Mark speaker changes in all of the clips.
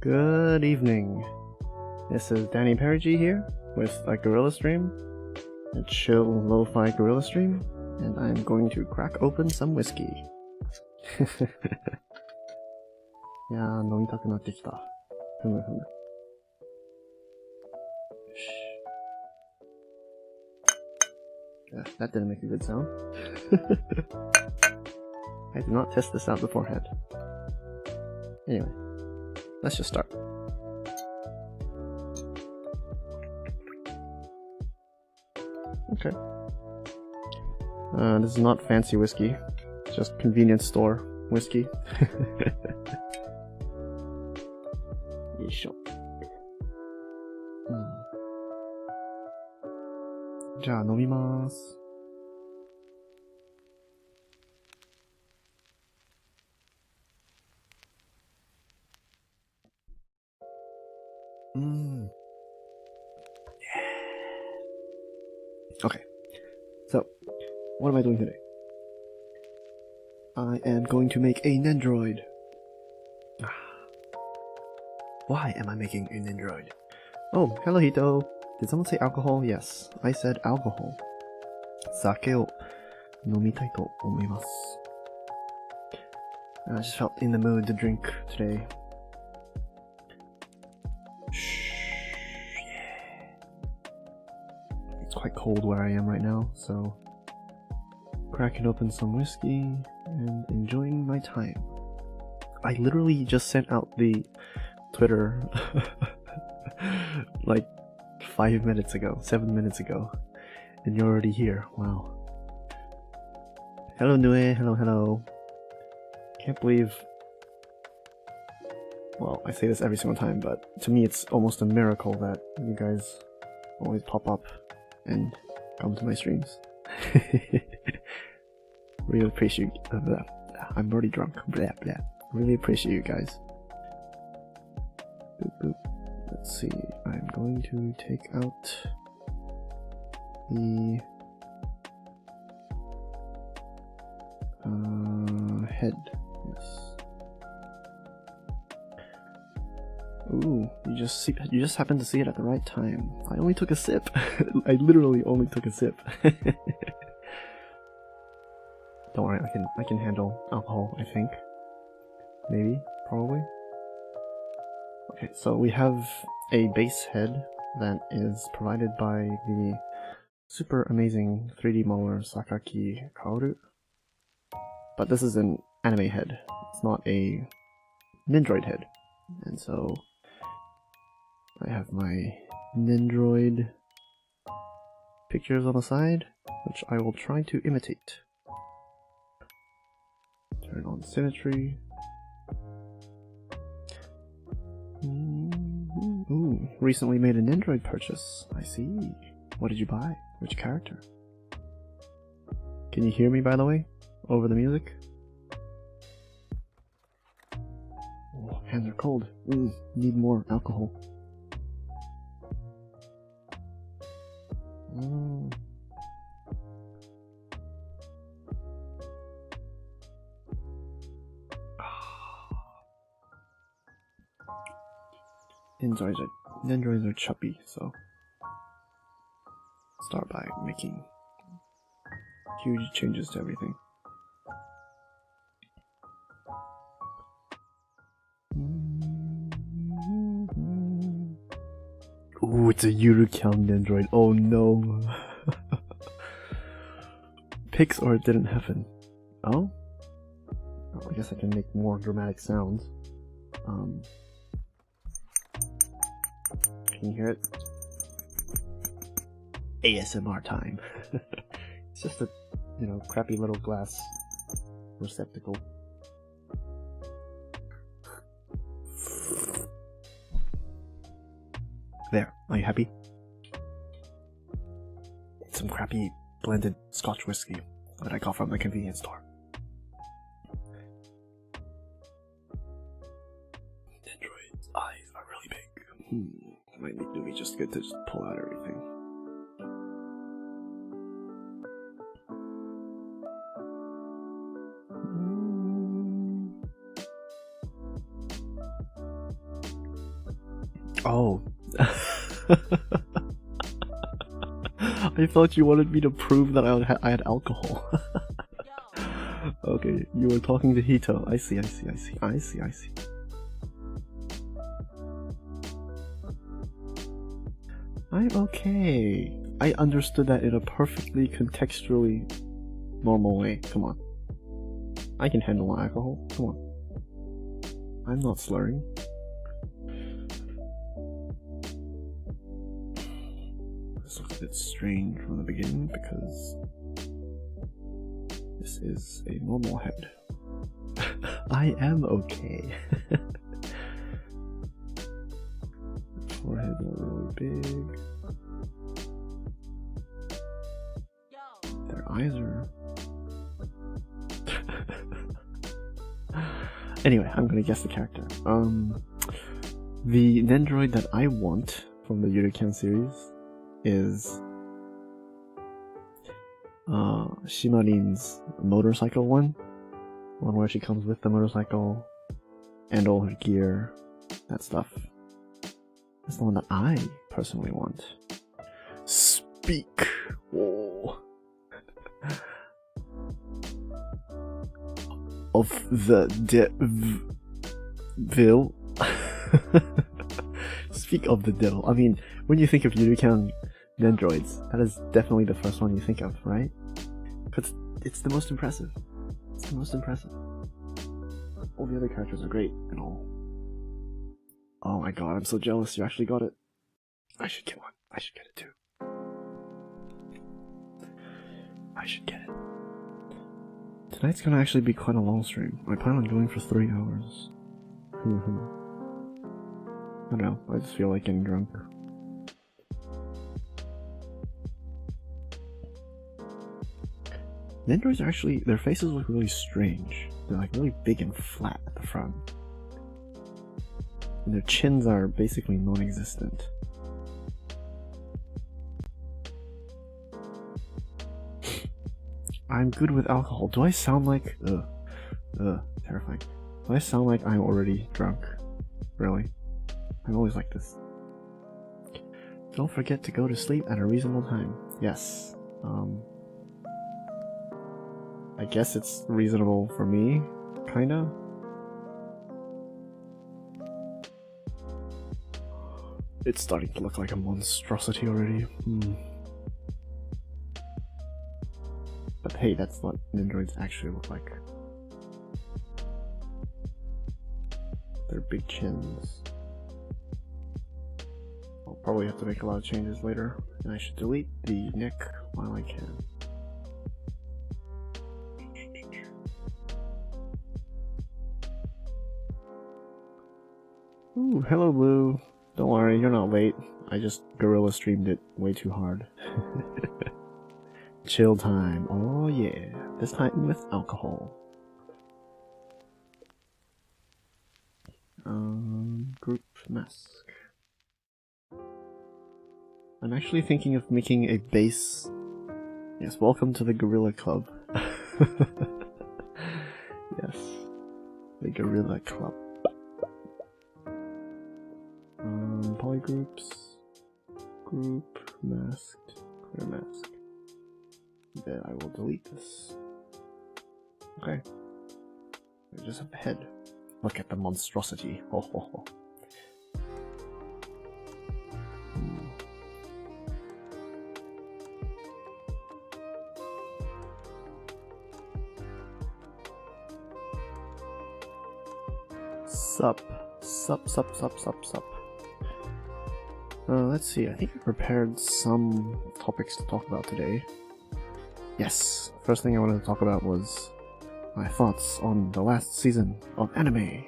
Speaker 1: Good evening. This is Danny Perigi here with a gorilla stream, a chill lo-fi gorilla stream, and I'm going to crack open some whiskey. いやー、飲みたくなってきた。ふむふむ。よし。Yeah, that didn't make a good sound. I did not test this out beforehand. Anyway, let's just start. Okay. This is not fancy whiskey, just convenience store whiskey. よいしょ。じゃあ飲みます。Okay, so what am I doing today? I am going to make a nendroid. Why am I making a nendroid? Oh, hello Hito. Did someone say alcohol? Yes, I said alcohol. Sake o nomitai to omoimasu. I just felt in the mood to drink today. It's quite cold where I am right now, so cracking open some whiskey and enjoying my time. I literally just sent out the Twitter like 7 minutes ago, and you're already here. Wow. Hello Nue, hello. Can't believe, well, I say this every single time, but to me it's almost a miracle that you guys always pop up and come to my streams. Really appreciate I'm already drunk. Blah blah. Really appreciate you guys. Boop, boop. Let's see. I'm going to take out the head. Yes. Ooh, you just happened to see it at the right time. I only took a sip. I literally only took a sip. Don't worry, I can handle alcohol, I think. Maybe, probably. Okay, so we have a base head that is provided by the super amazing 3D modeler Sakaki Kaoru. But this is an anime head. It's not a nendroid head. And so I have my nendroid pictures on the side, which I will try to imitate. Turn on symmetry. Ooh, recently made a nendroid purchase. I see. What did you buy? Which character? Can you hear me, by the way? Over the music? Oh, hands are cold. Need more alcohol. Nendroids are chubby, so start by making huge changes to everything. Ooh, it's a Yurukyang nendroid. Oh no. Pics or it didn't happen. Oh? Oh, I guess I can make more dramatic sounds. Can you hear it? ASMR time. It's just a, crappy little glass receptacle. There, are you happy? It's some crappy blended Scotch whiskey that I got from the convenience store. Nendroid's eyes are really big. Might do me just good to just pull out everything. Oh. I thought you wanted me to prove that I had alcohol. Okay, you were talking to Hito. I see. I'm okay. I understood that in a perfectly contextually normal way. Come on. I can handle alcohol. Come on. I'm not slurring. This looks a bit strange from the beginning because this is a normal head. I am okay. Foreheads are really big. Their eyes are... Anyway, I'm gonna guess the character. The nendroid that I want from the Yurikan series is Shimarin's motorcycle one where she comes with the motorcycle and all her gear, that stuff. That's the one that I personally want. Speak! Whoa. Of the devil. Speak of the devil. I mean, when you think of Yurikan nendroids, that is definitely the first one you think of, right? Because it's the most impressive. It's the most impressive. All the other characters are great and all. Oh my god, I'm so jealous you actually got it. I should get one. I should get it too. I should get it. Tonight's gonna actually be quite a long stream. I plan on going for 3 hours. I don't know, I just feel like getting drunk. Nendroids are actually, their faces look really strange. They're like really big and flat at the front. And their chins are basically non-existent. I'm good with alcohol. Do I sound like... terrifying. Do I sound like I'm already drunk? Really? I'm always like this. Don't forget to go to sleep at a reasonable time. Yes. I guess it's reasonable for me, kinda. It's starting to look like a monstrosity already. But hey, that's what nendroids actually look like. Their big chins. I'll probably have to make a lot of changes later, and I should delete the neck while I can. Ooh, hello Blue. Don't worry, you're not late. I just gorilla streamed it way too hard. Chill time. Oh yeah. This time with alcohol. Group mask. I'm actually thinking of making a base. Yes, welcome to the Gorilla Club. Yes. The Gorilla Club. Polygroups. Group masked. Clear mask. Then I will delete this. Okay. I just have a head. Look at the monstrosity. Ho ho ho. Sup. Let's see, I think I prepared some topics to talk about today. Yes, first thing I wanted to talk about was my thoughts on the last season of anime.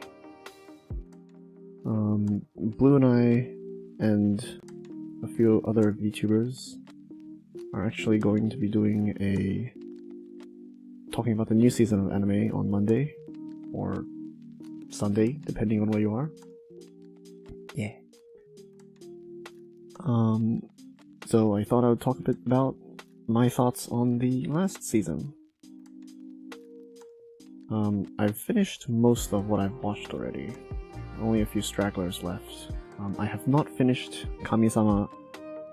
Speaker 1: Blue and I and a few other VTubers are actually going to be doing talking about the new season of anime on Monday or Sunday, depending on where you are. Yeah. So I thought I would talk a bit about my thoughts on the last season. I've finished most of what I've watched already. Only a few stragglers left. I have not finished Kami-sama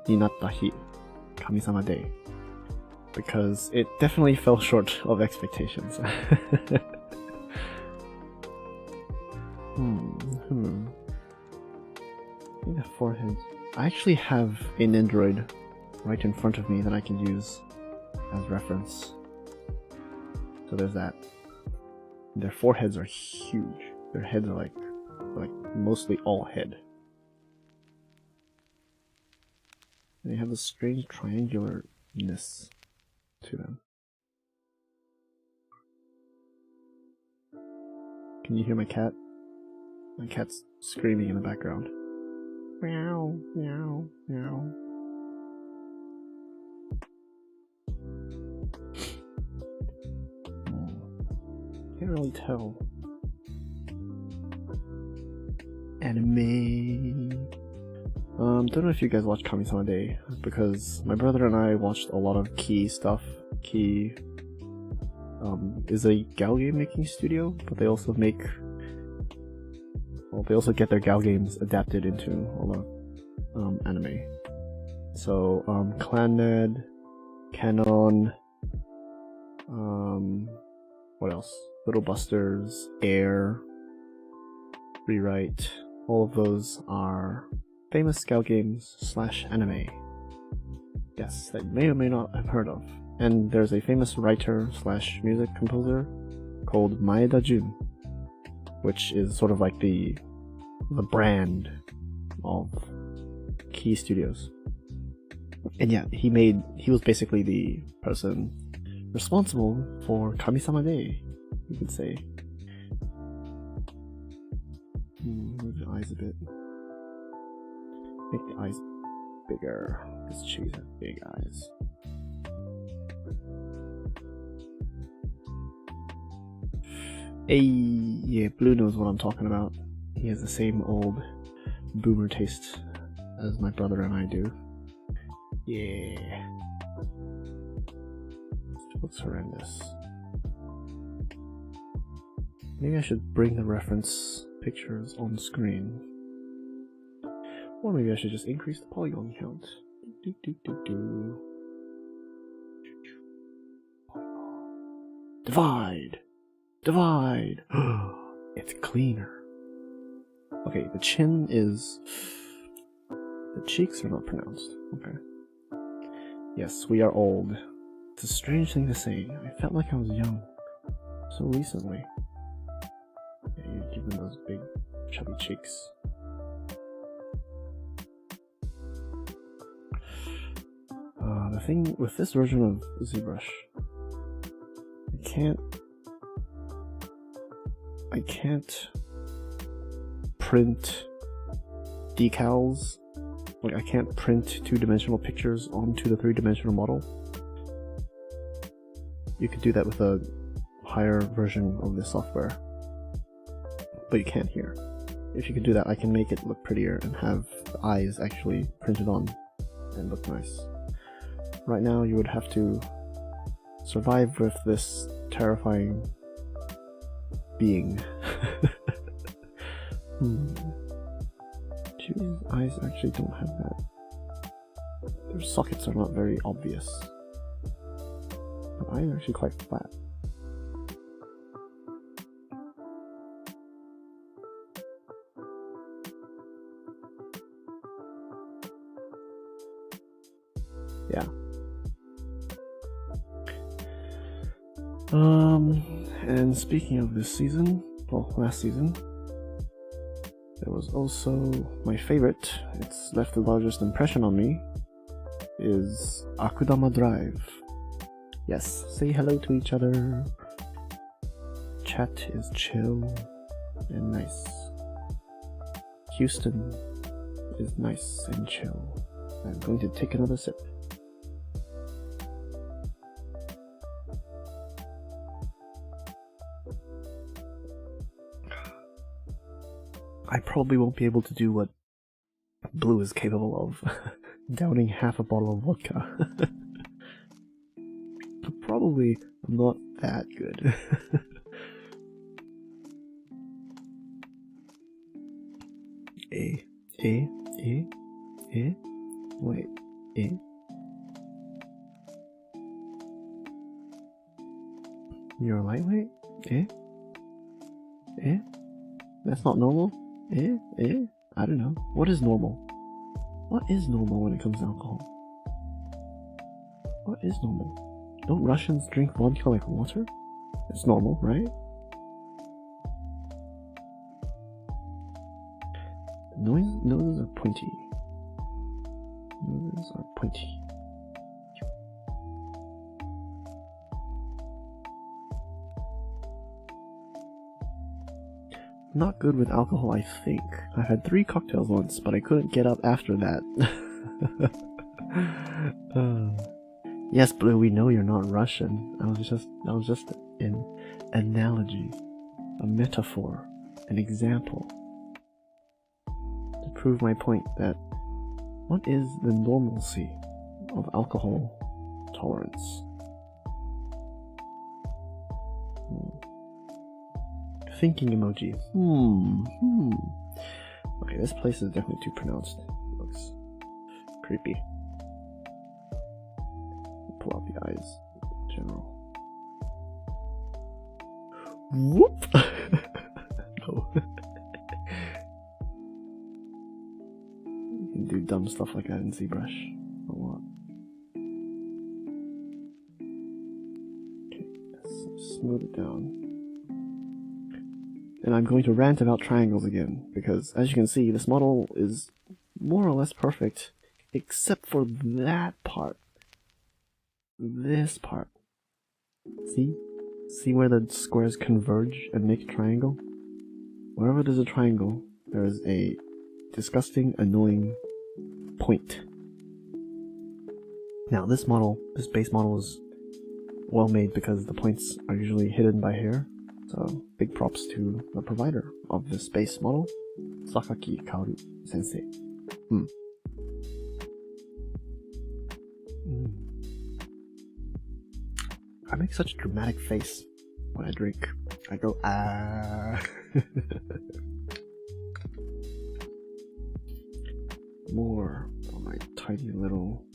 Speaker 1: ni natta hi, Kami-sama Day, because it definitely fell short of expectations. I think the forehead. I actually have a nendroid right in front of me that I can use as reference. So there's that. Their foreheads are huge. Their heads are like mostly all head. They have a strange triangularness to them. Can you hear my cat? My cat's screaming in the background. Meow, meow, meow. Can't really tell. Anime. Don't know if you guys watch Kami-sama Day, because my brother and I watched a lot of Key stuff. Key is a Gal game making studio, but they also make, well, they also get their Gal games adapted into a lot of anime. So Clannad, Canon, what else? Little Busters, Air, Rewrite. All of those are famous Gal games / anime. Yes, that you may or may not have heard of. And there's a famous writer / music composer called Maeda Jun, which is sort of like the brand of Key Studios. And yeah, he was basically the person responsible for Kami-sama Day, you could say. Move the eyes a bit. Make the eyes bigger, because Chibis has big eyes. Hey, yeah, Blue knows what I'm talking about. He has the same old boomer taste as my brother and I do. Yeah. It looks horrendous. Maybe I should bring the reference pictures on screen. Or maybe I should just increase the polygon count. Divide! Divide! It's cleaner. Okay, the chin is... The cheeks are not pronounced. Okay. Yes, we are old. It's a strange thing to say. I felt like I was young. So recently. Yeah, you're given those big, chubby cheeks. The thing with this version of ZBrush, I can't print decals. Like, I can't print two-dimensional pictures onto the three-dimensional model. You could do that with a higher version of this software, but you can't here. If you could do that, I can make it look prettier and have the eyes actually printed on and look nice. Right now, you would have to survive with this terrifying being. Chibis' eyes actually don't have that. Their sockets are not very obvious. The eyes are actually quite flat. Yeah. And speaking of this season, well, last season, there was also my favorite, it's left the largest impression on me, is Akudama Drive. Yes, say hello to each other. Chat is chill and nice. Houston is nice and chill. I'm going to take another sip. I probably won't be able to do what Blue is capable of, downing half a bottle of vodka. Probably not that good. Wait, You're a lightweight? That's not normal? I don't know. What is normal? What is normal when it comes to alcohol? What is normal? Don't Russians drink vodka like water? It's normal, right? Noses are pointy. Noses are pointy. Not good with alcohol, I think. I had 3 cocktails once, but I couldn't get up after that. Yes, Blue, we know you're not Russian. That was just an analogy, a metaphor, an example. To prove my point that what is the normalcy of alcohol tolerance? Thinking emojis. Okay, this place is definitely too pronounced. It looks creepy. Pull out the eyes in general. Whoop! No. You can do dumb stuff like that in ZBrush a lot. Okay, let's smooth it down. And I'm going to rant about triangles again, because as you can see, this model is more or less perfect, except for that part. This part. See? See where the squares converge and make a triangle? Wherever there's a triangle, there is a disgusting, annoying point. Now this base model is well made because the points are usually hidden by hair. So, big props to the provider of this base model, Sakaki Kaoru sensei. I make such a dramatic face when I drink. I go, ah. More on my tiny little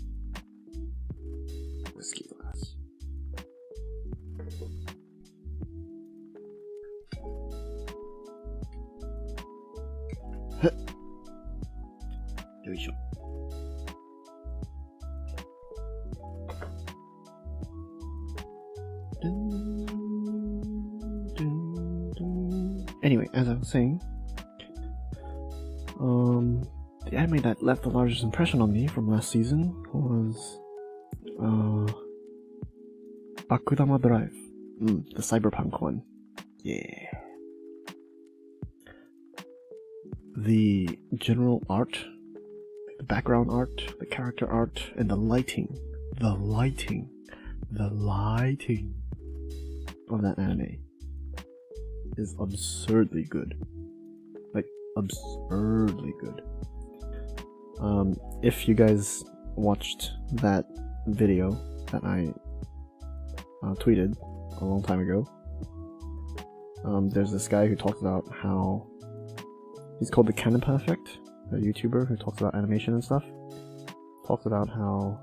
Speaker 1: whiskey glass. Yoisho. Anyway, as I was saying, the anime that left the largest impression on me from last season was Akudama Drive, the cyberpunk one. Yeah. The general art, the background art, the character art, and the lighting of that anime is absurdly good. Like, absurdly good. If you guys watched that video that I tweeted a long time ago, there's this guy who talks about how he's called the Kanapa Effect, a YouTuber who talks about animation and stuff. Talks about how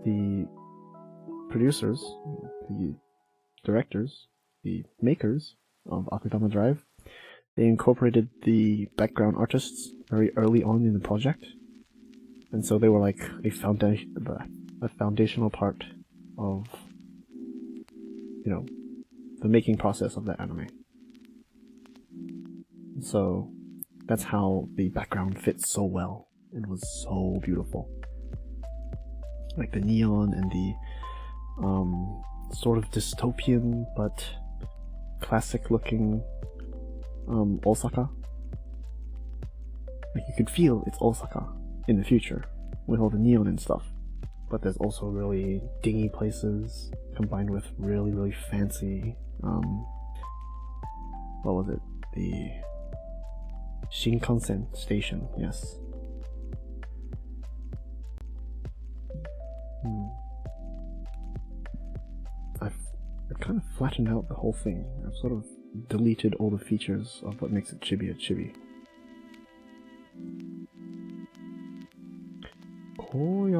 Speaker 1: the producers, the directors, the makers of Akudama Drive, they incorporated the background artists very early on in the project, and so they were like a foundational part of, you know, the making process of that anime. So that's how the background fits so well. It was so beautiful. Like the neon and the sort of dystopian but classic looking Osaka. Like you could feel it's Osaka in the future with all the neon and stuff. But there's also really dingy places combined with really, really fancy what was it? The Shinkansen station, yes. I've kind of flattened out the whole thing. I've sort of deleted all the features of what makes a chibi a chibi.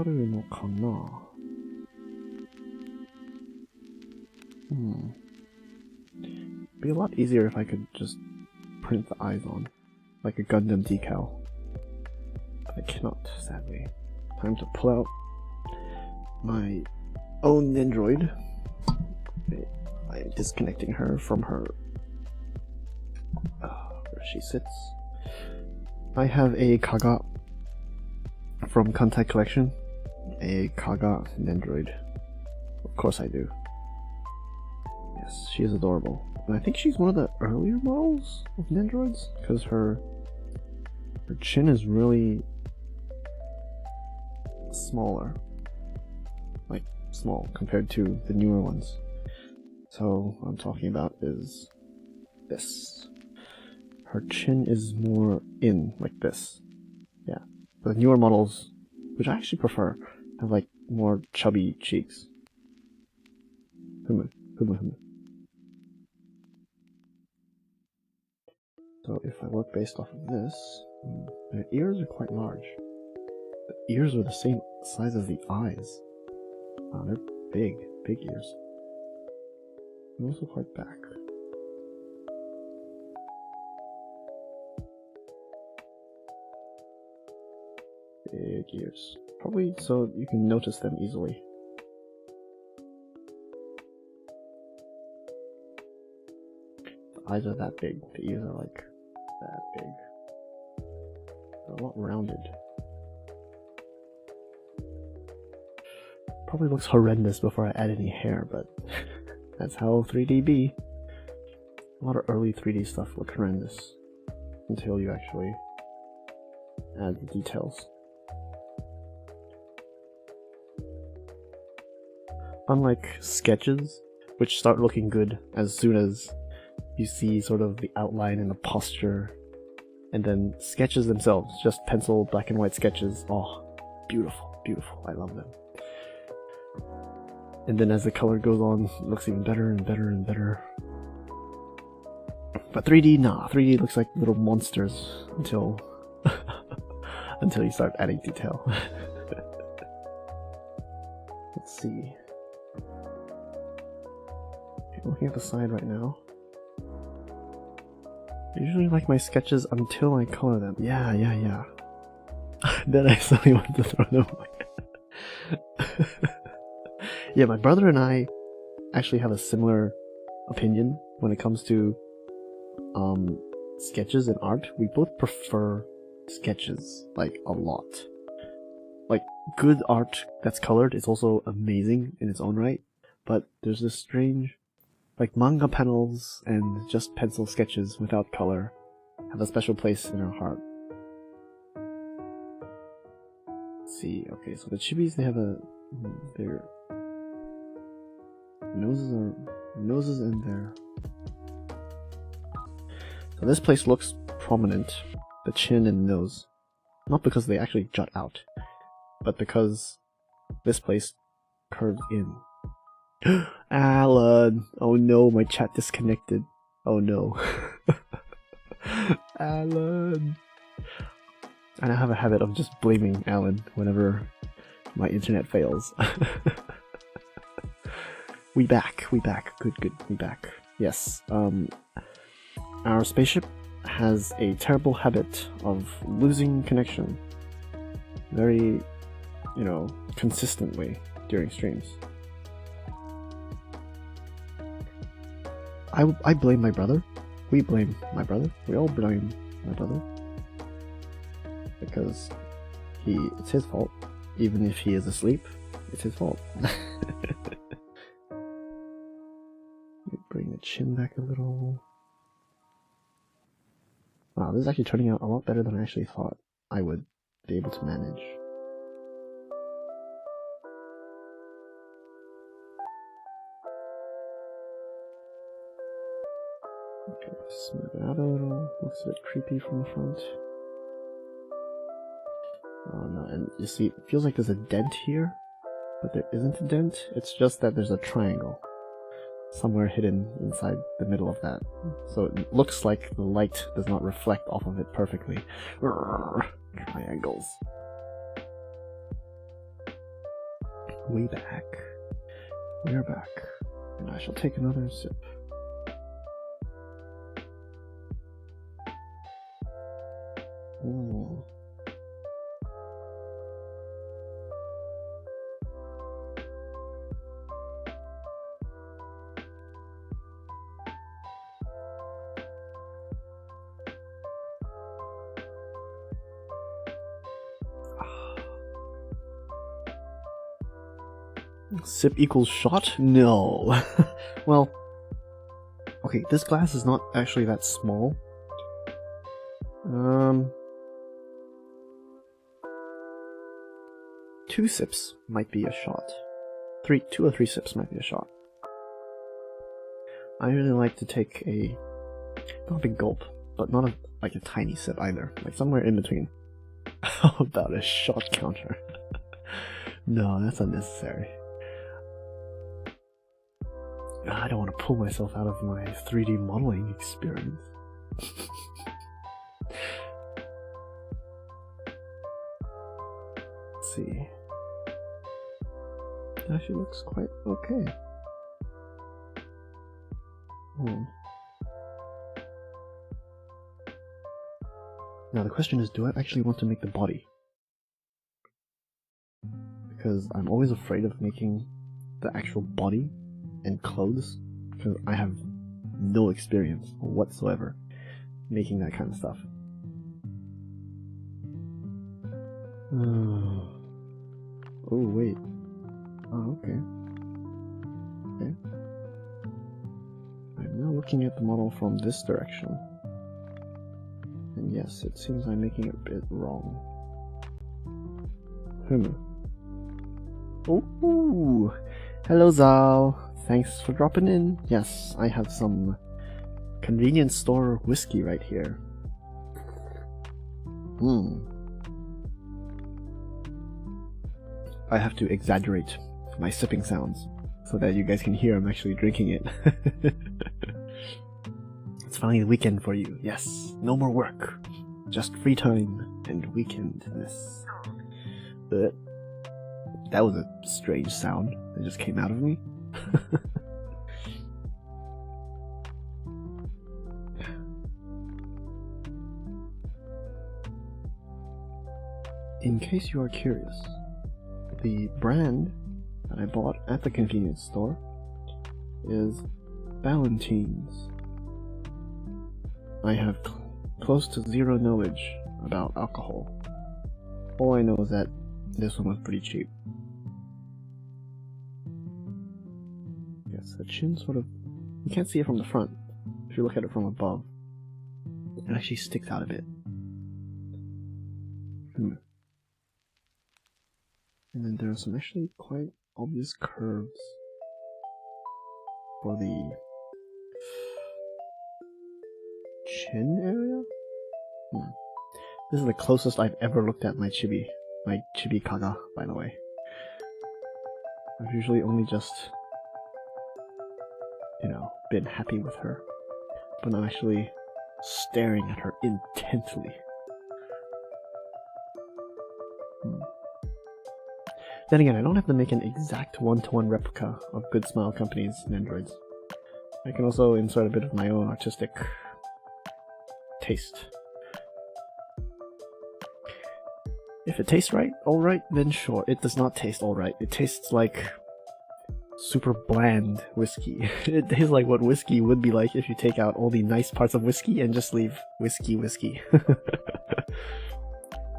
Speaker 1: あるのかな? It'd be a lot easier if I could just print the eyes on, like a Gundam decal. But I cannot, sadly. Time to pull out my own nendroid. I'm disconnecting her from her where she sits. I have a Kaga from Contact Collection, a Kaga nendroid. Of course I do. Yes, she is adorable. And I think she's one of the earlier models of nendroids, because her chin is really smaller. Like, small compared to the newer ones. So, what I'm talking about is this. Her chin is more in, like this. Yeah. The newer models, which I actually prefer, have like more chubby cheeks. So if I work based off of this, their ears are quite large. The ears are the same size as the eyes. Wow, they're big ears. And also quite back. Big ears. Probably so you can notice them easily. The eyes are that big, the ears are like that big. They're a lot rounded. Probably looks horrendous before I add any hair, but that's how 3D be. A lot of early 3D stuff look horrendous until you actually add the details. Unlike sketches, which start looking good as soon as you see sort of the outline and the posture, and then sketches themselves, just pencil black and white sketches, oh, beautiful, beautiful, I love them. And then as the color goes on, it looks even better and better and better. But 3D, nah, 3D looks like little monsters until until you start adding detail. Let's see. Okay, looking at the side right now. I usually like my sketches until I color them. Yeah. Then I suddenly want to throw them away. Yeah, my brother and I actually have a similar opinion when it comes to sketches and art. We both prefer sketches, like, a lot. Like, good art that's colored is also amazing in its own right, but there's this strange, like, manga panels and just pencil sketches without color have a special place in our heart. Let's see, okay, so the Chibis, they have their noses in there. So this place looks prominent, the chin and nose. Not because they actually jut out, but because this place curves in. Alan! Oh no, my chat disconnected. Oh no. Alan! And I have a habit of just blaming Alan whenever my internet fails. We back. Good, we back. Yes, our spaceship has a terrible habit of losing connection very, consistently during streams. I blame my brother. We blame my brother. We all blame my brother. Because it's his fault. Even if he is asleep, it's his fault. Bring the chin back a little. Wow, this is actually turning out a lot better than I actually thought I would be able to manage. Okay, smooth it out a little. Looks a bit creepy from the front. Oh no, and you see, it feels like there's a dent here, but there isn't a dent. It's just that there's a triangle somewhere hidden inside the middle of that. So it looks like the light does not reflect off of it perfectly. Triangles. way back. We're back, and I shall take another sip. Ooh. Sip equals shot? No. Well, okay, this glass is not actually that small. 2 sips might be a shot. 2 or 3 sips might be a shot. I really like to take not a big gulp, but not like a tiny sip either. Like somewhere in between. How about a shot counter? No, that's unnecessary. I don't want to pull myself out of my 3D modeling experience. Let's see. It actually looks quite okay. Now the question is, do I actually want to make the body? Because I'm always afraid of making the actual body and clothes, because I have no experience whatsoever making that kind of stuff. Oh wait. Oh, okay. Okay. I'm now looking at the model from this direction. And yes, it seems I'm making it a bit wrong. Ooh! Hello Zal! Thanks for dropping in. Yes, I have some convenience store whiskey right here. I have to exaggerate my sipping sounds so that you guys can hear I'm actually drinking it. It's finally the weekend for you. Yes, no more work. Just free time and weekendness. That was a strange sound that just came out of me. In case you are curious, the brand that I bought at the convenience store is Valentine's. I have close to zero knowledge about alcohol. All I know is that this one was pretty cheap. Yes, the chin sort of... You can't see it from the front. If you look at it from above, it actually sticks out a bit. And then there are some actually quite obvious curves for the chin area? This is the closest I've ever looked at my chibi kaga, by the way. I've usually only just, been happy with her, but I'm actually staring at her intently. Then again, I don't have to make an exact one-to-one replica of Good Smile Company's nendroids. I can also insert a bit of my own artistic taste. If it tastes alright, then sure. It does not taste alright. It tastes like super bland whiskey. It tastes like what whiskey would be like if you take out all the nice parts of whiskey and just leave whiskey.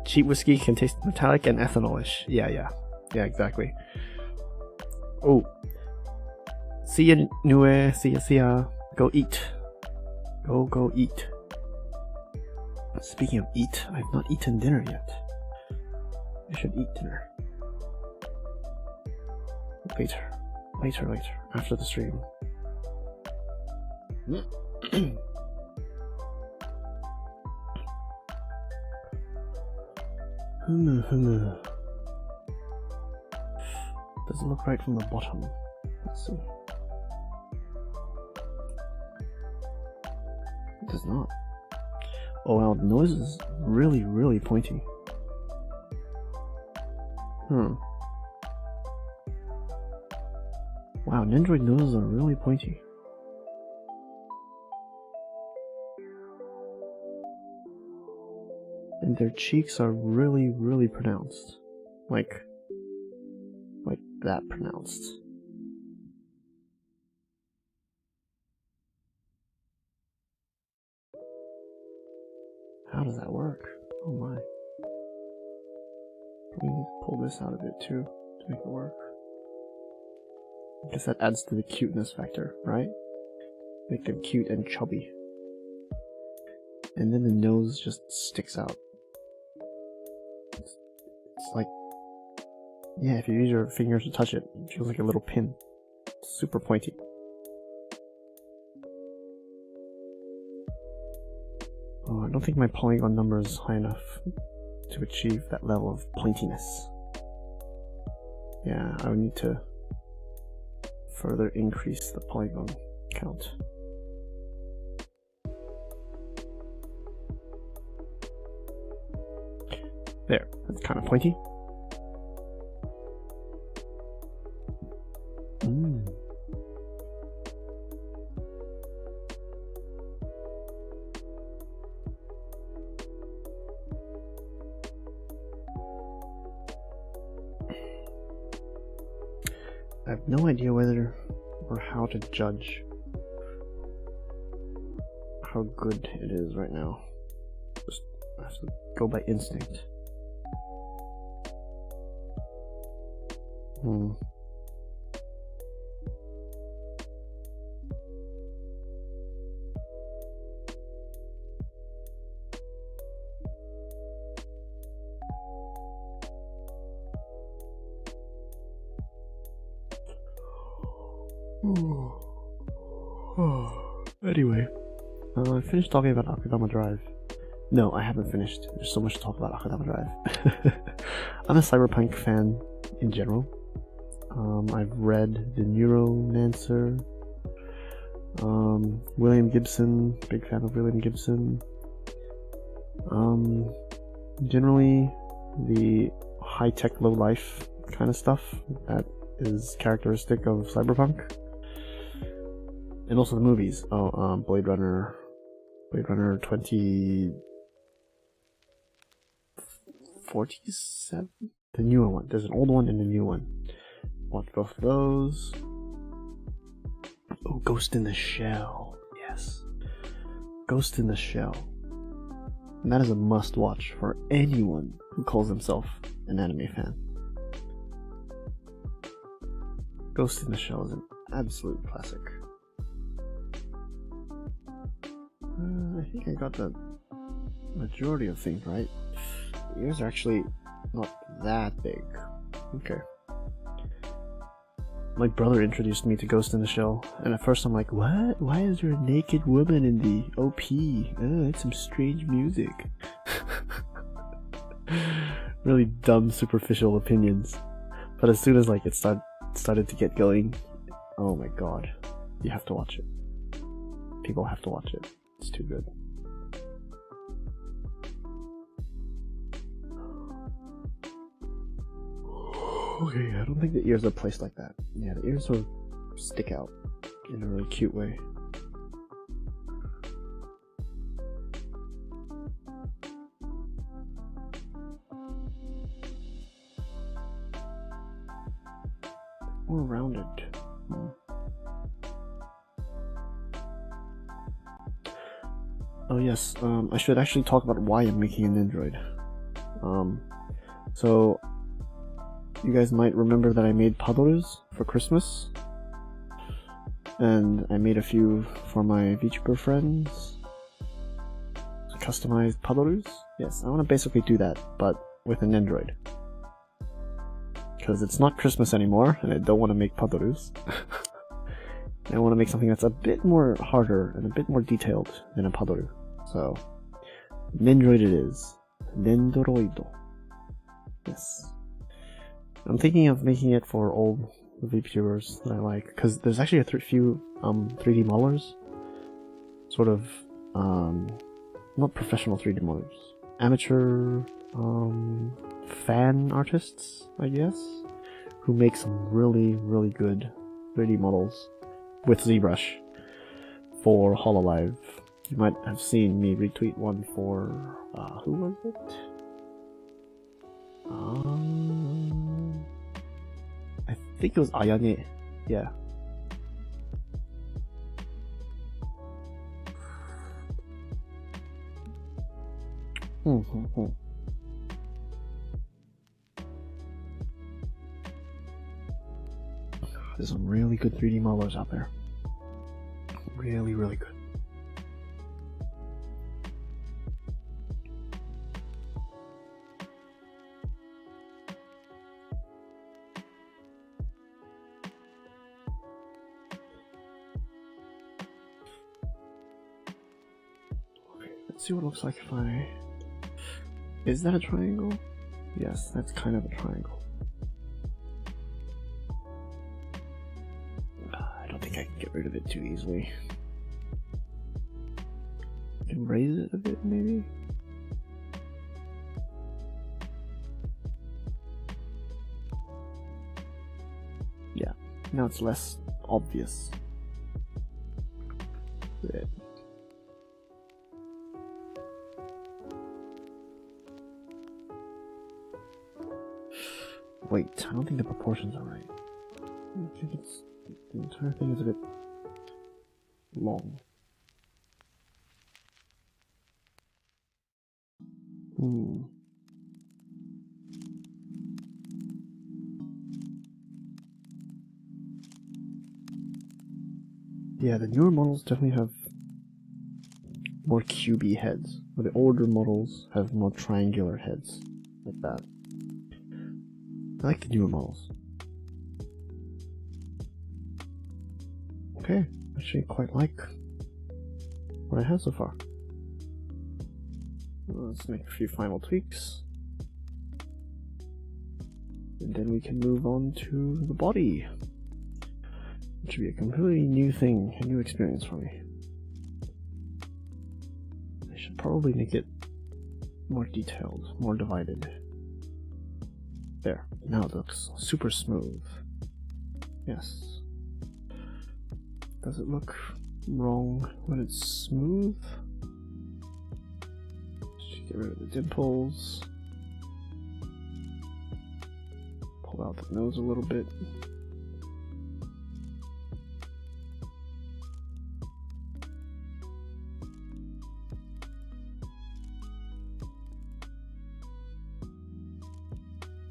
Speaker 1: Cheap whiskey can taste metallic and ethanolish. Yeah, exactly. Oh. See ya, Nue. See ya. Go eat. Go eat. Speaking of eat, I've not eaten dinner yet. I should eat dinner. Later, after the stream. Doesn't look right from the bottom. Let's see. It does not. Oh wow, the nose is really pointy. Wow, nendroid noses are really pointy. And their cheeks are really, really pronounced. Like that pronounced. How does that work? Oh my. We need to pull this out a bit too to make it work. I guess that adds to the cuteness factor, right? Make them cute and chubby. And then the nose just sticks out. It's like, yeah, if you use your fingers to touch it, it feels like a little pin. It's super pointy. Oh, I don't think my polygon number is high enough to achieve that level of pointiness. Yeah, I would need to further increase the polygon count. There, that's kind of pointy. I have no idea whether or how to judge how good it is right now. Just I have to go by instinct. Anyway, I finished talking about Akudama Drive. No, I haven't finished. There's so much to talk about Akudama Drive. I'm a cyberpunk fan in general. I've read The Neuromancer, William Gibson, big fan of William Gibson. Generally, the high-tech, low-life kind of stuff that is characteristic of cyberpunk. And also the movies. Blade Runner 2047? The newer one. There's an old one and a new one. Watch both of those. Oh, Ghost in the Shell. Yes. Ghost in the Shell. And that is a must watch for anyone who calls himself an anime fan. Ghost in the Shell is an absolute classic. I think I got the majority of things right. The ears are actually not that big. Okay. My brother introduced me to Ghost in the Shell, and at first I'm like, what? Why is there a naked woman in the OP? Oh, it's some strange music. Really dumb, superficial opinions. But as soon as like it started to get going, oh my god, you have to watch it. People have to watch it. It's too good. Okay, I don't think the ears are placed like that. Yeah, the ears sort of stick out in a really cute way. More rounded. Oh yes, I should actually talk about why I'm making an Nendroid. So you guys might remember that I made padorus for Christmas, and I made a few for my VTuber friends. Customized padorus. Yes, I want to basically do that, but with an Nendroid. Because it's not Christmas anymore, and I don't want to make padorus. I want to make something that's a bit more harder and a bit more detailed than a padoru. So, Nendroid it is. Nendroid. Yes. I'm thinking of making it for old VTubers that I like, because there's actually a few 3D modelers. Sort of, not professional 3D modelers. Amateur, fan artists, I guess, who make some really, really good 3D models with ZBrush for HoloLive. You might have seen me retweet one for, who was it? I think it was Ayane. Yeah. There's some really good 3D modelers out there. Really, really good. Okay, let's see what it looks like if I... Is that a triangle? Yes, that's kind of a triangle. I don't think I can get rid of it too easily. I can raise it a bit, maybe? Yeah, now it's less obvious. There. Wait, I don't think the proportions are right. I think it's... the entire thing is a bit long. Yeah, the newer models definitely have more cubey heads, but the older models have more triangular heads, like that. I like the newer models. Okay, actually quite like what I have so far. Let's make a few final tweaks. And then we can move on to the body. It should be a completely new thing, a new experience for me. I should probably make it more detailed, more divided. There, now it looks super smooth. Yes. Does it look wrong when it's smooth? Just get rid of the dimples. Pull out the nose a little bit.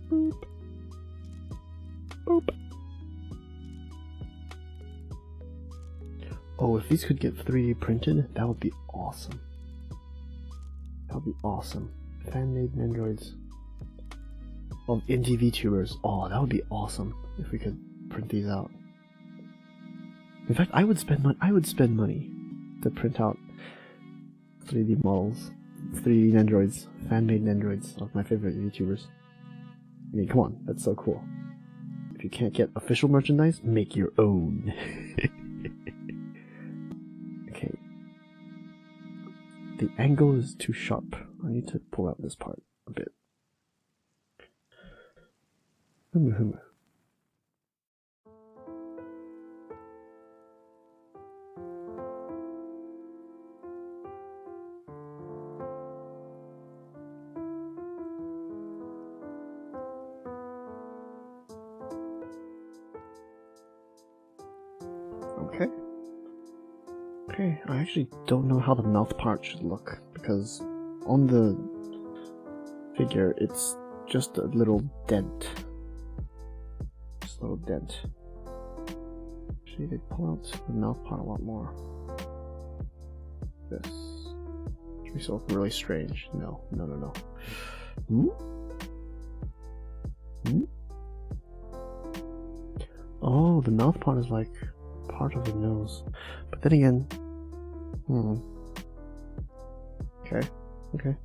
Speaker 1: Boop. Boop. Oh, if these could get 3D printed, that would be awesome. That would be awesome. Fan-made nendroids of ENVtubers. Oh, that would be awesome if we could print these out. In fact, I would spend money to print out 3D models, 3D nendroids, fan-made nendroids of my favorite VTubers. I mean, come on, that's so cool. If you can't get official merchandise, make your own. Okay. The angle is too sharp. I need to pull out this part a bit. Humu. Okay, I actually don't know how the mouth part should look, because on the figure it's just a little dent. Just a little dent. Actually, they pull out the mouth part a lot more. This. Should be so really strange. No. Oh, the mouth part is like part of the nose. But then again, Okay.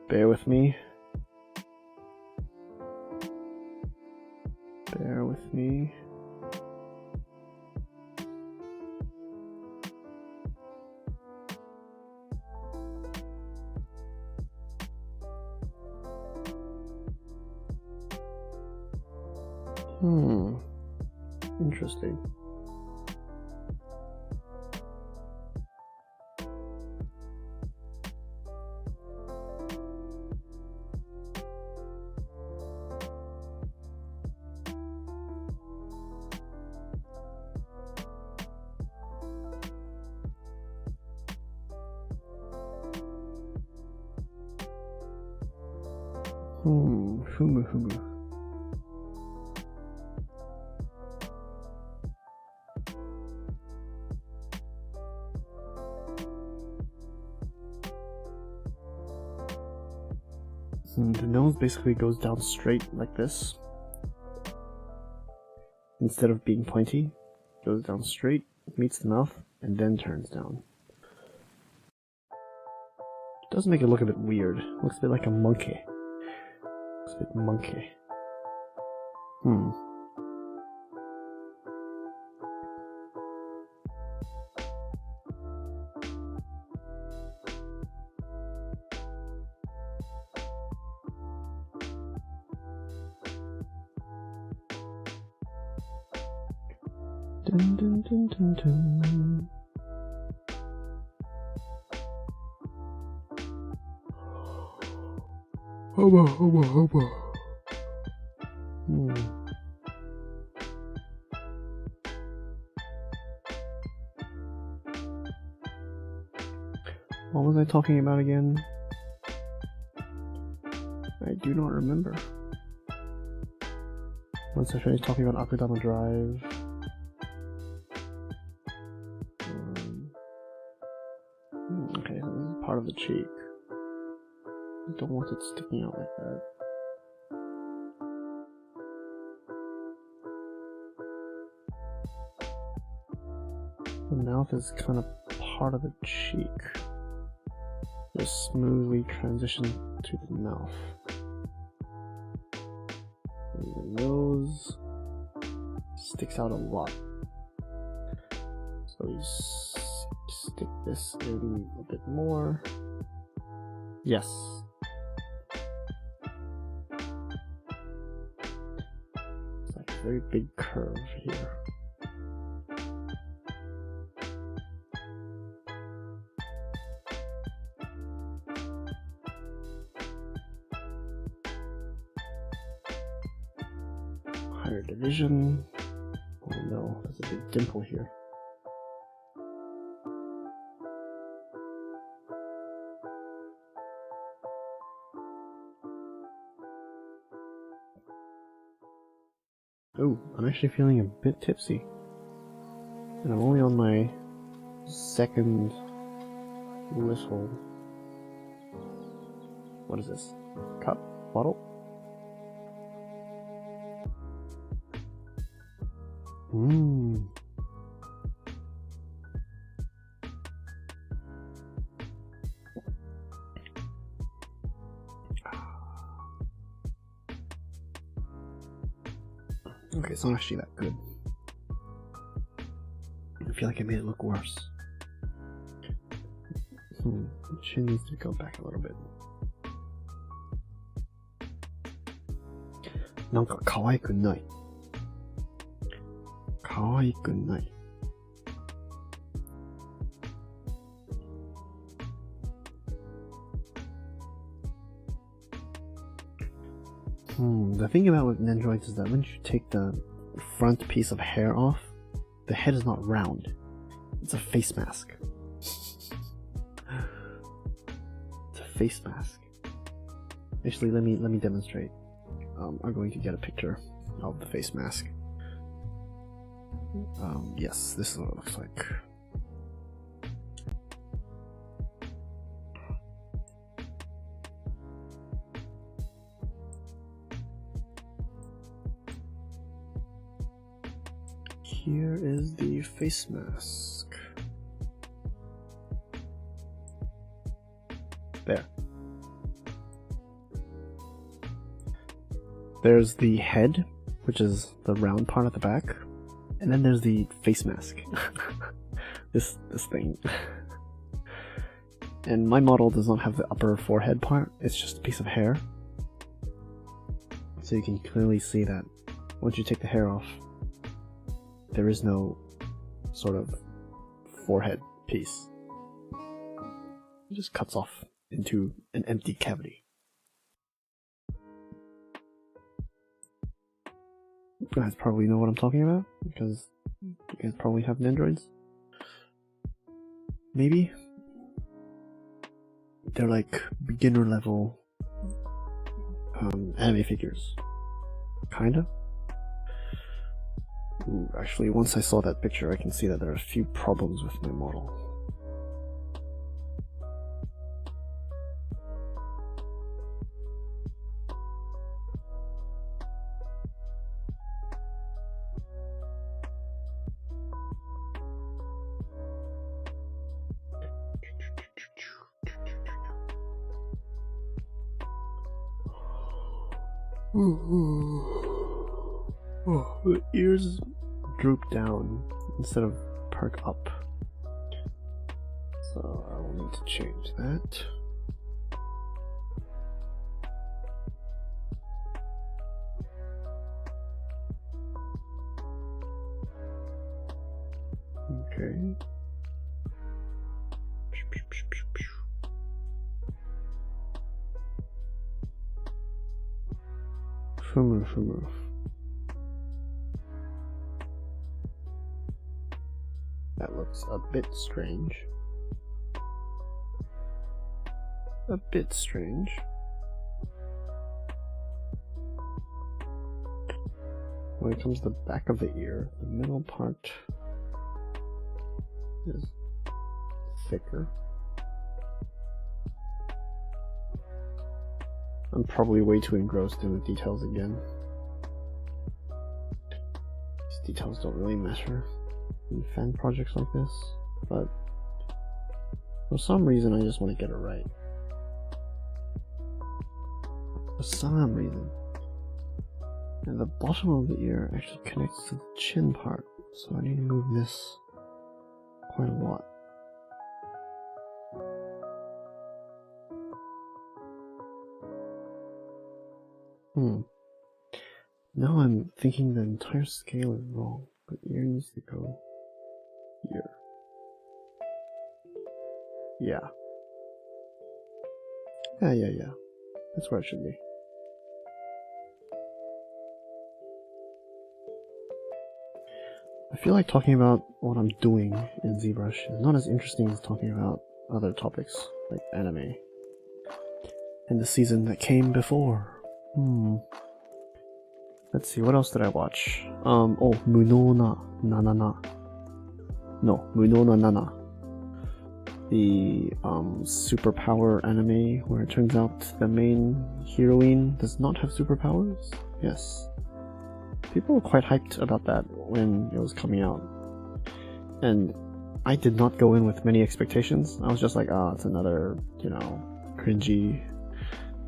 Speaker 1: Bear with me. Interesting. Fumu. The nose basically goes down straight like this. Instead of being pointy, it goes down straight, meets the mouth, and then turns down. It does make it look a bit weird. Looks a bit like a monkey. Looks a bit monkey. Dun dun dun dun dun. Hoba. What was I talking about again? I do not remember. Once I finish talking about Akudama Drive. Okay, so this is part of the cheek. I don't want it sticking out like that. The mouth is kind of part of the cheek. Just smoothly transition to the mouth. And the nose sticks out a lot. So you stick this in a bit more. Yes. It's like a very big curve here. Higher division. Oh no, there's a big dimple here. Oh, I'm actually feeling a bit tipsy. And I'm only on my second whistle. What is this? Cup? Bottle? Okay, it's not actually that good. I feel like I made it look worse. The chin needs to go back a little bit. なんか可愛くない。可愛くない。The thing about with nendroids is that once you take the front piece of hair off, the head is not round. It's a face mask. It's a face mask. Actually, let me demonstrate. I'm going to get a picture of the face mask. Yes, this is what it looks like. Here is the face mask. There. There's the head, which is the round part at the back, and then there's the face mask. this thing. And my model does not have the upper forehead part, it's just a piece of hair. So you can clearly see that once you take the hair off, there is no sort of forehead piece. It just cuts off into an empty cavity. You guys probably know what I'm talking about, because you guys probably have nendroids. Maybe? They're like beginner level anime figures. Kinda? Ooh, actually, once I saw that picture, I can see that there are a few problems with my model. Oh, the ears droop down instead of perk up. So I will need to change that. Okay. Shimmer. That looks a bit strange. When it comes to the back of the ear, the middle part is thicker. I'm probably way too engrossed in the details again. These details don't really matter in fan projects like this, but for some reason I just want to get it right. For some reason. And the bottom of the ear actually connects to the chin part, so I need to move this quite a lot. Now I'm thinking the entire scale is wrong. The ear needs to go here. Yeah. That's where it should be. I feel like talking about what I'm doing in ZBrush is not as interesting as talking about other topics, like anime. And the season that came before. Let's see, what else did I watch? Munona Nanana. No, Munona Nana. The superpower anime where it turns out the main heroine does not have superpowers? Yes. People were quite hyped about that when it was coming out. And I did not go in with many expectations. I was just like, it's another, cringy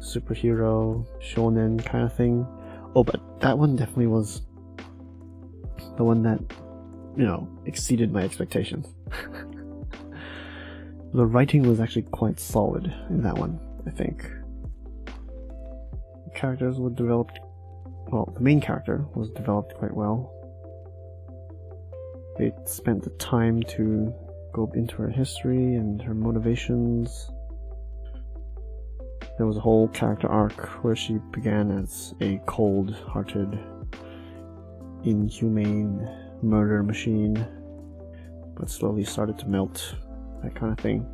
Speaker 1: superhero, shonen kind of thing. Oh, but that one definitely was the one that, exceeded my expectations. The writing was actually quite solid in that one, I think. The characters were developed, the main character was developed quite well. They spent the time to go into her history and her motivations. There was a whole character arc where she began as a cold-hearted, inhumane murder machine, but slowly started to melt, that kind of thing.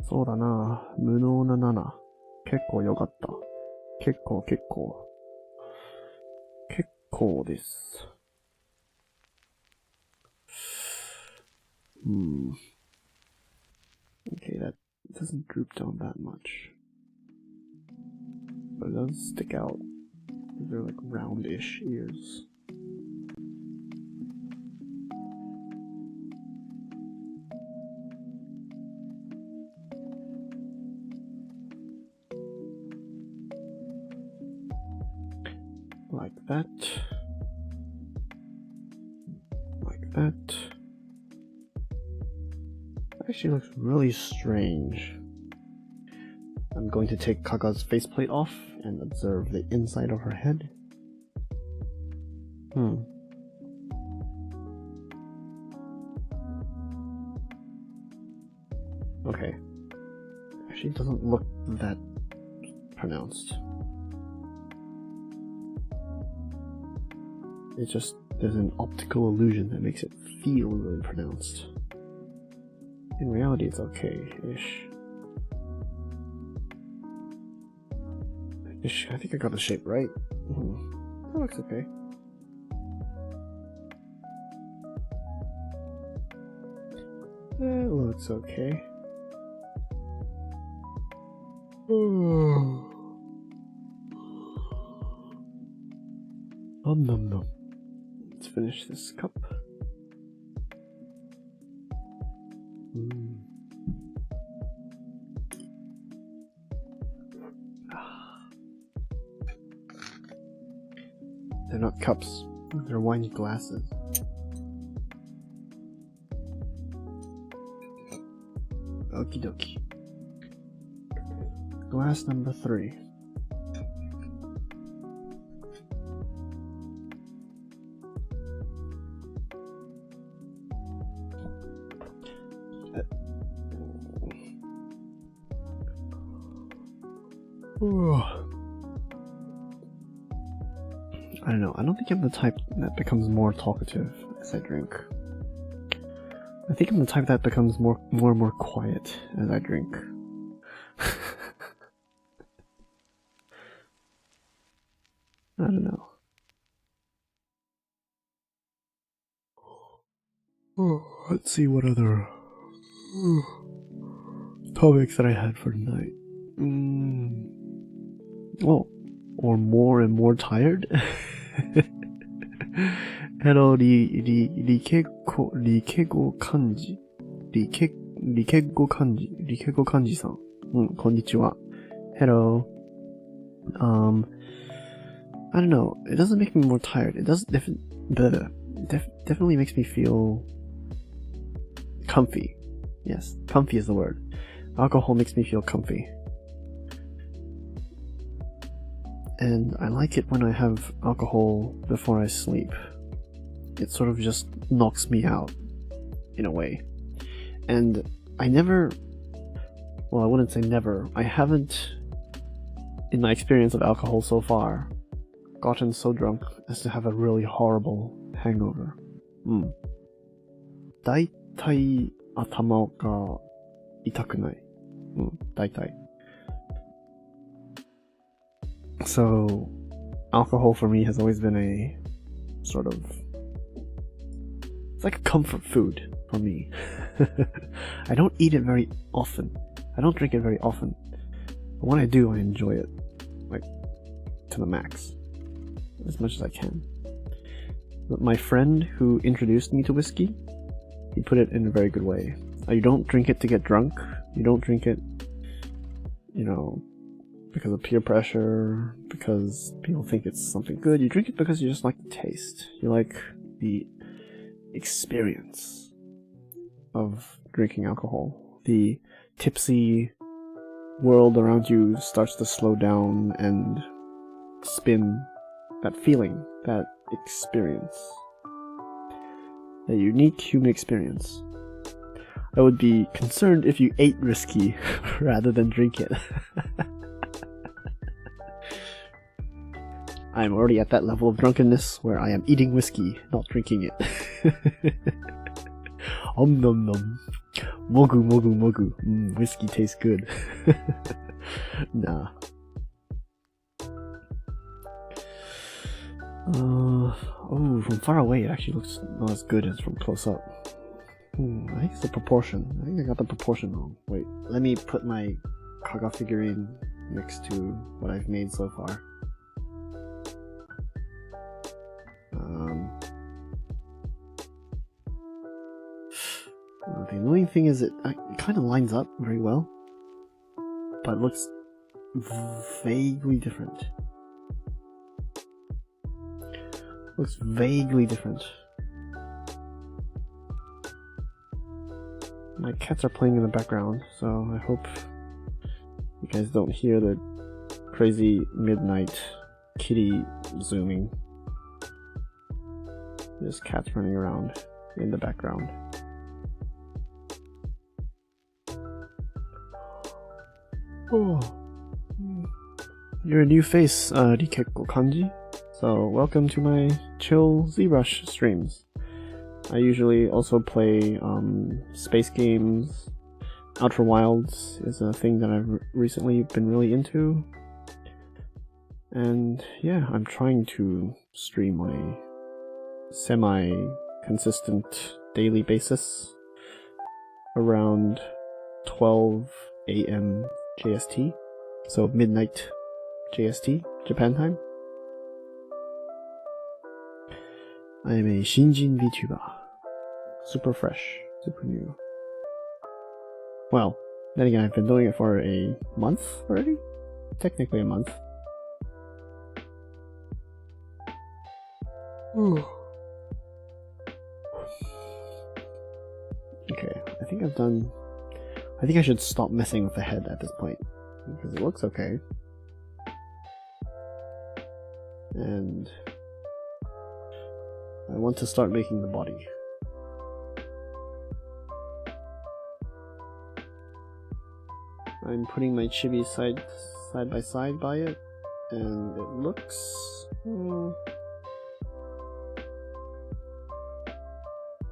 Speaker 1: Soだな、無能な7。結構良かった。結構です。Okay, that doesn't droop down that much. But it does stick out. They're like roundish ears. Like that. like that. Actually looks really strange. I'm going to take Kaga's faceplate off and observe the inside of her head. Okay. Actually doesn't look that pronounced. It's just, there's an optical illusion that makes it feel really pronounced. In reality, it's okay-ish. I think I got the shape right. That looks okay. That looks okay. Nom nom nom. Let's finish this cup. They're not cups, they're wine glasses. Okie dokie. Glass number 3. I don't know, I don't think I'm the type that becomes more talkative as I drink. I think I'm the type that becomes more and more quiet as I drink. I don't know. Let's see what other topics that I had for tonight. Oh, or more and more tired? Hello, 理系語漢字さん。こんにちは。Hello. I don't know. It doesn't make me more tired. It does definitely makes me feel comfy. Yes, comfy is the word. Alcohol makes me feel comfy. And I like it when I have alcohol before I sleep. It sort of just knocks me out, in a way. And I never, well, I wouldn't say never, I haven't, in my experience of alcohol so far, gotten so drunk as to have a really horrible hangover. だいたい頭が痛くない。だいたい。So, alcohol for me has always been a sort of, it's like a comfort food for me. I don't eat it very often. I don't drink it very often. But when I do, I enjoy it, like, to the max. As much as I can. But my friend who introduced me to whiskey, he put it in a very good way. You don't drink it to get drunk. You don't drink it, you know, because of peer pressure, because people think it's something good. You drink it because you just like the taste. You like the experience of drinking alcohol. The tipsy world around you starts to slow down and spin. That feeling, that experience. A unique human experience. I would be concerned if you ate whiskey rather than drink it. I'm already at that level of drunkenness where I am eating whiskey, not drinking it. Om nom nom. Mogu mogu mogu. Whiskey tastes good. Nah. Oh, from far away it actually looks not as good as from close up. I think it's the proportion. I think I got the proportion wrong. Wait, let me put my Kaga figurine next to what I've made so far. The annoying thing is it kind of lines up very well, but it looks vaguely different. Looks vaguely different. my cats are playing in the background, so I hope you guys don't hear the crazy midnight kitty zooming. There's cats running around in the background. Oh. You're a new face, Rikekko Kanji. So welcome to my chill ZBrush streams. I usually also play space games. Outer Wilds is a thing that I've recently been really into. And yeah, I'm trying to stream on a semi-consistent daily basis around 12 AM JST, so midnight JST, Japan time. I am a新人 Vtuber. Super fresh, super new. Well, then again, I've been doing it for a month already? Technically a month. Ooh. Okay, I think I've done... I think I should stop messing with the head at this point, because it looks okay. And I want to start making the body. I'm putting my Chibis side by side by it, and it looks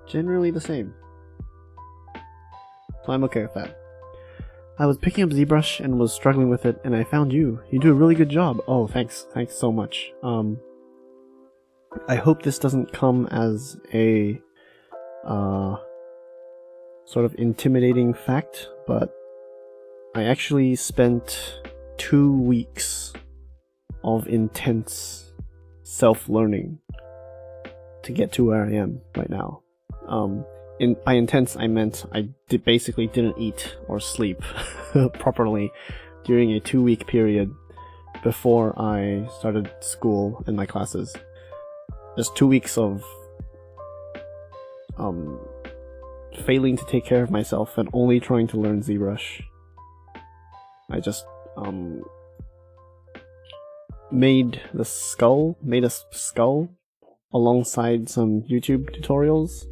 Speaker 1: generally the same. So I'm okay with that. I was picking up ZBrush and was struggling with it, and I found you. You do a really good job. Oh, thanks so much. I hope this doesn't come as a sort of intimidating fact, but I actually spent 2 weeks of intense self-learning to get to where I am right now. By intense, I meant I basically didn't eat or sleep properly during a 2-week period before I started school and my classes. Just 2 weeks of failing to take care of myself and only trying to learn ZBrush. I just made a skull alongside some YouTube tutorials,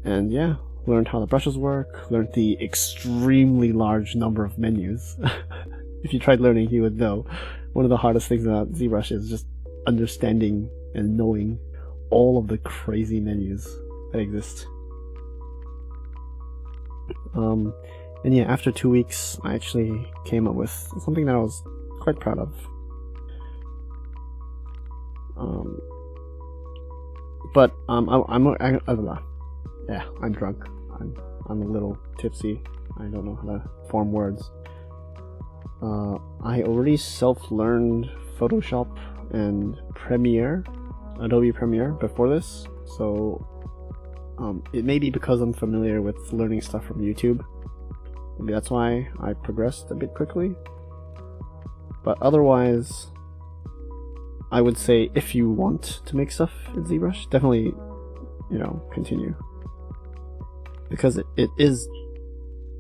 Speaker 1: and yeah, learned how the brushes work, learned the extremely large number of menus. If you tried learning, you would know. One of the hardest things about ZBrush is just understanding and knowing all of the crazy menus that exist. And yeah, after 2 weeks, I actually came up with something that I was quite proud of. I'm drunk. I'm a little tipsy. I don't know how to form words. I already self-learned Photoshop and Adobe Premiere before this, so it may be because I'm familiar with learning stuff from YouTube. Maybe that's why I progressed a bit quickly. But otherwise, I would say if you want to make stuff in ZBrush, definitely, continue. Because it is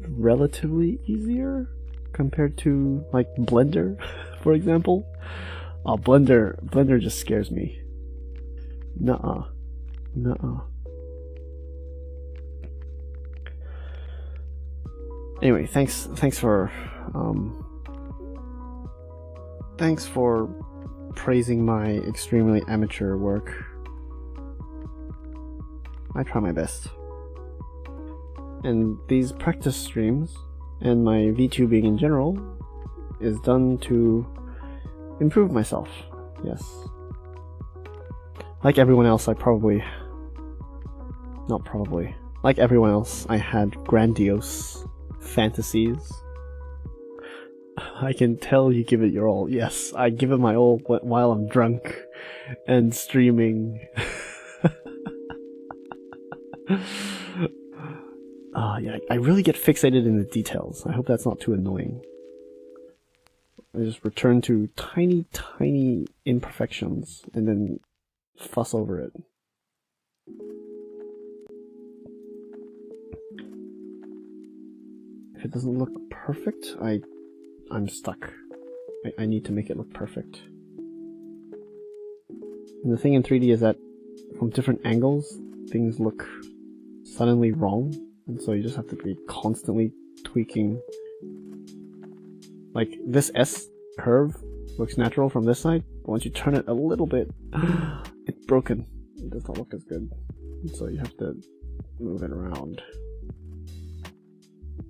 Speaker 1: relatively easier compared to, like, Blender, for example. Oh, Blender just scares me. Nuh-uh. Anyway, thanks for praising my extremely amateur work. I try my best. And these practice streams, and my VTubing in general, is done to improve myself. Yes. Like everyone else, like everyone else, I had grandiose fantasies. I can tell you give it your all. Yes, I give it my all while I'm drunk and streaming. Yeah, I really get fixated in the details. I hope that's not too annoying. I just return to tiny imperfections and then fuss over it. if it doesn't look perfect, I'm stuck. I need to make it look perfect. And the thing in 3D is that from different angles, things look suddenly wrong, and so you just have to be constantly tweaking. Like, this S curve looks natural from this side, but once you turn it a little bit, it's broken. It does not look as good. And so you have to move it around.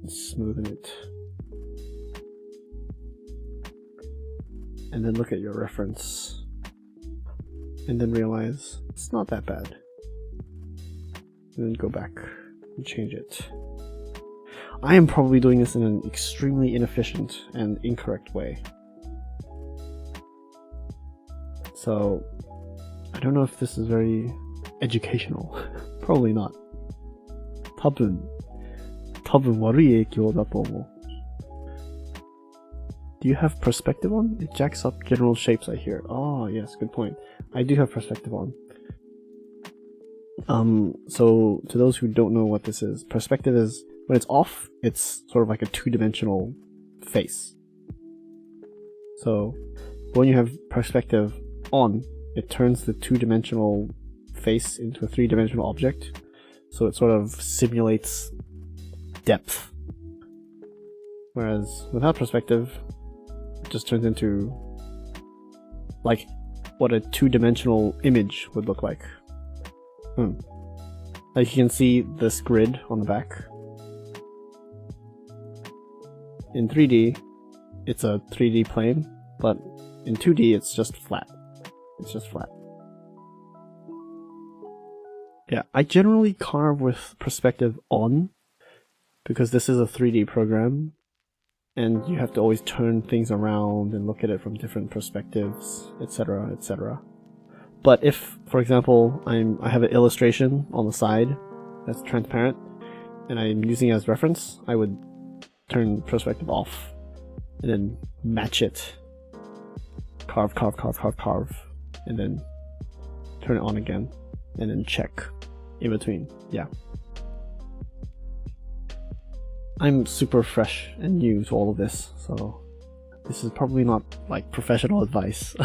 Speaker 1: Smoothen it. And then look at your reference. And then realize it's not that bad. And then go back and change it. I am probably doing this in an extremely inefficient and incorrect way. So, I don't know if this is very educational. Probably not. 多分悪い影響だと思う. Do you have perspective on? It jacks up general shapes, I hear. Oh, yes, good point. I do have perspective on. So to those who don't know what this is, perspective is, when it's off, it's sort of like a two-dimensional face. So when you have perspective on, it turns the two-dimensional face into a three-dimensional object. So it sort of simulates depth. Whereas without perspective, it just turns into like what a two-dimensional image would look like. Like you can see this grid on the back. In 3D, it's a 3D plane, but in 2D, it's just flat. It's just flat. Yeah, I generally carve with perspective on, because this is a 3D program, and you have to always turn things around and look at it from different perspectives, etc., etc. But if, for example, I have an illustration on the side that's transparent, and I'm using it as reference, I would turn perspective off, and then match it. Carve, and then turn it on again, and then check in between. Yeah. I'm super fresh and new to all of this, so this is probably not like professional advice.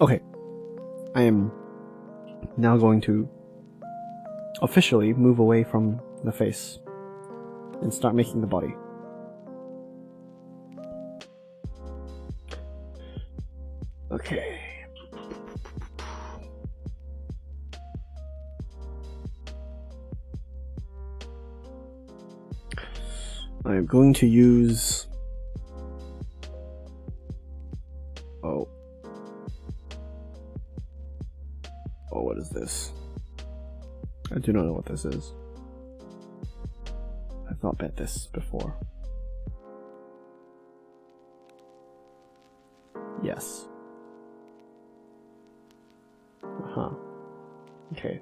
Speaker 1: Okay, I am now going to officially move away from the face and start making the body. Okay. I'm going to use... Oh, what is this? I do not know what this is. I've not bet this before. Yes. Uh-huh. Okay.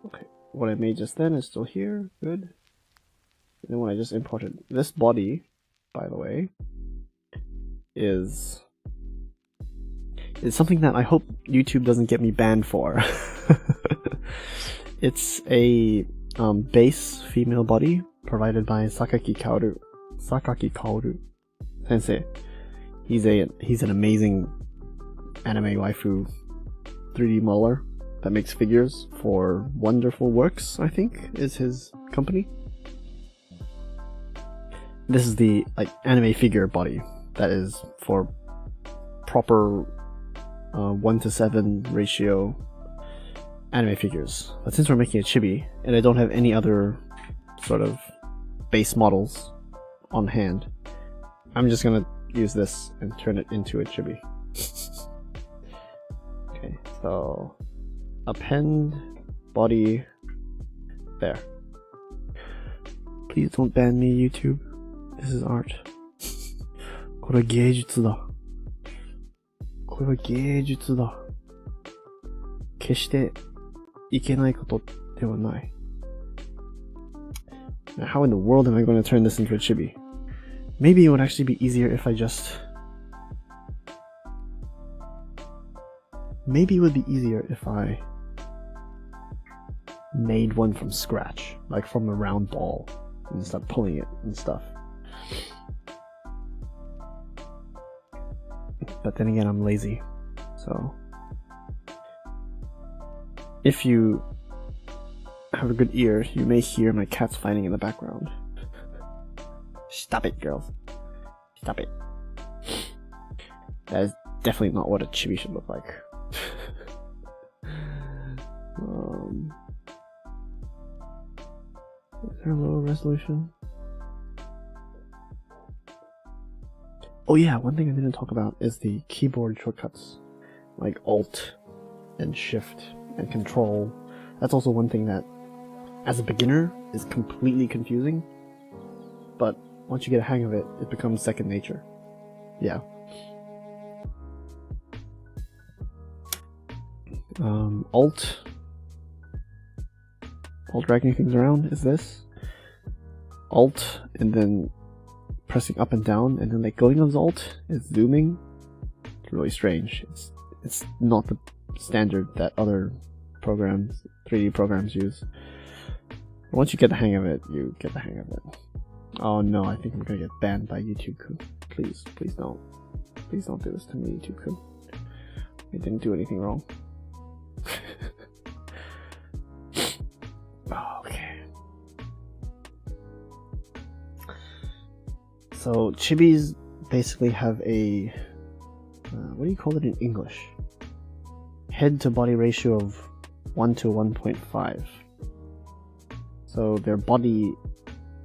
Speaker 1: Okay. What I made just then is still here. Good. And then when I just imported this body, by the way, is something that I hope YouTube doesn't get me banned for. It's a base female body provided by Sakaki Kaoru sensei. He's an amazing anime waifu 3D modeler that makes figures for Wonderful Works, I think is his company. This is the anime figure body that is for proper 1:7 ratio anime figures. But since we're making a chibi, and I don't have any other sort of base models on hand, I'm just gonna use this and turn it into a chibi. Okay, so append body there. Please don't ban me, YouTube. This is art. これは芸術だ。これは芸術だ。決していけないことではない。Now, how in the world am I going to turn this into a chibi? Maybe it would actually be easier if I just... Maybe it would be easier if I made one from scratch, like from a round ball, and start pulling it and stuff. But then again, I'm lazy, so... If you have a good ear, you may hear my cats fighting in the background. Stop it, girls. Stop it. That is definitely not what a chibi should look like. Is there a lower resolution? Oh yeah, one thing I didn't talk about is the keyboard shortcuts. Like Alt and Shift and Control. That's also one thing that, as a beginner, is completely confusing. But once you get a hang of it, it becomes second nature. Yeah. Alt dragging things around is this. Alt and then pressing up and down and then like going on Alt is zooming. It's really strange. It's not the standard that other programs, 3D programs use. Once you get the hang of it, you get the hang of it. Oh no, I think I'm gonna get banned by YouTube-kun. Please don't. Please don't do this to me, YouTube-kun. I didn't do anything wrong. Okay. So Chibis basically have a what do you call it in English? Head to body ratio of 1 to 1.5. So their body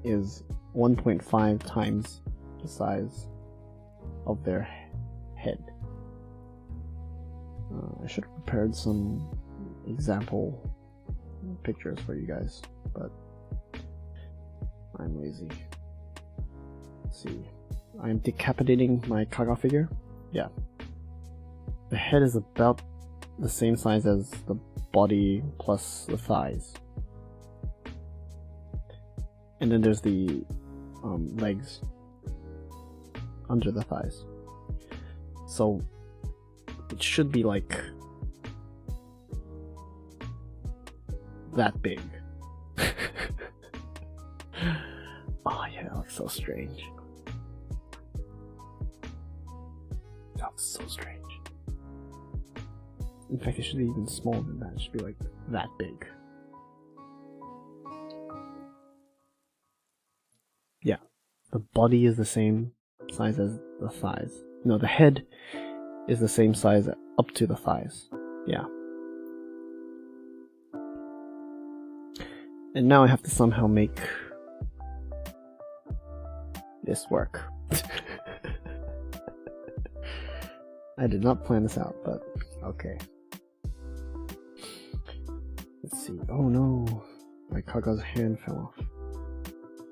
Speaker 1: is 1.5 times the size of their head. I should have prepared some example pictures for you guys, but I'm lazy. Let's see. I'm decapitating my Kaga figure. Yeah. The head is about the same size as the body plus the thighs. And then there's the legs under the thighs. So it should be like that big. Oh yeah, that looks so strange. That looks so strange. In fact, it should be even smaller than that. It should be like that big. Yeah, the body is the same size as the thighs. No, the head is the same size up to the thighs. Yeah. And now I have to somehow make this work. I did not plan this out, but okay. Let's see. Oh no, my Kaga's hand fell off.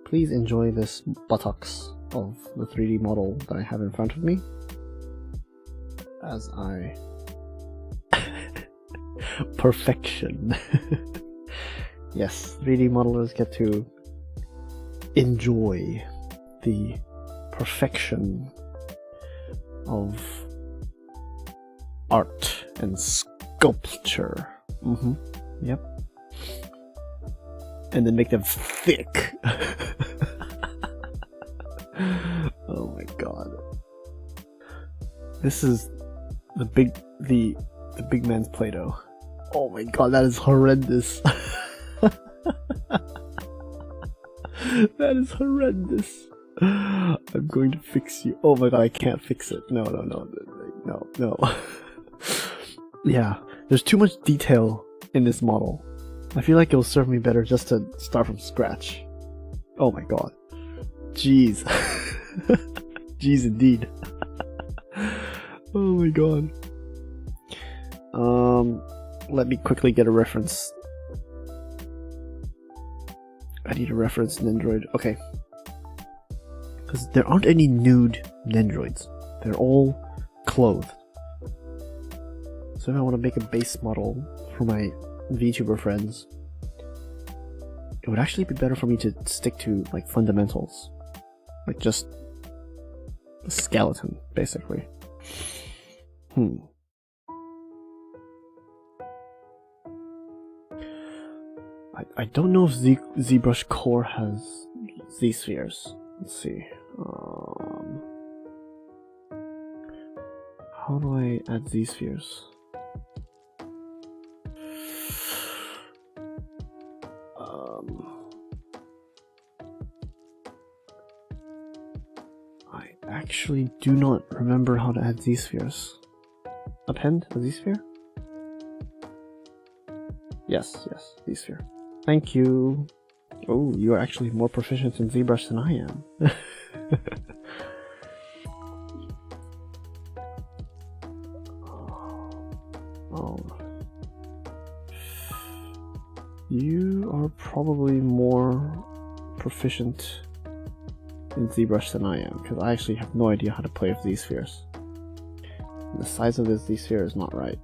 Speaker 1: Please enjoy this buttocks of the 3D model that I have in front of me as I perfection. Yes, 3D modelers get to enjoy the perfection of art and sculpture. Yep. And then make them thick. Oh my god. This is the big man's Play-Doh. Oh my god, that is horrendous. That is horrendous. I'm going to fix you. Oh my god, I can't fix it. No. Yeah, there's too much detail in this model. I feel like it'll serve me better just to start from scratch. Oh my god. Jeez. Jeez indeed. Oh my god. Let me quickly get a reference. I need to reference Nendroid. Okay. Because there aren't any nude Nendroids. They're all clothed. So if I want to make a base model for my VTuber friends, it would actually be better for me to stick to like fundamentals. Like just skeleton, basically. I don't know if ZBrushCore has Z-spheres. Let's see. How do I add Z-spheres? I actually do not remember how to add Z-spheres. Append a Z-sphere? Yes, Z-sphere. Thank you. Oh, you are actually more proficient in ZBrush than I am. Oh. You are probably more proficient in ZBrush than I am, because I actually have no idea how to play with these spheres. The size of this Z-sphere is not right.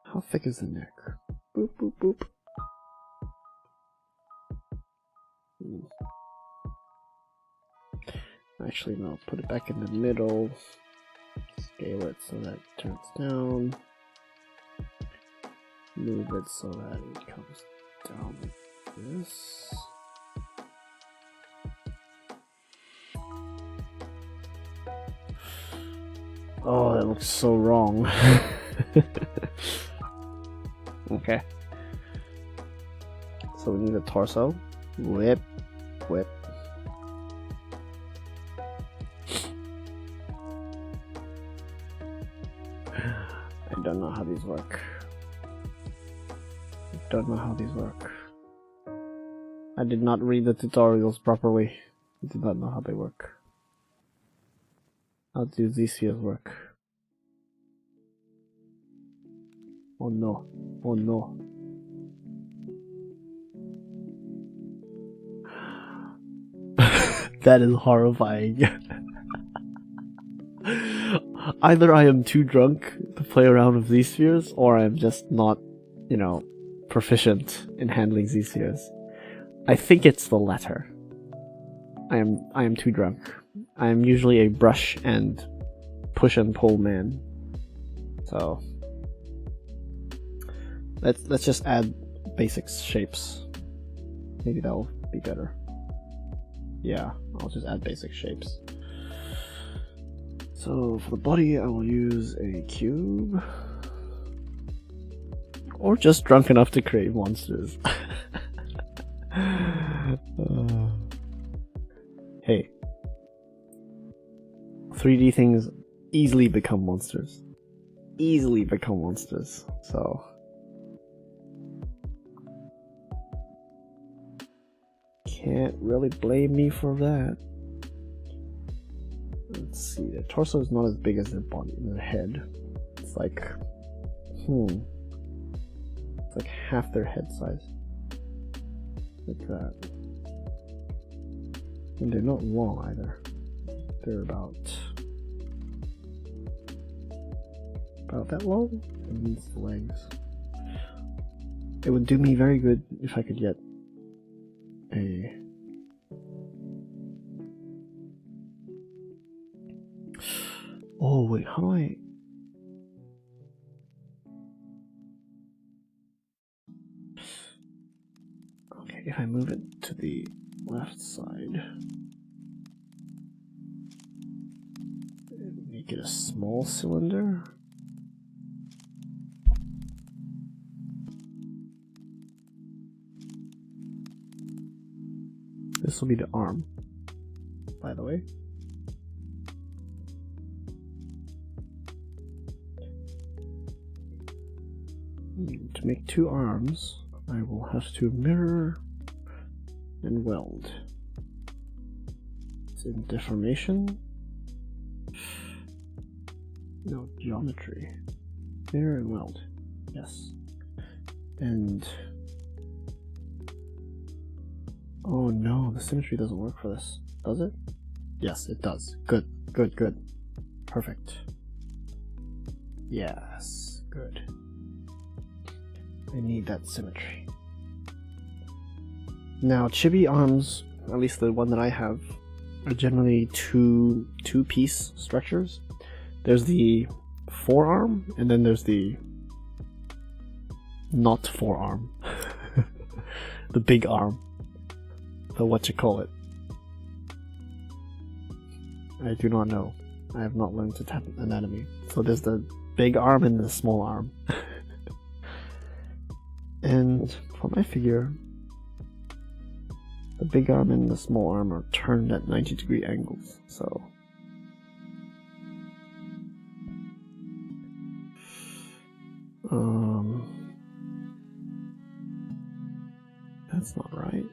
Speaker 1: How thick is the neck? Boop, boop, boop. Actually, no, put it back in the middle. Scale it so that it turns down. Move it so that it comes down like this. Oh, that looks so wrong. Okay. So we need a torso. Whip, whip. I don't know how these work. I did not read the tutorials properly. I did not know how they work. How do these spheres work? Oh no. Oh no. That is horrifying. Either I am too drunk to play around with these spheres, or I am just not, you know, proficient in handling these spheres. I think it's the latter. I am too drunk. I am usually a brush and push and pull man. So let's just add basic shapes. Maybe that'll be better. Yeah, I'll just add basic shapes. So for the body, I will use a cube. Or just drunk enough to create monsters. Hey. 3D things easily become monsters. Easily become monsters, so... Can't really blame me for that. Let's see, the torso is not as big as the body, the head. It's like... It's like half their head size. Like that. And they're not long either. They're about that long. It needs the legs. It would do me very good if I could get a... Oh wait, how do I... Okay, if I move it to the left side, make it a small cylinder. This will be the arm, by the way. To make two arms, I will have to mirror and weld. It's in deformation. No, geometry. Mirror and weld. Yes. And... oh no, the symmetry doesn't work for this. Does it? Yes, it does. Good, good, good. Perfect. Yes, good. I need that symmetry. Now, chibi arms, at least the one that I have, are generally two-piece structures. There's the forearm, and then there's the not forearm. The big arm. The whatchamacallit. I do not know. I have not learned to tap anatomy. So there's the big arm and the small arm. And for my figure, the big arm and the small arm are turned at 90-degree angles, so... That's not right.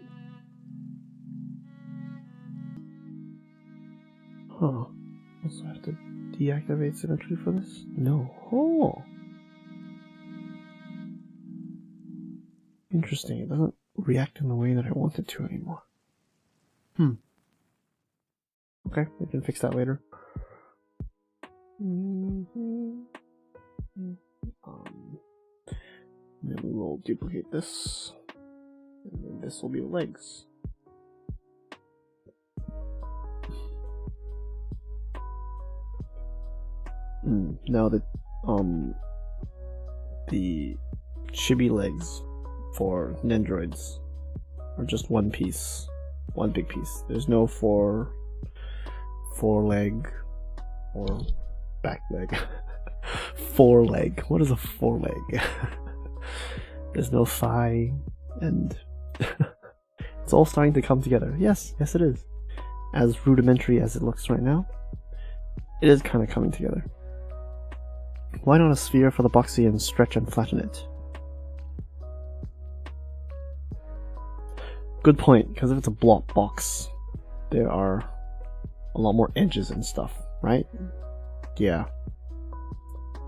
Speaker 1: Huh. Also have to deactivate symmetry for this? No. Oh! Interesting, it doesn't react in the way that I want it to anymore. Okay, we can fix that later. Then we will duplicate this, and then this will be the legs. Now the chibi legs for nendroids are just one piece, one big piece. There's no foreleg or back leg. Foreleg. What is a foreleg? There's no thigh, and it's all starting to come together. Yes, it is. As rudimentary as it looks right now, it is kind of coming together. Why not a sphere for the boxy and stretch and flatten it? Good point, because if it's a block box, there are a lot more edges and stuff, right? Yeah.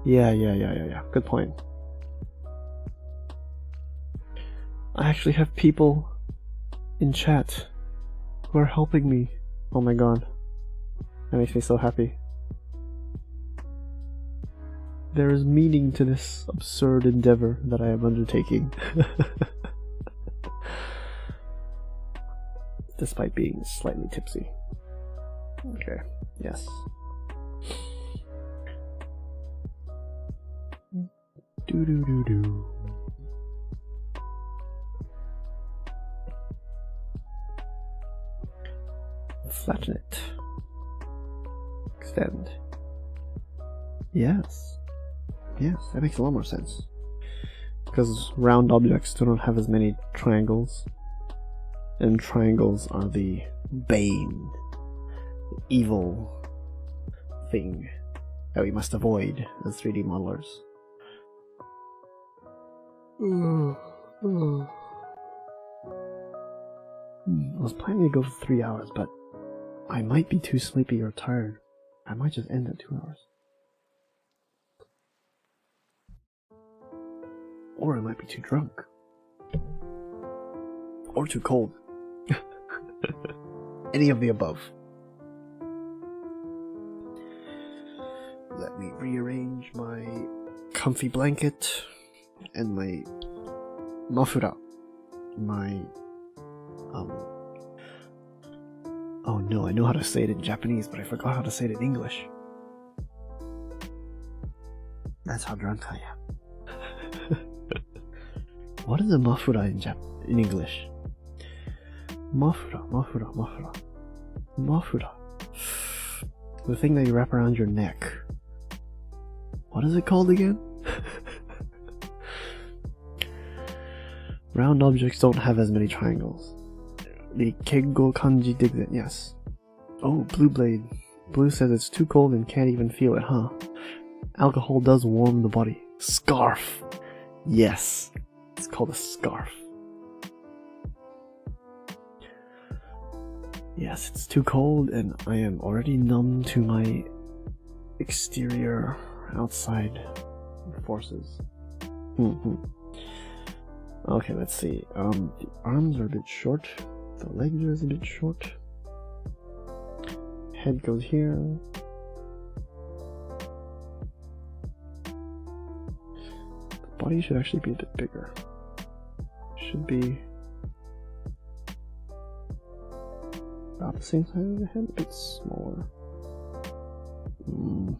Speaker 1: Good point. I actually have people in chat who are helping me. Oh my god. That makes me so happy. There is meaning to this absurd endeavor that I am undertaking. Despite being slightly tipsy. Okay, yes. Do. Flatten it. Extend. Yes, that makes a lot more sense. Because round objects do not have as many triangles. And triangles are the bane, the evil thing that we must avoid as 3D modelers. I was planning to go for 3 hours, but I might be too sleepy or tired. I might just end at 2 hours. Or I might be too drunk. Or too cold. Any of the above. Let me rearrange my comfy blanket and my mafura. My oh no, I know how to say it in Japanese, but I forgot how to say it in English. That's how drunk I am. What is a mafura in English? Mafura. The thing that you wrap around your neck. What is it called again? Round objects don't have as many triangles. The Keggo kanji digs it, yes. Oh, Blue Blade. Blue says it's too cold and can't even feel it, huh? Alcohol does warm the body. Scarf! Yes, it's called a scarf. Yes, it's too cold and I am already numb to my exterior, outside forces. Okay, let's see. The arms are a bit short. The legs are a bit short. Head goes here. body should actually be a bit bigger. Should be about the same size as the head, a bit smaller. And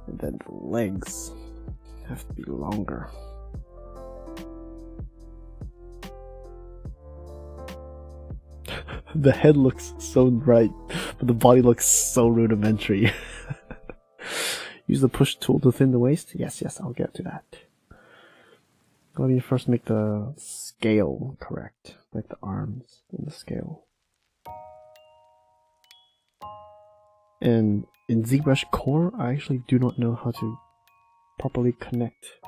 Speaker 1: then the legs have to be longer. The head looks so right, but the body looks so rudimentary. Use the push tool to thin the waist? Yes, I'll get to that. Let me first make the scale correct, like the arms and the scale. And in ZBrushCore, I actually do not know how to properly connect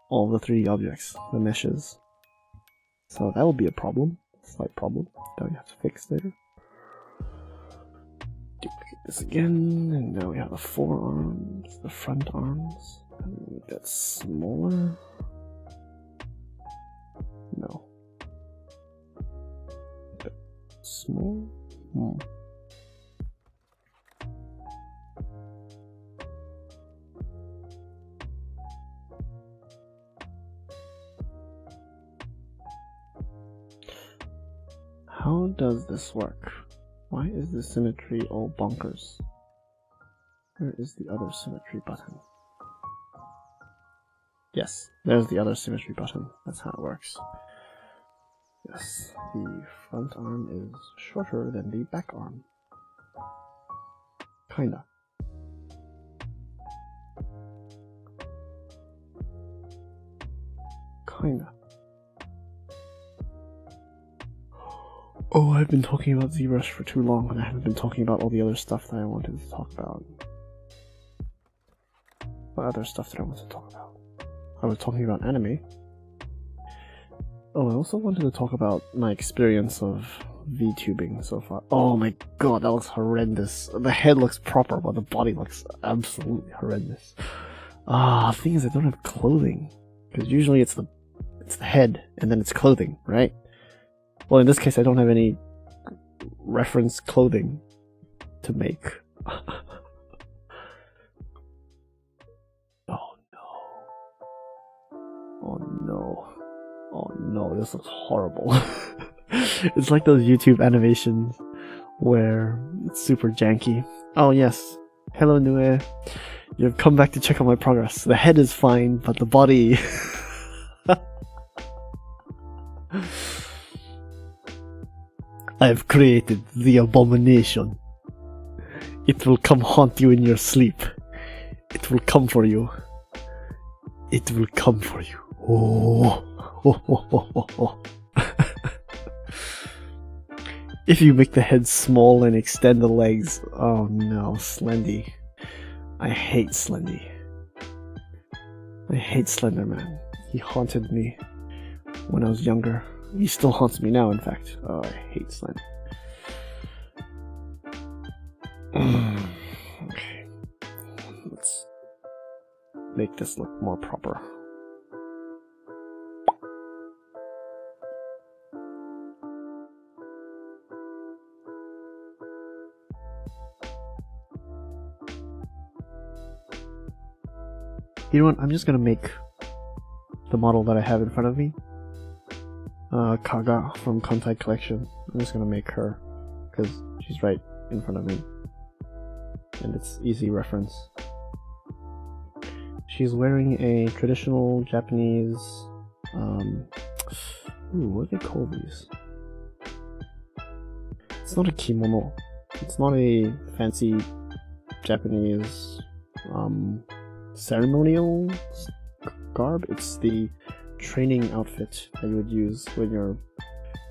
Speaker 1: all the 3D objects, the meshes. So that will be a problem, a slight problem that we have to fix later. Duplicate this again, and now we have the forearms, the front arms. Make that smaller. No. Small? How does this work? Why is the symmetry all bonkers? Where is the other symmetry button? Yes, there's the other symmetry button. That's how it works. Yes, the front arm is shorter than the back arm. Kinda. Oh, I've been talking about ZBrush for too long, and I haven't been talking about all the other stuff that I wanted to talk about. What other stuff did I want to talk about? I was talking about anime. Oh, I also wanted to talk about my experience of VTubing so far. Oh my god, that looks horrendous. The head looks proper, but the body looks absolutely horrendous. The thing is I don't have clothing. Because usually it's the head, and then it's clothing, right? Well, in this case, I don't have any reference clothing to make. Oh no, this looks horrible. It's like those YouTube animations where it's super janky. Oh yes, hello Nue. You've come back to check out my progress. The head is fine, but the body... I have created the abomination. It will come haunt you in your sleep. It will come for you. It will come for you. Oh. If you make the head small and extend the legs, oh no, Slendy. I hate Slendy. I hate Slenderman. He haunted me when I was younger. He still haunts me now, in fact. Oh, I hate Slend. Okay. Let's make this look more proper. You know what? I'm just gonna make the model that I have in front of me. Kaga from Kantai Collection. I'm just gonna make her because she's right in front of me, and it's easy reference. She's wearing a traditional Japanese. What do they call these? It's not a kimono. It's not a fancy Japanese ceremonial garb. It's the training outfit that you would use when you're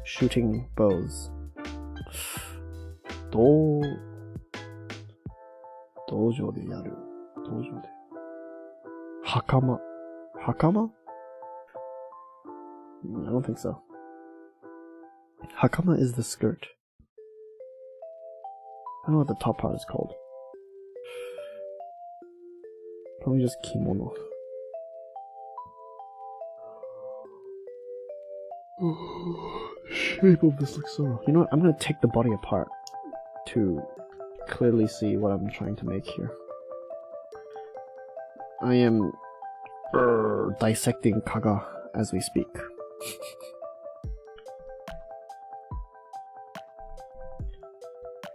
Speaker 1: shooting bows. Dojo de yaru. Dojo de. Hakama. Hakama? I don't think so. Hakama is the skirt. I don't know what the top part is called. Probably just kimono. Shape of this looks so wrong. You know what? I'm gonna take the body apart to clearly see what I'm trying to make here. I am dissecting Kaga as we speak.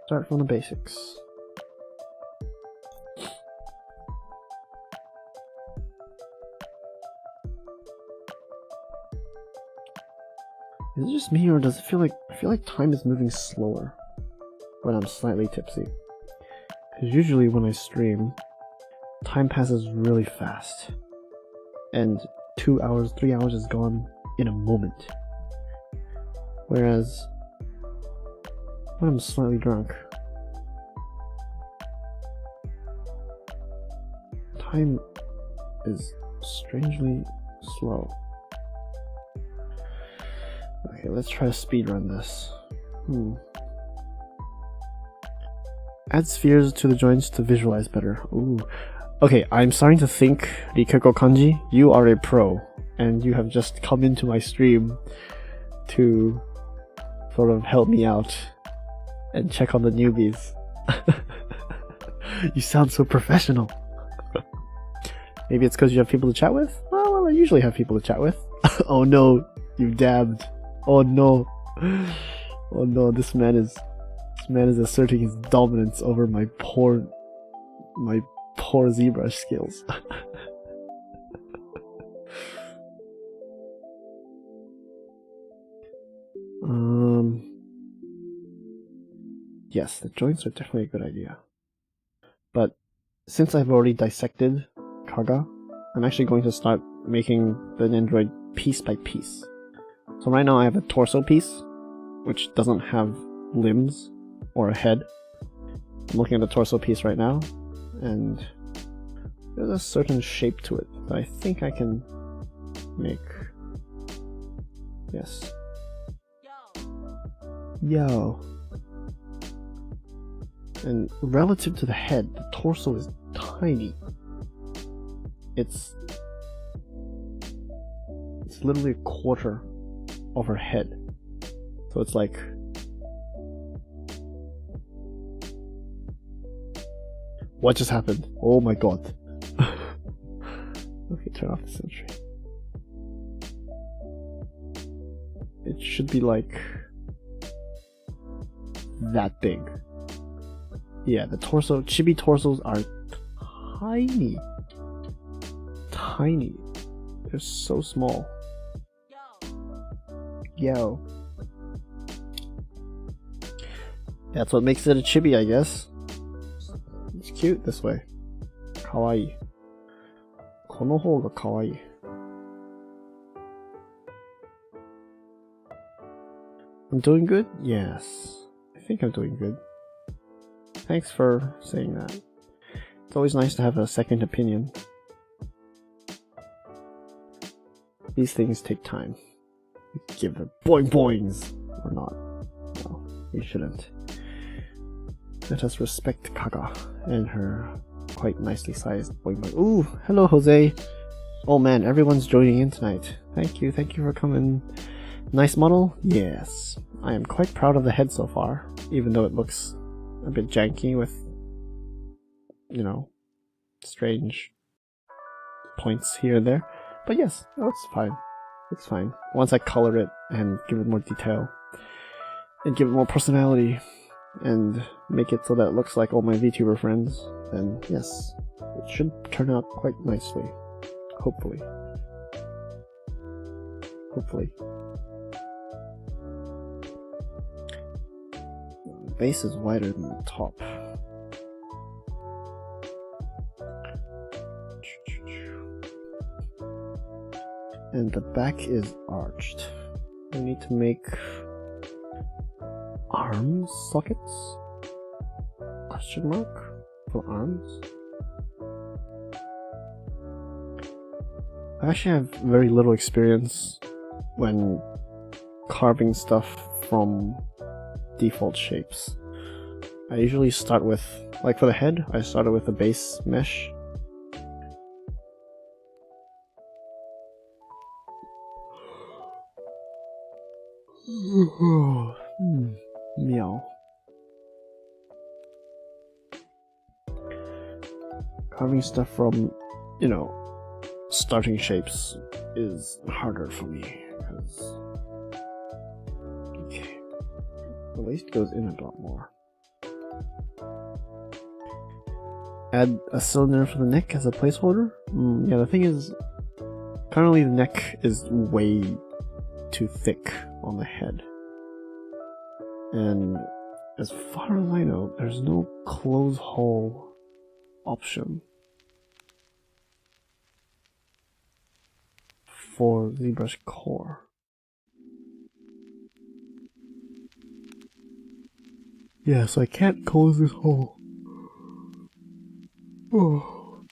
Speaker 1: Start from the basics. Is it just me, or does it feel like time is moving slower when I'm slightly tipsy? Because usually when I stream, time passes really fast, and 2 hours, 3 hours is gone in a moment. Whereas when I'm slightly drunk, time is strangely slow. Okay, let's try to speedrun this. Add spheres to the joints to visualize better. Ooh. Okay, I'm starting to think, Rikeko Kanji, you are a pro, and you have just come into my stream to sort of help me out and check on the newbies. You sound so professional. Maybe it's because you have people to chat with? Well, I usually have people to chat with. Oh no, you dabbed. Oh no. Oh no, this man is asserting his dominance over my poor ZBrush skills. Yes, the joints are definitely a good idea. But since I've already dissected Kaga, I'm actually going to start making the nendroid piece by piece. So right now I have a torso piece, which doesn't have limbs or a head. I'm looking at the torso piece right now, and there's a certain shape to it that I think I can make. Yes. Yo. And relative to the head, the torso is tiny. It's literally a quarter of her head. So it's like, what just happened? Oh my god. Okay, turn off the symmetry. It should be like that big. Yeah, the torso, chibi torsos are tiny. Tiny. They're so small. Yo. That's what makes it a chibi, I guess. It's cute this way. Kawaii. この方が可愛い. I'm doing good? Yes. I think I'm doing good. Thanks for saying that. It's always nice to have a second opinion. These things take time. Give them boing boings! Or not. No, we shouldn't. Let us respect Kaga and her quite nicely sized boing boing. Ooh, hello Jose! Oh man, everyone's joining in tonight. Thank you for coming. Nice model? Yes. I am quite proud of the head so far, even though it looks a bit janky with, you know, strange points here and there. But yes, it's fine. It's fine. Once I color it and give it more detail, and give it more personality, and make it so that it looks like all my VTuber friends, then yes, it should turn out quite nicely. Hopefully. Hopefully. The base is wider than the top. And the back is arched. We need to make arm sockets? Question mark? For arms? I actually have very little experience when carving stuff from default shapes. I usually start with, like for the head, I started with a base mesh. Meow. Carving stuff from you know, starting shapes is harder for me, because okay, the waist goes in a lot more. Add a cylinder for the neck as a placeholder? Yeah, the thing is, currently the neck is way too thick on the head. And as far as I know, there's no close hole option for ZBrushCore. Yeah, so I can't close this hole. Oh.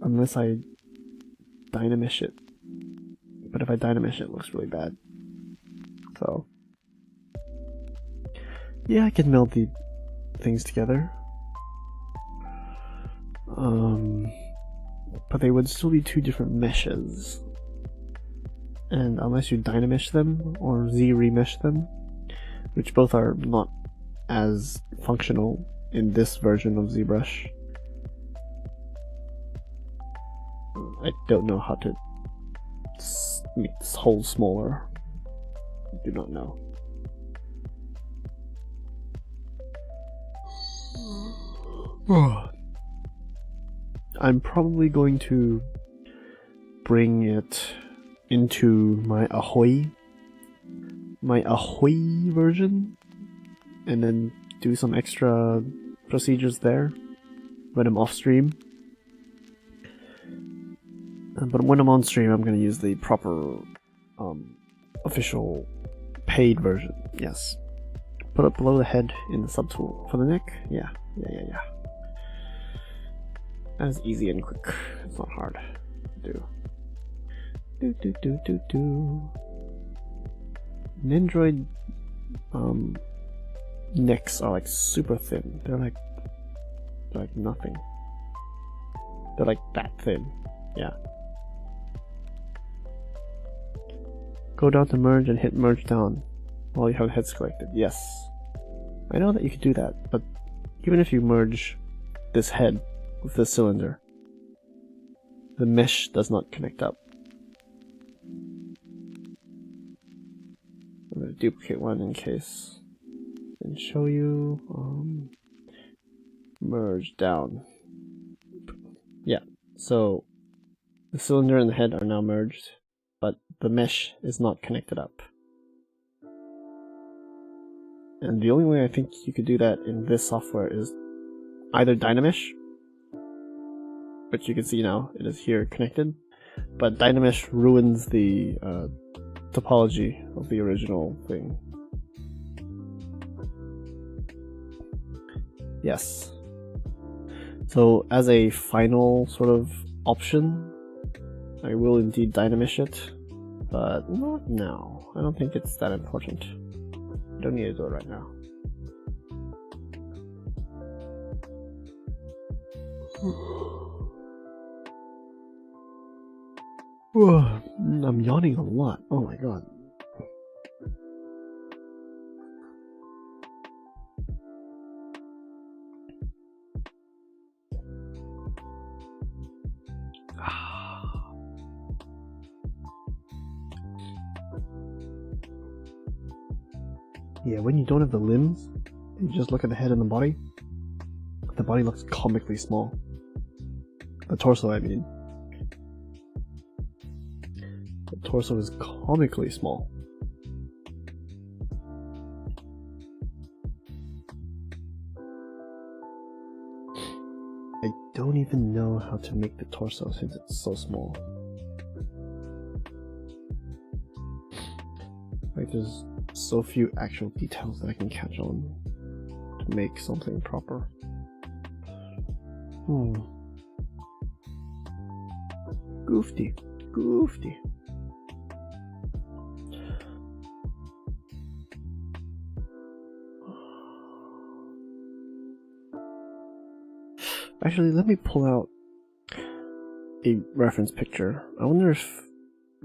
Speaker 1: Unless I dynamesh it. But if I dynamesh it, it looks really bad. So yeah, I can meld the things together. But they would still be two different meshes. And unless you dynamesh them or Z-remesh them, which both are not as functional in this version of ZBrush, I don't know how to make this hole smaller. I do not know. I'm probably going to bring it into my Ahoy version, and then do some extra procedures there when I'm off stream. But when I'm on stream, I'm going to use the proper official paid version. Yes. Put it below the head in the subtool. For the neck, yeah. That is easy and quick. It's not hard to do. Nendroid necks are like super thin. They're like nothing. They're like that thin. Yeah. Go down to merge and hit merge down while you have heads collected. Yes. I know that you could do that, but even if you merge this head with the cylinder, the mesh does not connect up. I'm going to duplicate one in case and show you. Merge down. Yeah, so the cylinder and the head are now merged, but the mesh is not connected up. And the only way I think you could do that in this software is either Dynamesh, which you can see now, it is here connected, but Dynamesh ruins the topology of the original thing. Yes. So as a final sort of option, I will indeed Dynamesh it, but not now. I don't think it's that important. I don't need to do it right now. I'm yawning a lot. Oh my god. Yeah, when you don't have the limbs, you just look at the head and the body looks comically small. The torso, I mean. The torso is comically small. I don't even know how to make the torso since it's so small. Like, there's so few actual details that I can catch on to make something proper. Goofy. Actually, let me pull out a reference picture. I wonder if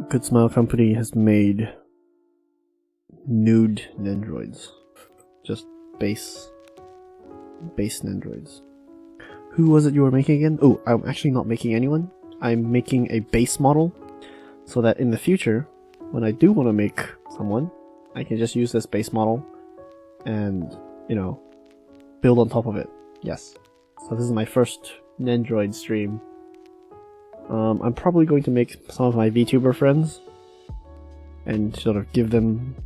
Speaker 1: Good Smile Company has made nude nendroids. Just base nendroids. Who was it you were making again? Oh, I'm actually not making anyone. I'm making a base model so that in the future, when I do want to make someone, I can just use this base model and, you know, build on top of it. Yes. So this is my first Nendroid stream. I'm probably going to make some of my VTuber friends and sort of give them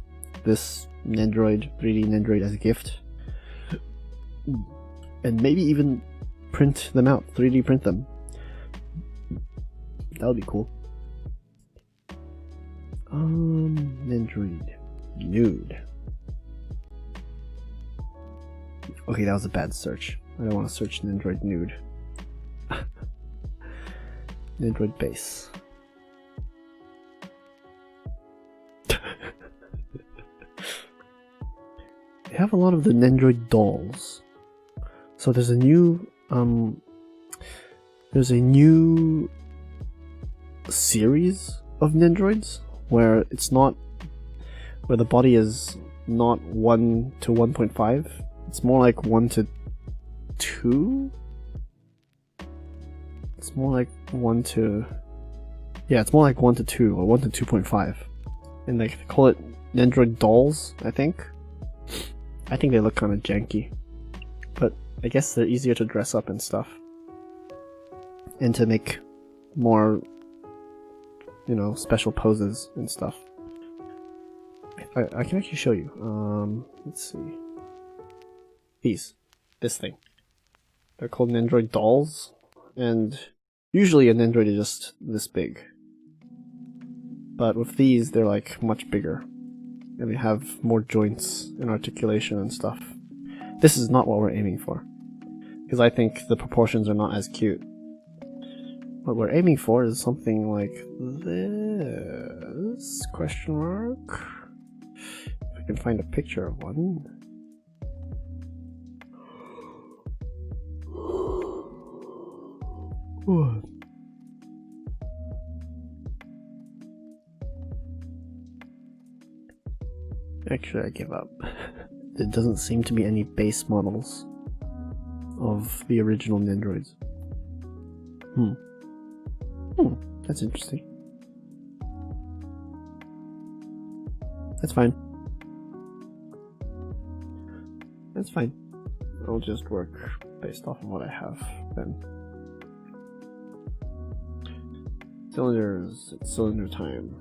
Speaker 1: this Nendroid, 3D Nendroid as a gift. And maybe even print them out, 3D print them. That would be cool. Nendroid nude. Okay, that was a bad search. I don't want to search Nendroid nude. Nendroid base. They have a lot of the Nendroid dolls. So there's a new series of Nendroids where the body is not 1 to 1.5. It's more like 1 to 2. It's more like 1 to... Yeah, it's more like 1 to 2 or 1 to 2.5. And they call it Nendroid dolls, I think. I think they look kind of janky. But I guess they're easier to dress up and stuff. And to make more, you know, special poses and stuff. I can actually show you. Let's see. This thing. They're called Nendroid dolls. And usually a Nendroid is just this big. But with these, they're like much bigger. And they have more joints and articulation and stuff. This is not what we're aiming for. Because I think the proportions are not as cute. What we're aiming for is something like this? Question mark? If I can find a picture of one. What? Actually, I give up. There doesn't seem to be any base models of the original Nendroids. That's interesting. That's fine. That's fine. I'll just work based off of what I have then. Cylinders, it's cylinder time.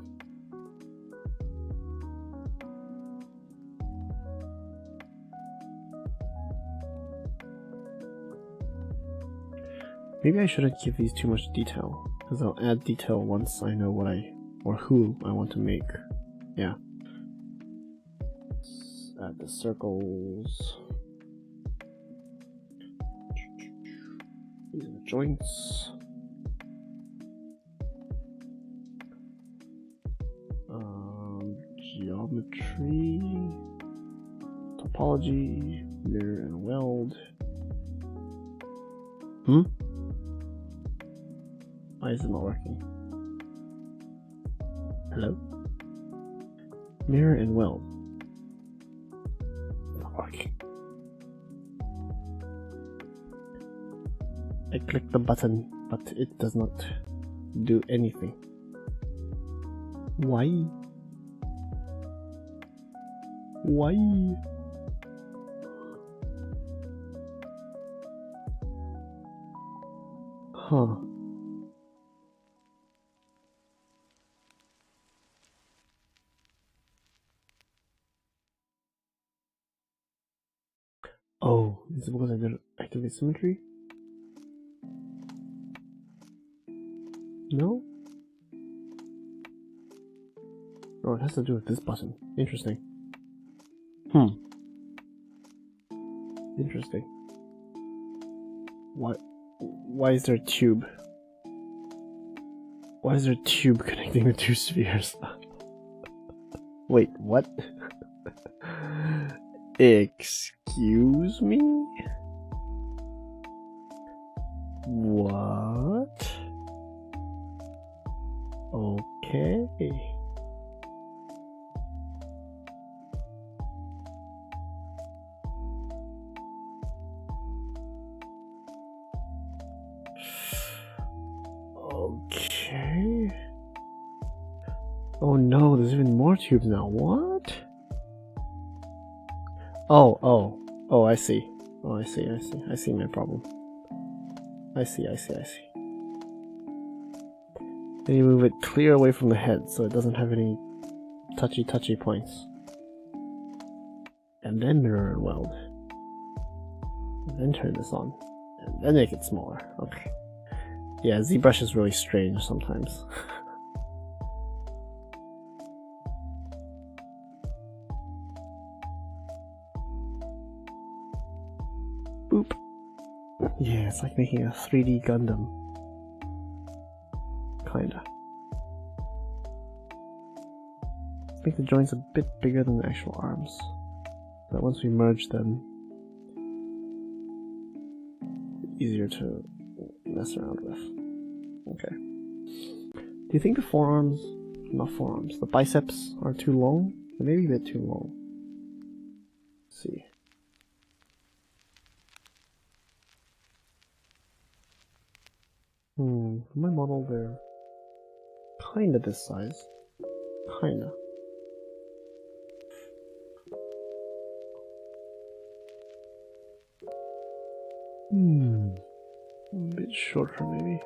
Speaker 1: Maybe I shouldn't give these too much detail, because I'll add detail once I know what or who I want to make. Yeah. Let's add the circles. These are the joints. Geometry. Topology. Mirror and weld. Why is it not working? Hello? Mirror and weld. Not working. I click the button, but it does not do anything. Why? Why? Huh. Oh, is it because I did activate symmetry? No? Oh, it has to do with this button. Interesting. Interesting. Why is there a tube? Why is there a tube connecting the two spheres? Wait, what? Excuse me? What? Okay. Oh no, there's even more tubes now. What? Oh, I see. Oh, I see. I see my problem. I see. Then you move it clear away from the head so it doesn't have any touchy points. And then mirror and weld. And then turn this on. And then make it smaller. Okay. Yeah, ZBrush is really strange sometimes. Boop. Yeah, it's like making a 3D Gundam. Kinda. Let's make the joints a bit bigger than the actual arms. So that once we merge them, it's easier to mess around with. Okay. Do you think the the biceps are too long? They may be a bit too long. Let's see. For my model, they're kinda this size. Kinda. A bit shorter, maybe.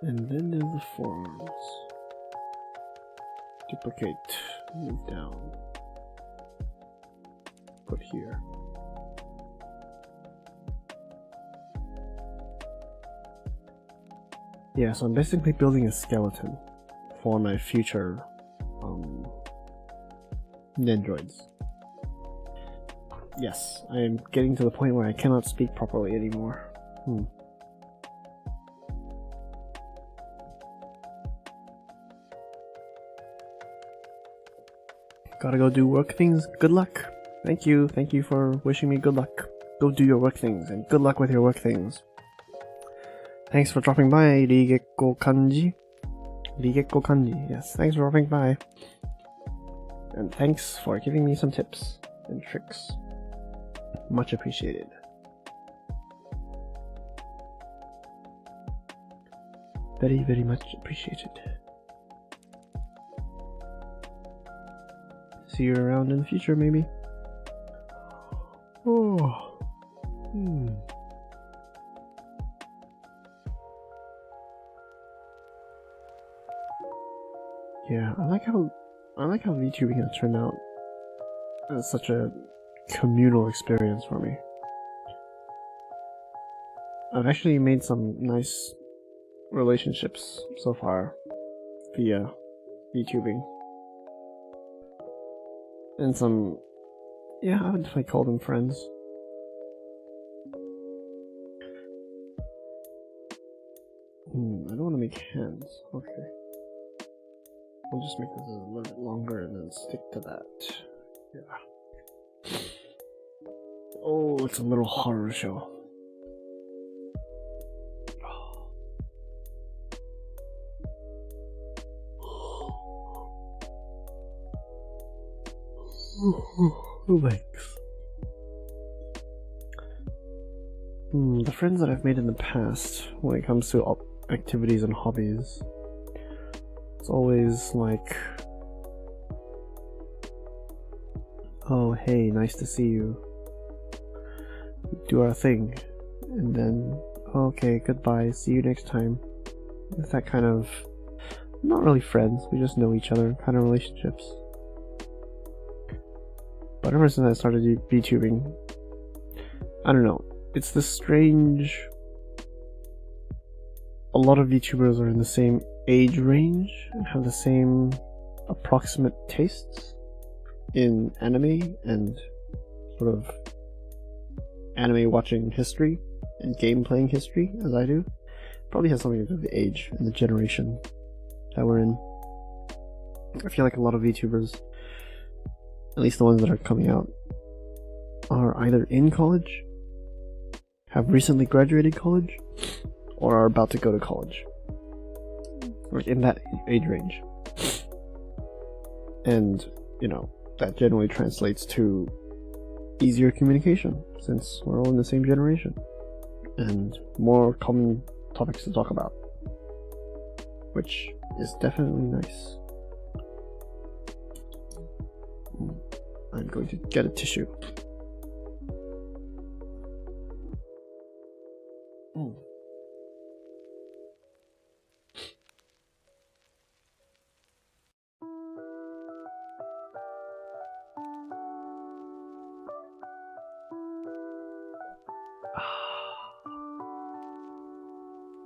Speaker 1: And then there's the forearms. Duplicate, move down. Put here. Yeah, so I'm basically building a skeleton for my future nendroids. Yes, I am getting to the point where I cannot speak properly anymore. Gotta go do work things. Good luck. Thank you for wishing me good luck. Go do your work things, and good luck with your work things. Thanks for dropping by, Rigekko Kanji. Yes, thanks for dropping by. And thanks for giving me some tips and tricks. Much appreciated. Very, very much appreciated. See you around in the future, maybe. Oh. Yeah, I like how VTubing has turned out as such a communal experience for me. I've actually made some nice relationships so far via VTubing. And some, yeah, I would definitely call them friends. I don't want to make hands. Okay. We'll just make this a little bit longer and then stick to that. Yeah. Oh, it's a little horror show. Thanks. The friends that I've made in the past, when it comes to activities and hobbies, it's always like, oh hey, nice to see you, do our thing, and then okay, goodbye, see you next time. It's that kind of, not really friends, we just know each other kind of relationships. But ever since I started VTubing, I don't know, it's this strange, a lot of VTubers are in the same age range and have the same approximate tastes in anime and sort of anime watching history and game playing history as I do. Probably has something to do with the age and the generation that we're in. I feel like a lot of VTubers, at least the ones that are coming out, are either in college, have recently graduated college, or are about to go to college. Like in that age range. And, you know, that generally translates to easier communication, since we're all in the same generation. and more common topics to talk about, which is definitely nice. I'm going to get a tissue.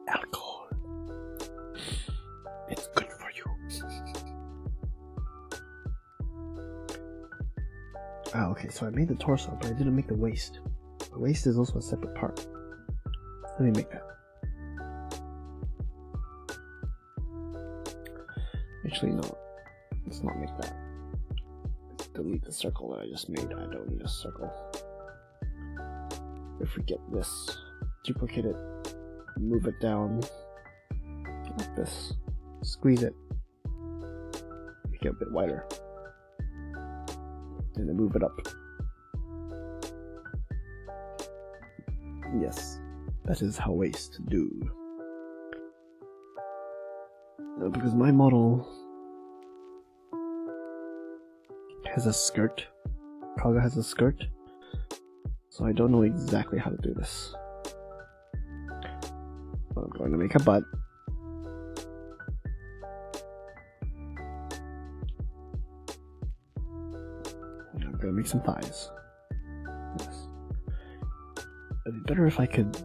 Speaker 1: Alcohol. It's good for you. Okay, so I made the torso, but I didn't make the waist. The waist is also a separate part. Let me make that. Actually, no. Let's not make that. Let's delete the circle that I just made. I don't need a circle. If we get this, duplicate it, move it down like this, squeeze it, make it a bit wider, and then move it up. Yes, that is how waist do. Because my model has a skirt, Kaga has a skirt, so I don't know exactly how to do this. I'm going to make a butt. I'm going to make some thighs. Yes. It'd be better if I could...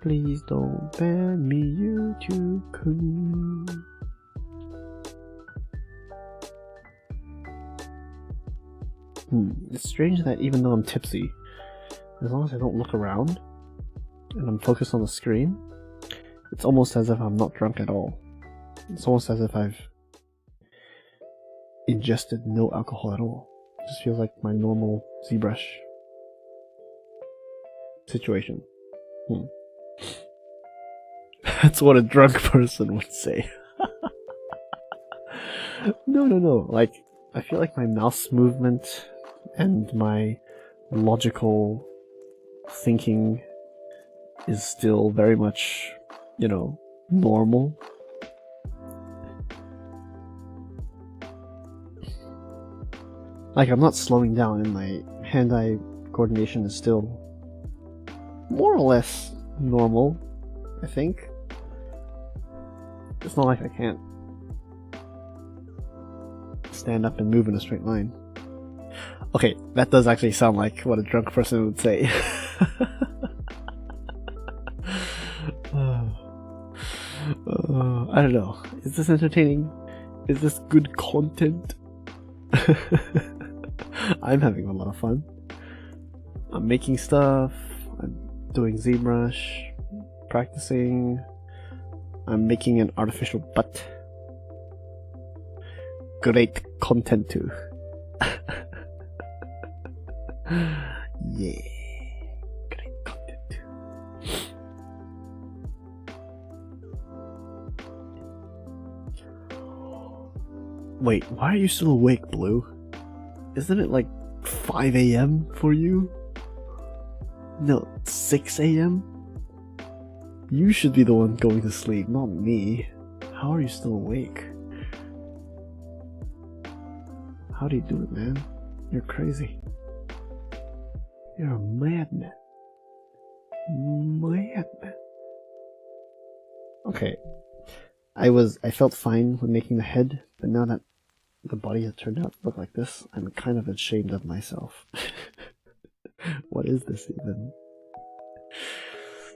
Speaker 1: Please don't ban me, YouTube-kun. It's strange that even though I'm tipsy, as long as I don't look around and I'm focused on the screen, it's almost as if I'm not drunk at all. It's almost as if I've ingested no alcohol at all. It just feels like my normal ZBrush situation. That's what a drunk person would say. No. Like, I feel like my mouse movement and my logical thinking is still very much, normal. Like, I'm not slowing down and my hand-eye coordination is still more or less normal, I think. It's not like I can't stand up and move in a straight line. Okay, that does actually sound like what a drunk person would say. I don't know. Is this entertaining? Is this good content? I'm having a lot of fun. I'm making stuff. I'm doing ZBrush, practicing. I'm making an artificial butt. Great content too. Yeah, great content too. Wait, why are you still awake, Blue? Isn't it like 5 AM for you? No, 6 AM? You should be the one going to sleep, not me. How are you still awake? How do you do it, man? You're crazy. You're a madman. Madman. Okay. I felt fine when making the head, but now that the body has turned out to look like this, I'm kind of ashamed of myself. What is this even?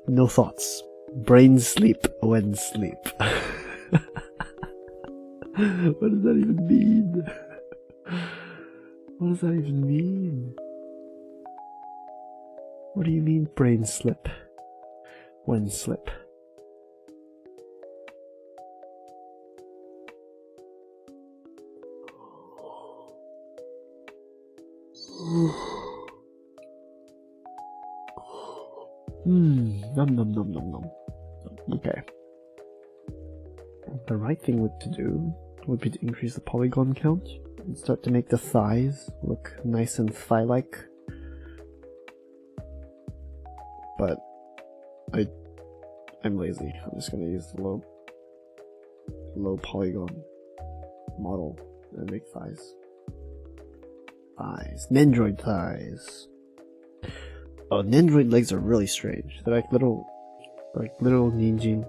Speaker 1: No thoughts. Brain sleep when sleep. What does that even mean? What does that even mean? What do you mean brain slip when slip? Nom. Okay. The right thing to do would be to increase the polygon count and start to make the thighs look nice and thigh-like. But I'm lazy. I'm just gonna use the low polygon model and make thighs. Nendroid thighs. Oh, nendroid legs are really strange. They're like little ninjin,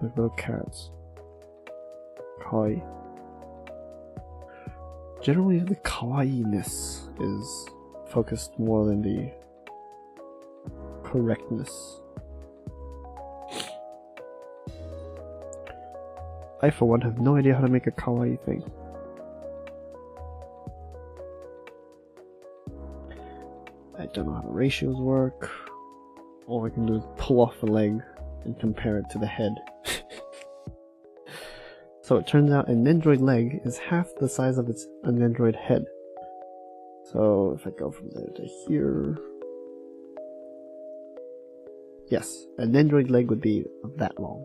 Speaker 1: like little carrots. Kawaii. Generally, the kawaii-ness is focused more than the correctness. I, for one, have no idea how to make a kawaii thing. I don't know how the ratios work. All I can do is pull off the leg and compare it to the head. So it turns out a nendroid leg is half the size of a nendroid head. So if I go from there to here... Yes, a nendroid leg would be that long.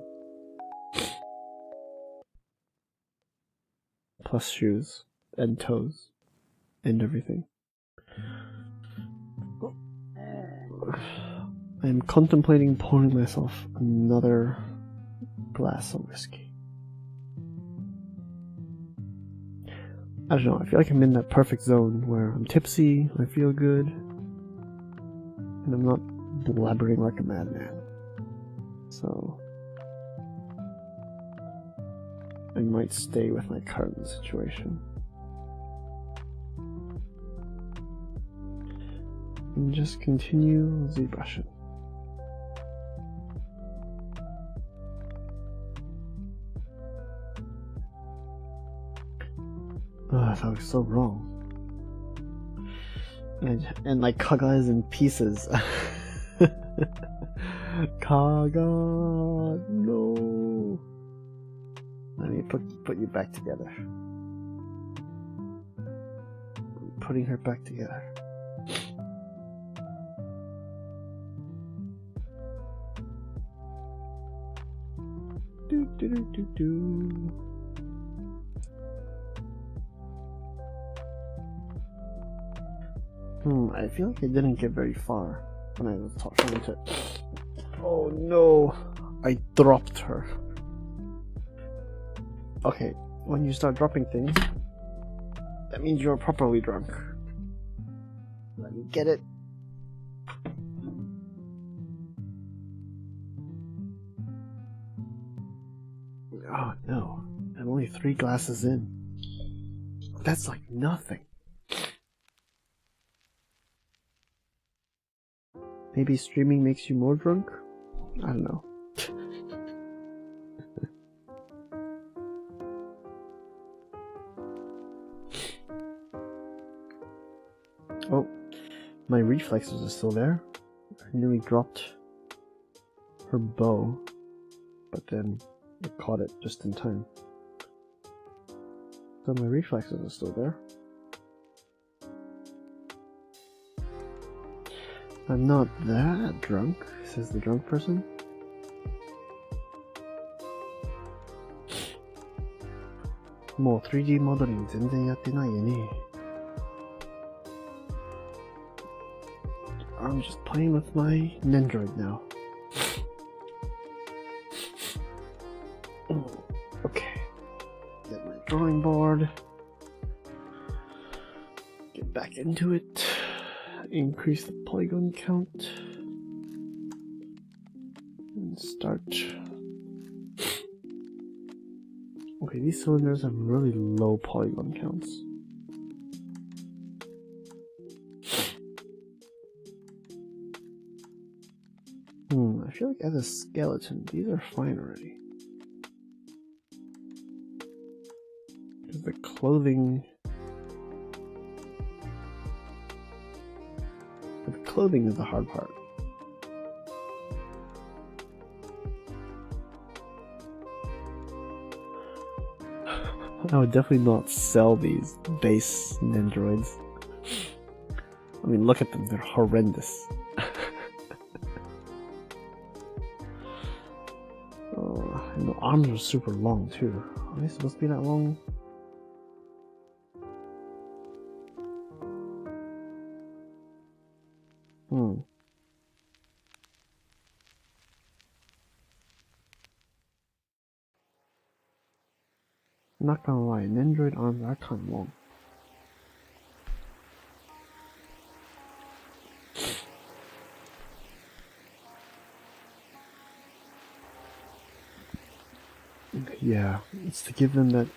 Speaker 1: Plus shoes, and toes, and everything. I am contemplating pouring myself another glass of whiskey. I don't know, I feel like I'm in that perfect zone where I'm tipsy, I feel good, and I'm not blabbering like a madman. So I might stay with my current situation. And just continue ZBrushing. Oh, that was so wrong. And like Kaga is in pieces. Kaga, no. Let me put you back together. I'm putting her back together. Do. I feel like I didn't get very far when I was trying to... Oh no! I dropped her. Okay, when you start dropping things, that means you're properly drunk. Let me get it. Oh no, I'm only 3 glasses in. That's like nothing. Maybe streaming makes you more drunk? I don't know. Oh, my reflexes are still there. I nearly dropped her bow, but then I caught it just in time. So my reflexes are still there. I'm not that drunk, says the drunk person. Mo 3D modeling 全然やってないよね. I'm just playing with my nendroid now. Okay. Get my drawing board. Get back into it. Increase the polygon count. And start. Okay, these cylinders have really low polygon counts. I feel like as a skeleton, these are fine already. Because the clothing... The clothing is the hard part. I would definitely not sell these base nendroids. I mean, look at them, they're horrendous. And the arms are super long too. Are they supposed to be that long? not gonna lie, nendroid arms are kind of long. Yeah, it's to give them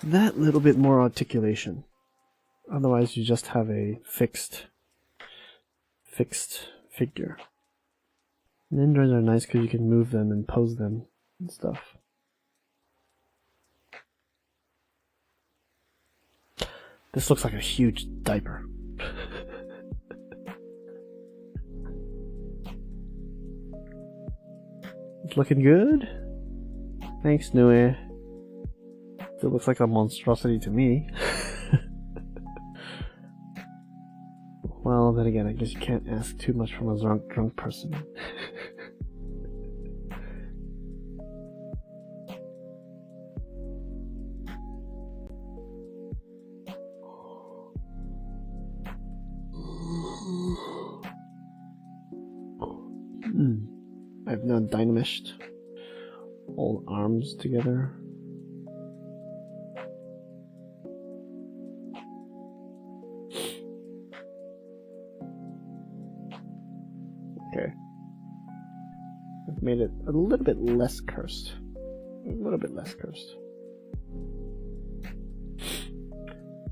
Speaker 1: that little bit more articulation. Otherwise, you just have a fixed figure. Nendroids are nice because you can move them and pose them and stuff. This looks like a huge diaper. It's looking good. Thanks, Nue. It looks like a monstrosity to me. Well, then again, I guess you can't ask too much from a drunk person. I've now dynamished all arms together. Okay. I've made it a little bit less cursed.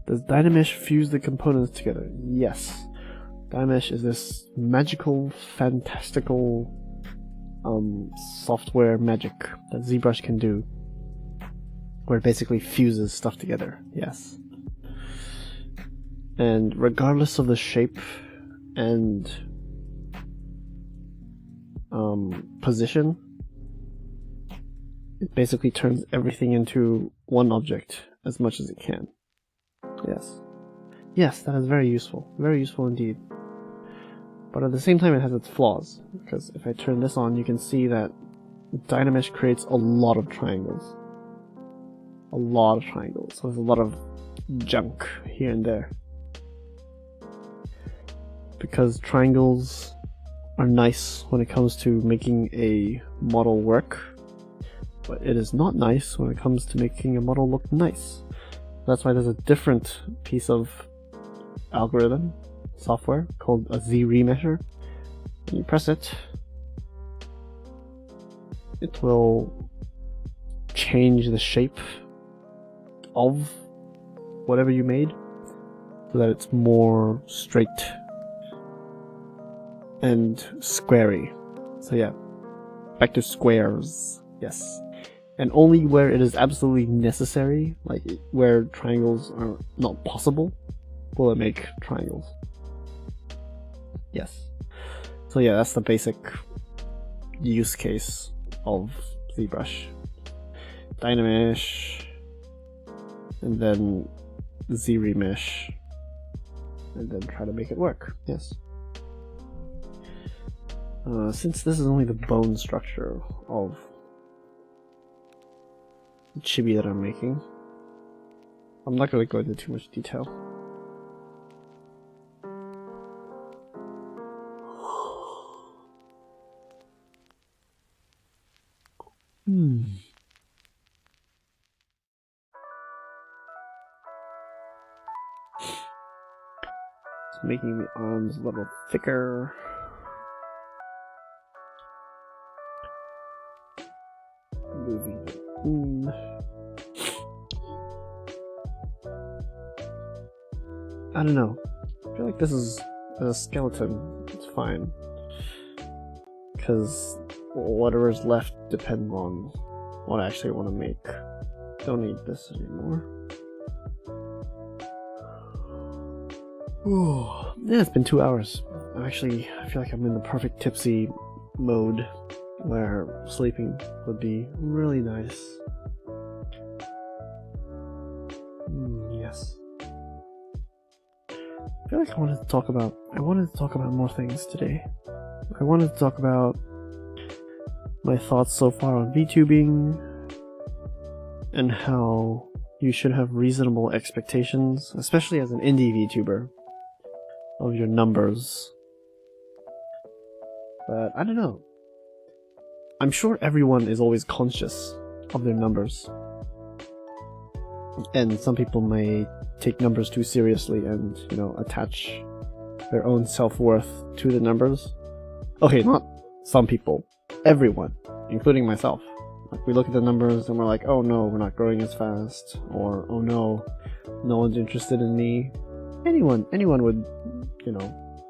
Speaker 1: Does Dynamesh fuse the components together? Yes. Dynamesh is this magical, fantastical software magic that ZBrush can do, where it basically fuses stuff together. Yes. And regardless of the shape and position, it basically turns everything into one object as much as it can. Yes. Yes, that is very useful. Very useful indeed. But at the same time, it has its flaws, because if I turn this on, you can see that Dynamesh creates a lot of triangles. So there's a lot of junk here and there. Because triangles are nice when it comes to making a model work, but it is not nice when it comes to making a model look nice. That's why there's a different piece of algorithm software called a ZRemesher. When you press it, it will change the shape of whatever you made so that it's more straight and squarey. So yeah, back to squares. Yes. And only where it is absolutely necessary, like where triangles are not possible, will it make triangles. Yes. So yeah, that's the basic use case of ZBrush. Dynamesh, and then ZRemesh, and then try to make it work. Yes. Since this is only the bone structure of the chibi that I'm making, I'm not going to go into too much detail. Just making the arms a little thicker. Moving it in. I don't know. I feel like this is a skeleton. It's fine. Because whatever's left depends on what I actually want to make. Don't need this anymore. Ooh. Yeah, it's been 2 hours. I feel like I'm in the perfect tipsy mode where sleeping would be really nice. Yes. I feel like I wanted to talk about more things today. I wanted to talk about my thoughts so far on VTubing and how you should have reasonable expectations, especially as an indie VTuber, of your numbers. But I don't know. I'm sure everyone is always conscious of their numbers. And some people may take numbers too seriously and, attach their own self-worth to the numbers. Okay, not some people. Everyone, including myself. Like, we look at the numbers and we're like, oh no, we're not growing as fast. Or, oh no, no one's interested in me. Anyone would,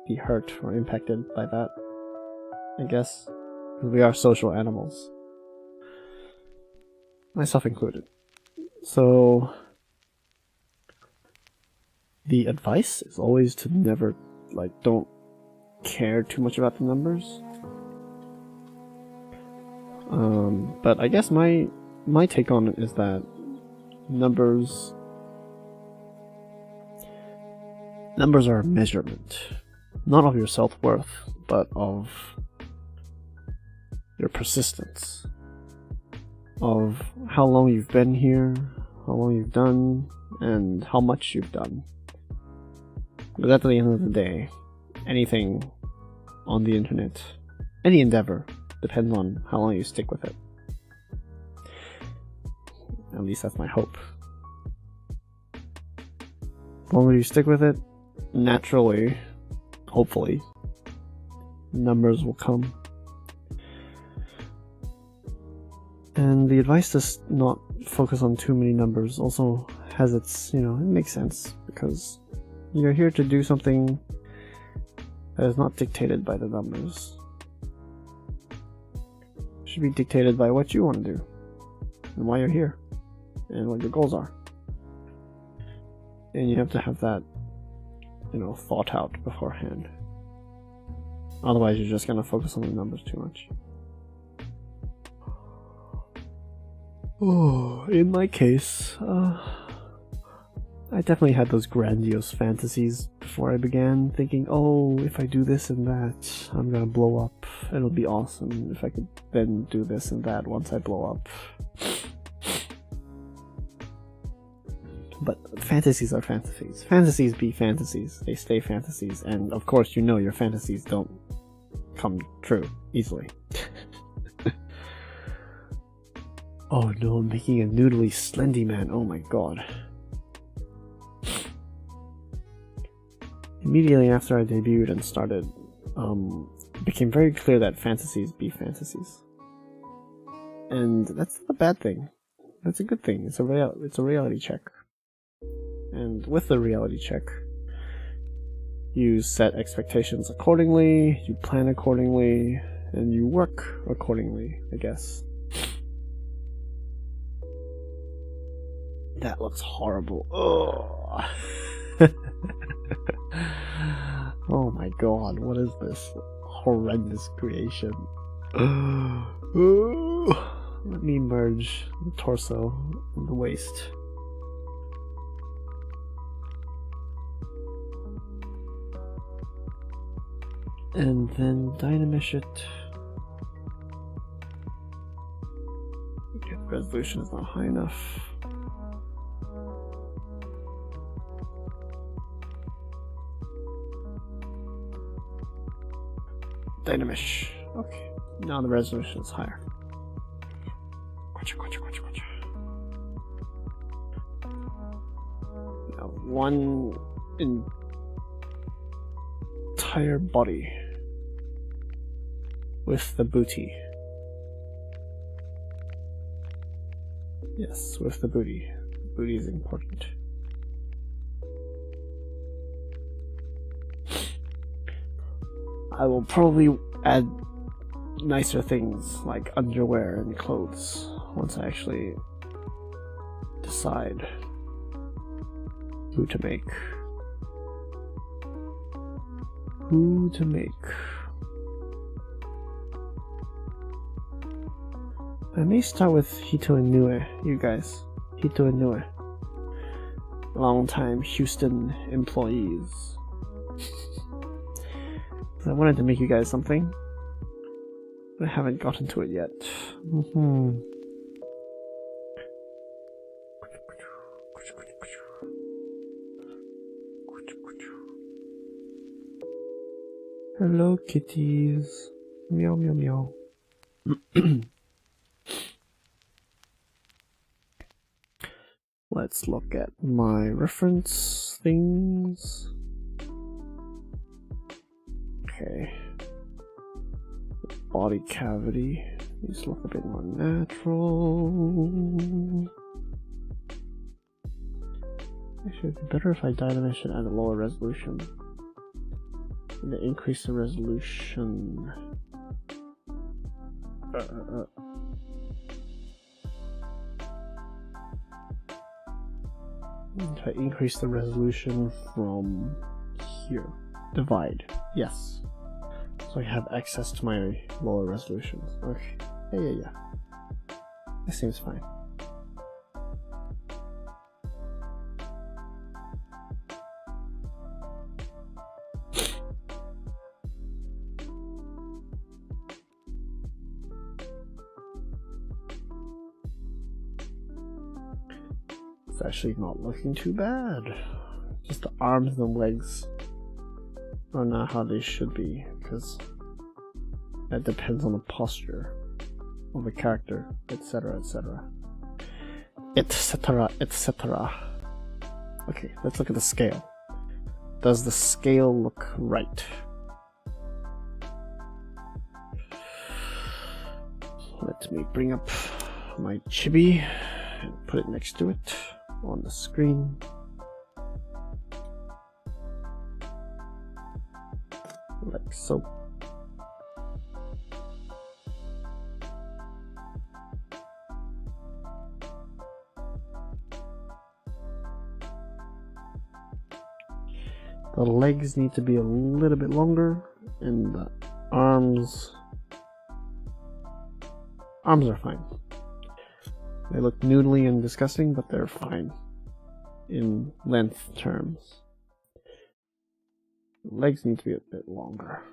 Speaker 1: be hurt or impacted by that, I guess. Because we are social animals. Myself included. So, the advice is always to never, don't care too much about the numbers. But I guess my take on it is that numbers are a measurement, not of your self-worth, but of your persistence, of how long you've been here, how long you've done, and how much you've done. But at the end of the day, anything on the internet, any endeavor, depends on how long you stick with it. At least that's my hope. The longer you stick with it, naturally, hopefully, numbers will come. And the advice to not focus on too many numbers also has its, it makes sense, because you're here to do something that is not dictated by the numbers. It should be dictated by what you want to do, and why you're here, and what your goals are. And you have to have that, thought out beforehand. Otherwise, you're just gonna focus on the numbers too much. Oh, in my case, I definitely had those grandiose fantasies before I began, thinking, oh, if I do this and that, I'm gonna blow up. It'll be awesome if I could then do this and that once I blow up. But fantasies are fantasies. Fantasies be fantasies. They stay fantasies. And of course, your fantasies don't come true easily. Oh no, I'm making a noodly slendy man. Oh my god. Immediately after I debuted and started, it became very clear that fantasies be fantasies. And that's not a bad thing. That's a good thing. It's a reality check. And with the reality check, you set expectations accordingly, you plan accordingly, and you work accordingly, I guess. That looks horrible. Ugh. Oh my god, what is this horrendous creation? Let me merge the torso and the waist. And then dynamish it. Okay, the resolution is not high enough. Dynamish. Okay, now the resolution is higher. Now one entire body with the booty. Yes, with the booty. Booty is important. I will probably add nicer things like underwear and clothes once I actually decide who to make. Who to make. I may start with Hito and Nue, you guys. Hito and Nue. Long-time Houston employees. I wanted to make you guys something, but I haven't gotten to it yet. Hello, kitties. Meow, meow, meow. Let's look at my reference things. Okay. Body cavity needs to look a bit more natural. Actually, it'd be better if I dimension at a lower resolution. I'm gonna increase the resolution. If I increase the resolution from here. Divide. Yes. So I have access to my lower resolutions. Okay. Yeah. That seems fine. It's actually not looking too bad. Just the arms and legs are not how they should be, because that depends on the posture of the character, etc, etc. Etc, etc. Okay, let's look at the scale. Does the scale look right? Let me bring up my chibi and put it next to it on the screen. Like so. The legs need to be a little bit longer, and the arms are fine. They look noodly and disgusting, but they're fine in length terms. The legs need to be a bit longer.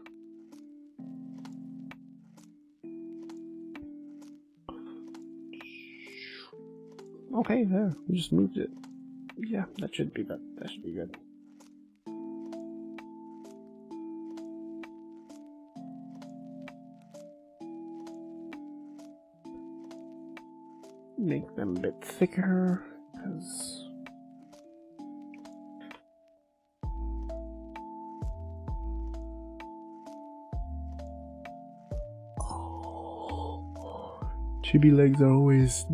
Speaker 1: Okay, there. We just moved it. Yeah, that should be good. That should be good. Make them a bit thicker, because chibi legs are always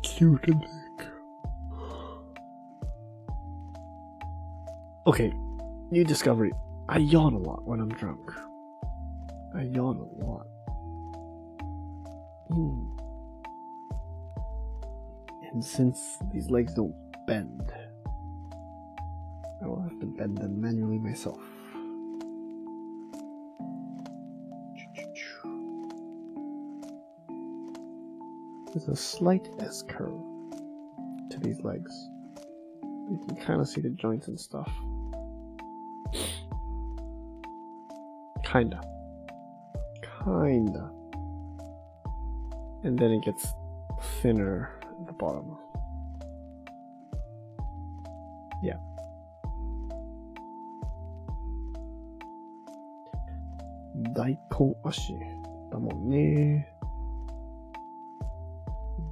Speaker 1: cute and thick. Okay, new discovery. I yawn a lot when I'm drunk. I yawn a lot. And since these legs don't bend, I will have to bend them manually myself. There's a slight S-curve to these legs. You can kind of see the joints and stuff. Kinda. And then it gets thinner at the bottom. Yeah. Daikon ashi だもんね。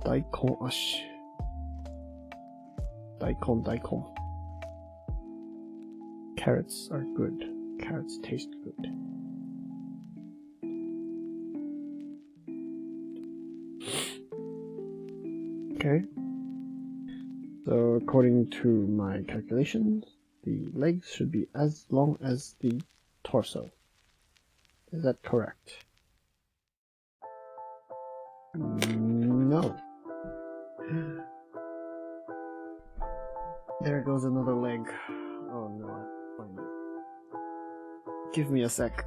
Speaker 1: Daikon ashi. Daikon. Carrots are good. Carrots taste good. Okay. So according to my calculations, the legs should be as long as the torso. Is that correct? No. There goes another leg. Oh no, I find it. Give me a sec.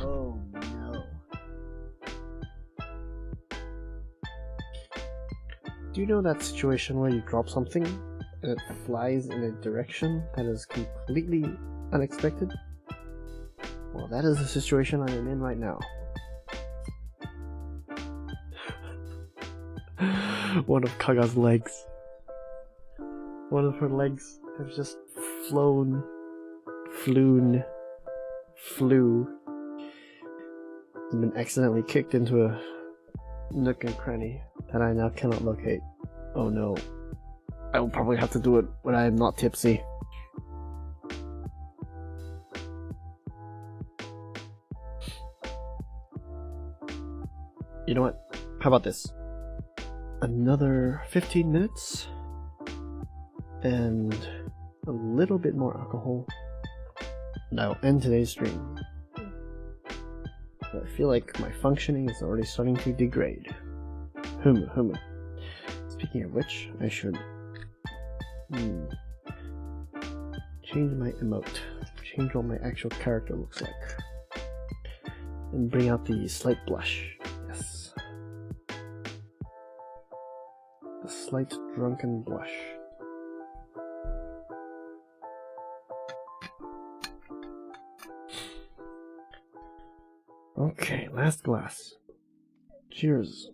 Speaker 1: Oh no. Do you know that situation where you drop something and it flies in a direction that is completely unexpected? Well, that is the situation I am in right now. One of Kaga's legs. One of her legs has just flew. And been accidentally kicked into a nook and cranny that I now cannot locate. Oh no. I will probably have to do it when I am not tipsy. You know what? How about this? Another 15 minutes and a little bit more alcohol, and I'll end today's stream. I feel like my functioning is already starting to degrade. Humu. Speaking of which, I should change my emote, change what my actual character looks like, and bring out the slight blush. Yes. The slight drunken blush. Okay, last glass. Cheers.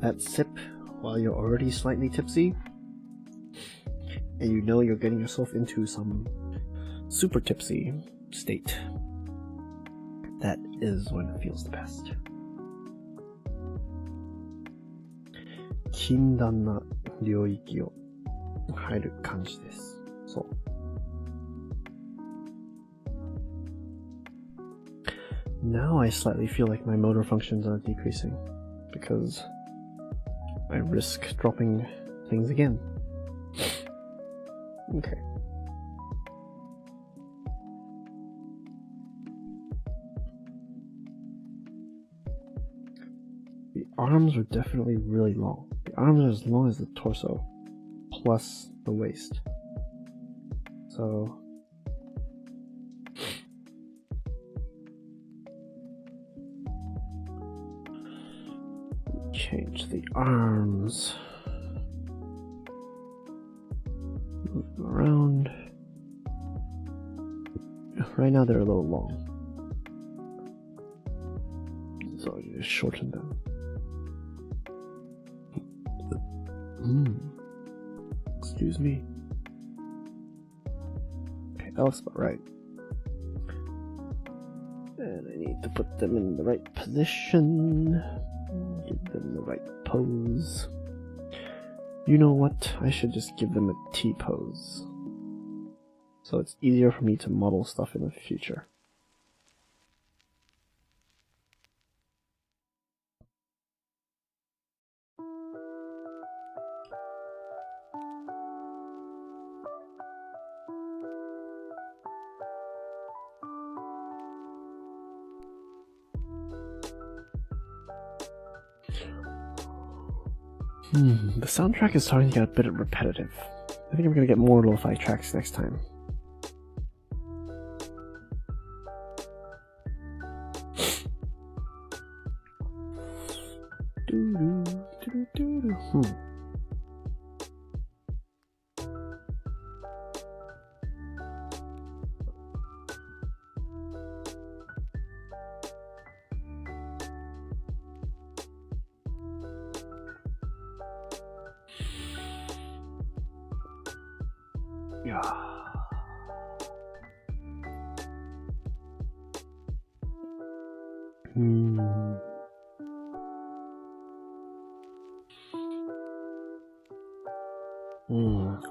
Speaker 1: That sip while you're already slightly tipsy, and you know you're getting yourself into some super tipsy state. That is when it feels the best. 禁断な領域を入る感じです。そう。Now I slightly feel like my motor functions are decreasing because I risk dropping things again. Okay. The arms are definitely really long. The arms are as long as the torso, plus the waist. So change the arms. Move them around. Right now they're a little long, so I just shorten them. Excuse me. Okay, that looks about right. And I need to put them in the right position. Give them the right pose. You know what? I should just give them a T-pose. So it's easier for me to model stuff in the future. The soundtrack is starting to get a bit repetitive. I think I'm gonna get more lo-fi tracks next time. Yeah.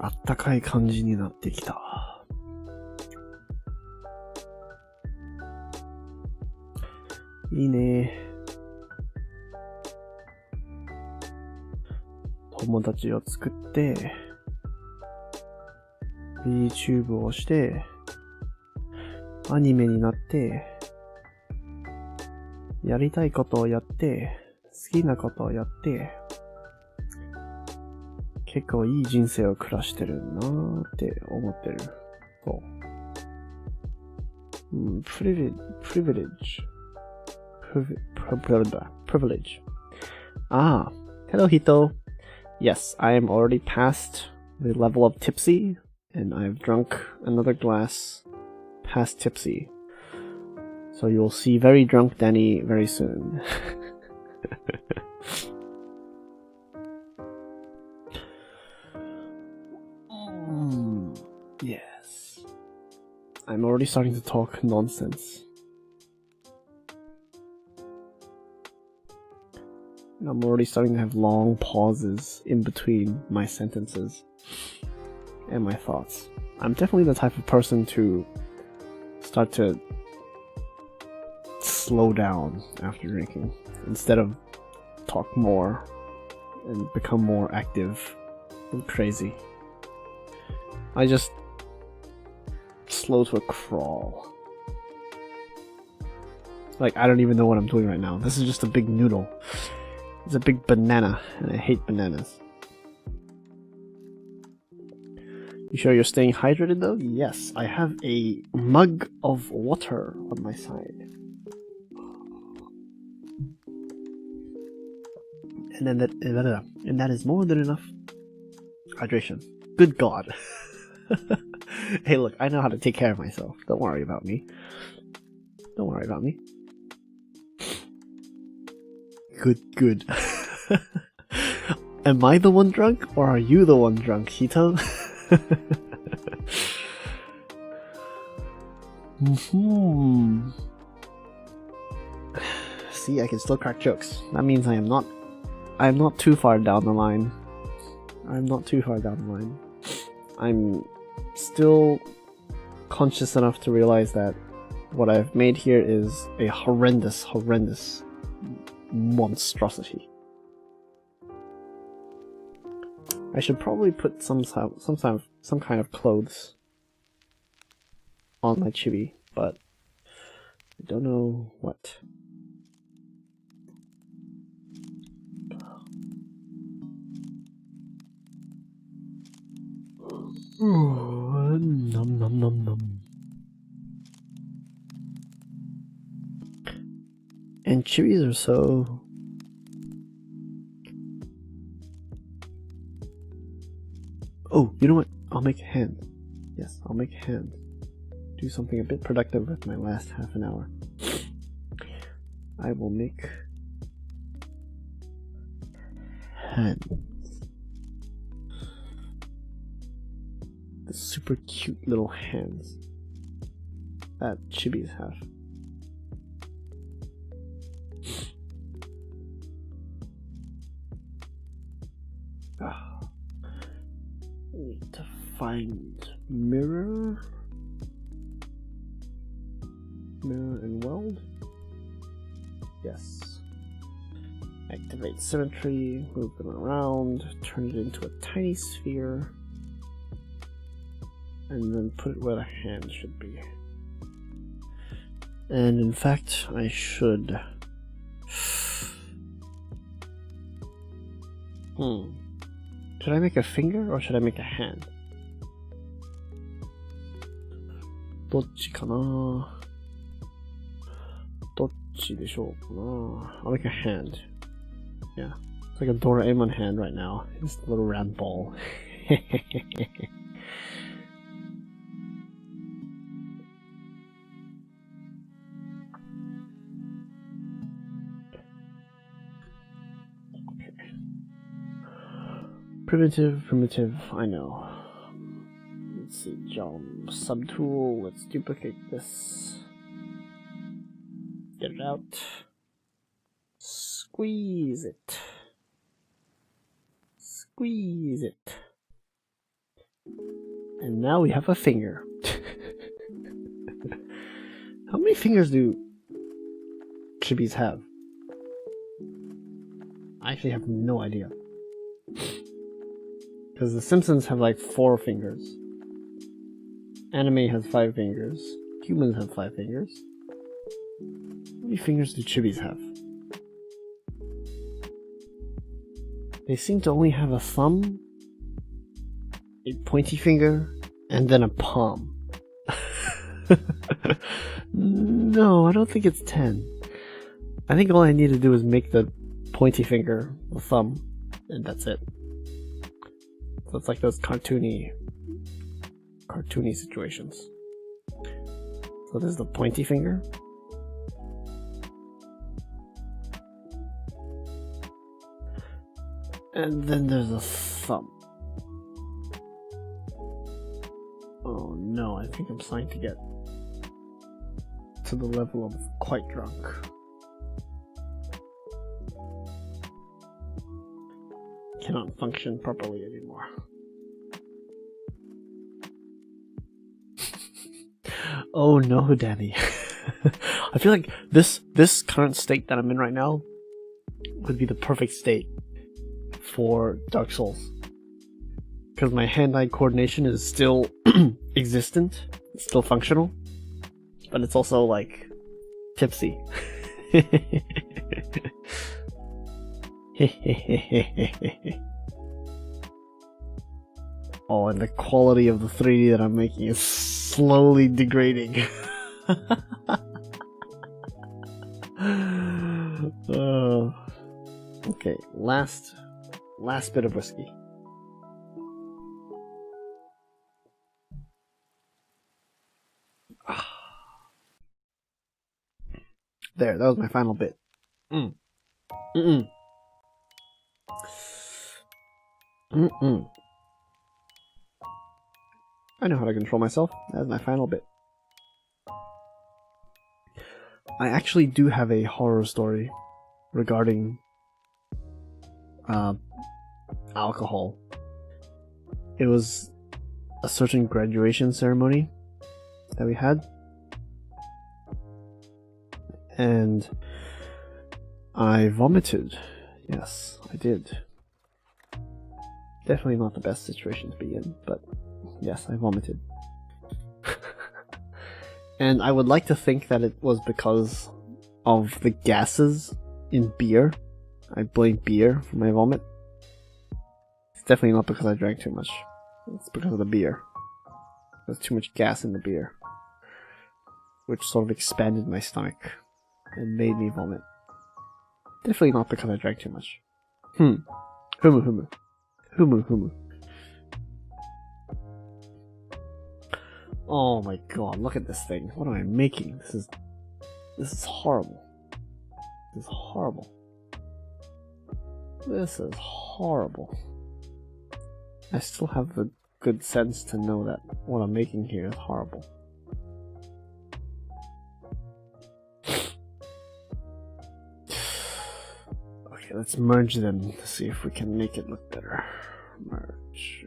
Speaker 1: あったかい感じになってきた。いいね。友達を作って VTuber をして、アニメになって、やりたいことをやって、好きなことをやって、結構いい人生を暮らしてるなーって思ってる。そう。privilege. Ah, hello Hito. Yes, I am already past the level of tipsy, and I've drunk another glass past tipsy. So you'll see very drunk Danny very soon. Yes. I'm already starting to talk nonsense. I'm already starting to have long pauses in between my sentences and my thoughts. I'm definitely the type of person to start to slow down after drinking instead of talk more and become more active and crazy. I just slow to a crawl. Like, I don't even know what I'm doing right now. This is just a big noodle. It's a big banana, and I hate bananas. You sure you're staying hydrated though? Yes, I have a mug of water on my side. And that is more than enough hydration. Good God. Hey look, I know how to take care of myself. Don't worry about me. Don't worry about me. Good. Am I the one drunk, or are you the one drunk, Hito? See, I can still crack jokes. That means I'm not too far down the line. I'm still conscious enough to realize that what I've made here is a horrendous monstrosity. I should probably put some kind of clothes on my chibi, but I don't know what. Nom nom nom nom. And chibis are so... Oh, you know what? I'll make a hand. Yes, I'll make a hand. Do something a bit productive with my last half an hour. I will make... hands. The super cute little hands that chibis have. I need to find mirror and weld. Yes. Activate symmetry, move them around, turn it into a tiny sphere, and then put it where the hand should be. And in fact, I should... Should I make a finger or should I make a hand? どっちかな? どっちでしょうかな? I'll make a hand. Yeah. It's like a Doraemon hand right now. Just a little round ball. Primitive, I know. Let's see, jump, subtool, let's duplicate this. Get it out. Squeeze it. Squeeze it. And now we have a finger. How many fingers do chibis have? I actually have no idea. Because the Simpsons have like 4 fingers. Anime has 5 fingers. Humans have 5 fingers. How many fingers do Chibis have? They seem to only have a thumb, a pointy finger, and then a palm. No, I don't think it's 10. I think all I need to do is make the pointy finger the thumb, and that's it. So it's like those cartoony situations. So this is the pointy finger. And then there's a thumb. Oh no, I think I'm starting to get to the level of quite drunk. Cannot function properly anymore. Oh no, Danny. I feel like this current state that I'm in right now would be the perfect state for Dark Souls. Because my hand-eye coordination is still existent, it's still functional, but it's also like tipsy. Oh, and the quality of the 3D that I'm making is slowly degrading. Okay, last bit of whiskey. There, that was my final bit. I know how to control myself. That's my final bit. I actually do have a horror story regarding alcohol. It was a certain graduation ceremony that we had, and I vomited. Yes, I did. Definitely not the best situation to be in, but yes, I vomited. And I would like to think that it was because of the gases in beer. I blame beer for my vomit. It's definitely not because I drank too much. It's because of the beer. There's too much gas in the beer, which sort of expanded my stomach and made me vomit. Definitely not because I drank too much. Humu. Oh my god, look at this thing. What am I making? This is horrible. This is horrible. This is horrible. I still have the good sense to know that what I'm making here is horrible. Okay, let's merge them to see if we can make it look better. Merge.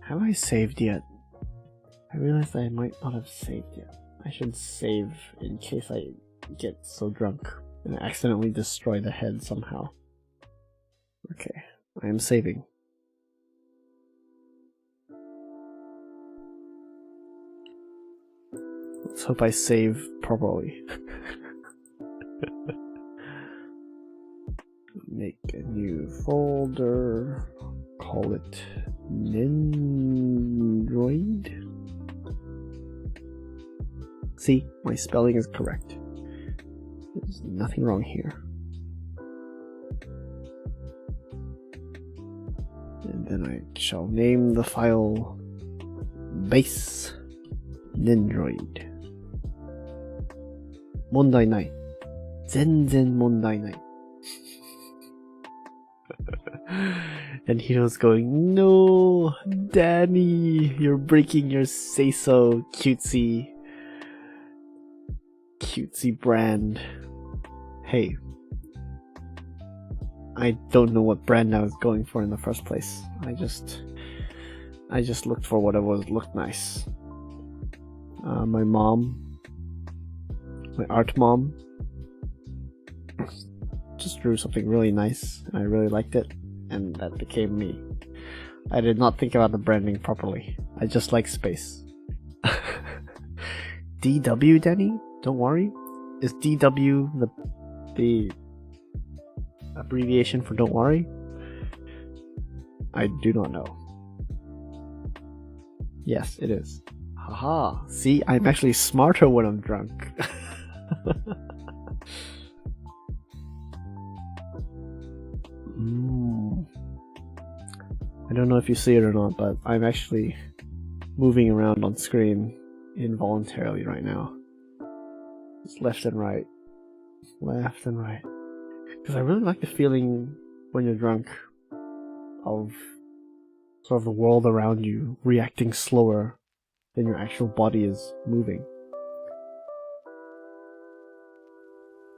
Speaker 1: Have I saved yet? I realized I might not have saved yet. I should save in case I get so drunk and accidentally destroy the head somehow. Okay, I am saving. Let's hope I save properly. Make a new folder. Call it nendroid. See, my spelling is correct. There's nothing wrong here. And then I shall name the file base nendroid. 問題ない。全然問題ない。And Hito's going, no, Danny, you're breaking your say-so cutesy brand. Hey, I don't know what brand I was going for in the first place. I just looked for whatever looked nice. My mom, my art mom, just drew something really nice, and I really liked it. and that became me. I did not think about the branding properly. I just like space. DW, Denny? Don't worry. Is DW the abbreviation for don't worry? I do not know. Yes, it is. Haha. See, I'm actually smarter when I'm drunk. I don't know if you see it or not, but I'm actually moving around on screen involuntarily right now. Just left and right. Left and right. Because I really like the feeling when you're drunk of sort of the world around you reacting slower than your actual body is moving.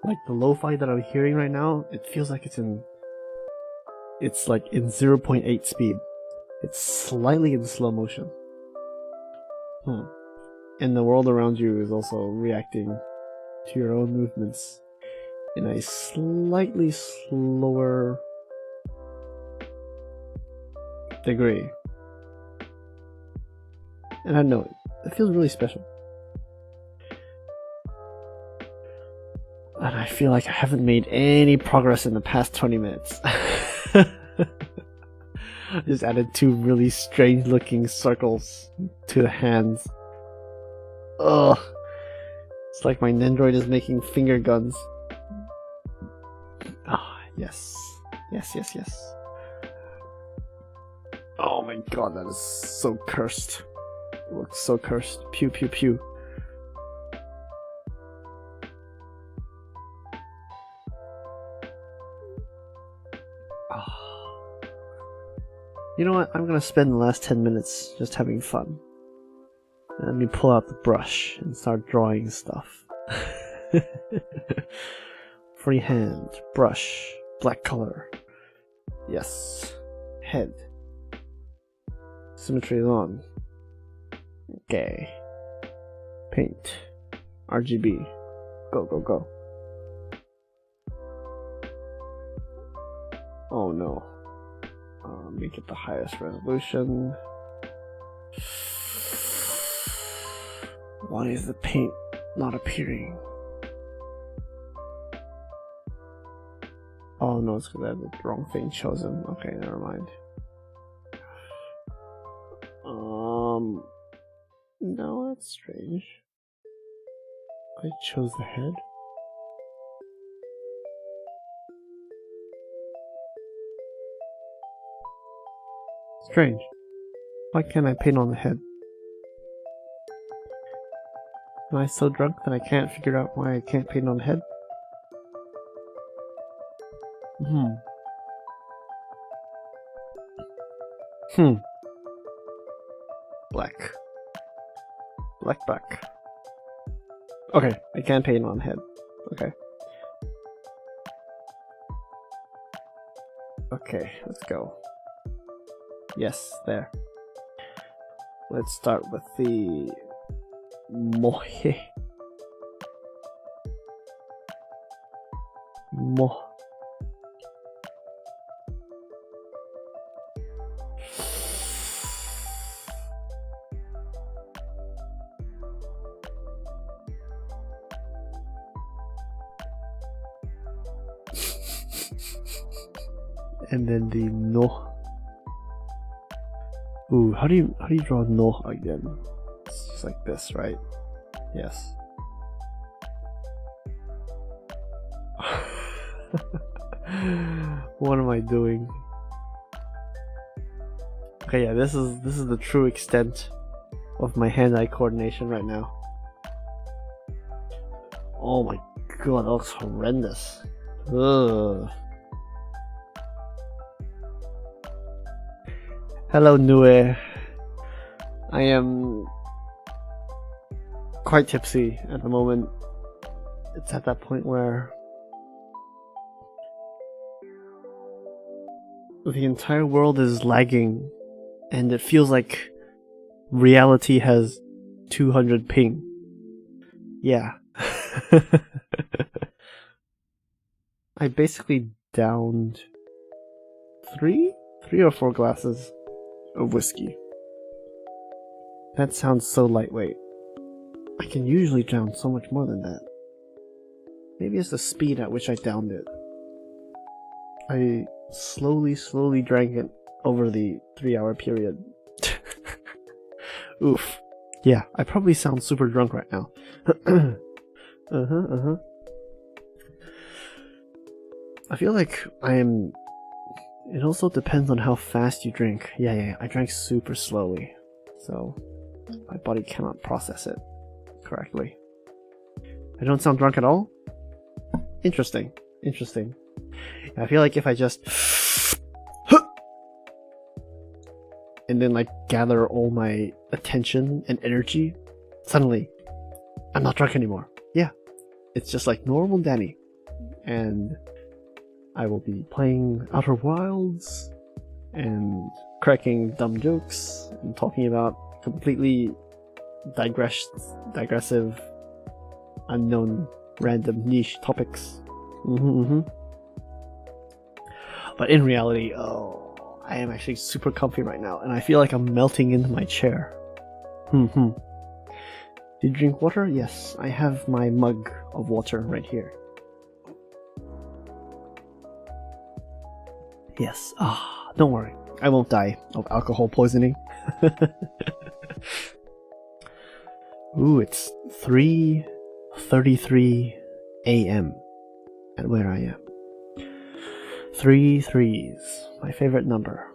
Speaker 1: Like the lo-fi that I'm hearing right now, it feels like it's like in 0.8 speed. It's slightly in slow motion. And the world around you is also reacting to your own movements in a slightly slower degree. And I know it feels really special. And I feel like I haven't made any progress in the past 20 minutes. I just added 2 really strange looking circles to the hands. Ugh. It's like my nendroid is making finger guns. Ah, yes. Yes, yes, yes. Oh my god, that is so cursed. It looks so cursed. Pew, pew, pew. You know what? I'm gonna spend the last 10 minutes just having fun. Let me pull out the brush and start drawing stuff. Freehand, brush, black color. Yes. Head. Symmetry is on. Okay. Paint. RGB. Go, go, go. Oh no. Make it the highest resolution. Why is the paint not appearing? Oh no, it's because I have the wrong thing chosen. Okay, never mind. No, that's strange. I chose the head. Strange. Why can't I paint on the head? Am I so drunk that I can't figure out why I can't paint on the head? Black. Black. Okay, I can't paint on the head. Okay. Okay, let's go. Yes, there. Let's start with the mohe. Mo. And then the no. Ooh, how do you draw no again? It's just like this, right? Yes. What am I doing? Okay, yeah, this is the true extent of my hand-eye coordination right now. Oh my god, that looks horrendous. Ugh. Hello, Nue. I am quite tipsy at the moment. It's at that point where the entire world is lagging and it feels like reality has 200 ping. Yeah. I basically downed three or four glasses of whiskey. That sounds so lightweight. I can usually drown so much more than that. Maybe it's the speed at which I downed it. I slowly drank it over the 3-hour period. Oof. Yeah, I probably sound super drunk right now. I feel like it also depends on how fast you drink. Yeah, I drank super slowly, so my body cannot process it correctly. I don't sound drunk at all? Interesting. I feel like if I just and then like gather all my attention and energy, suddenly I'm not drunk anymore. Yeah, it's just like normal Danny, and I will be playing Outer Wilds and cracking dumb jokes and talking about completely digressive, unknown, random niche topics. But in reality, I am actually super comfy right now, and I feel like I'm melting into my chair. Did you drink water? Yes, I have my mug of water right here. Yes, don't worry, I won't die of alcohol poisoning. Ooh, it's 3:33 a.m. at where I am. 3 threes, my favorite number.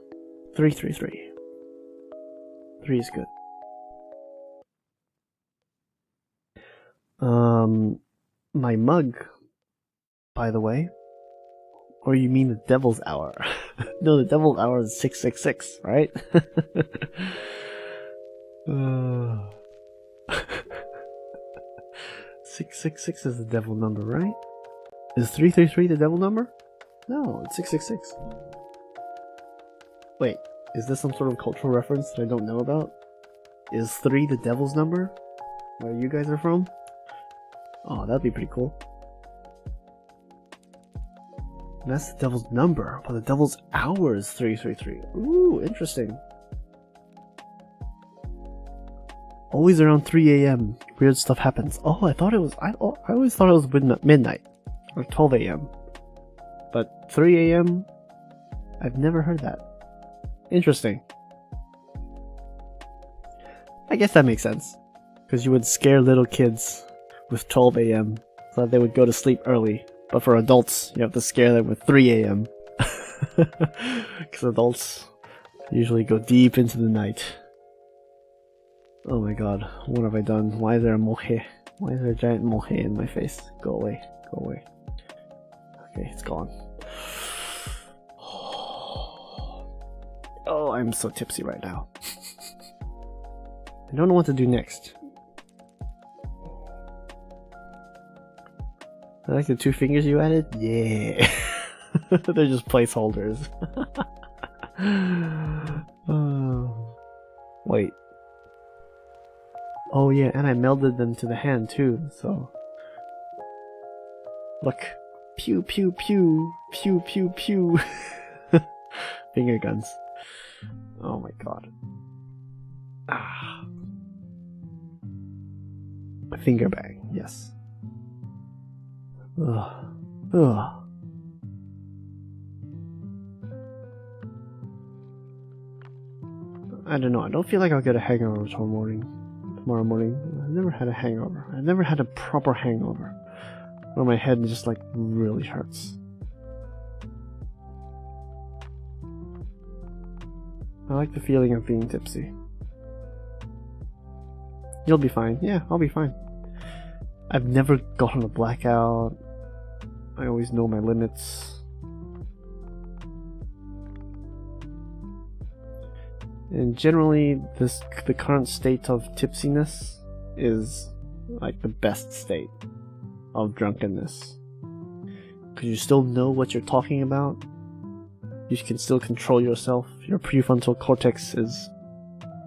Speaker 1: 333. 3 is good. My mug, by the way. Or you mean the Devil's Hour? No, the Devil's Hour is 666, right? 666 is the devil number, right? Is 333 the devil number? No, it's 666. Wait, is this some sort of cultural reference that I don't know about? Is 3 the devil's number? Where you guys are from? Oh, that'd be pretty cool. And that's the devil's number, but the devil's hour is 333. Ooh, interesting. Always around 3 a.m. weird stuff happens. Oh, I always thought it was midnight or 12 a.m. But 3 a.m. I've never heard that. Interesting. I guess that makes sense, because you would scare little kids with 12 a.m. so that they would go to sleep early. But for adults, you have to scare them with 3 a.m. because adults usually go deep into the night. Oh my god, what have I done? Why is there a mohe? Why is there a giant mohe in my face? Go away, go away. Okay, it's gone. Oh, I'm so tipsy right now. I don't know what to do next. I like the 2 fingers you added? Yeah. They're just placeholders. Wait. Oh yeah, and I melded them to the hand too, so... Look. Pew pew pew. Pew pew pew. Finger guns. Oh my god. Finger bang, yes. Ugh. I don't know, I don't feel like I'll get a hangover tomorrow morning. I've never had a hangover. I've never had a proper hangover where my head just like really hurts. I like the feeling of being tipsy. You'll be fine. Yeah, I'll be fine. I've never gotten a blackout. I always know my limits. And generally, the current state of tipsiness is like the best state of drunkenness. Because you still know what you're talking about. You can still control yourself. Your prefrontal cortex is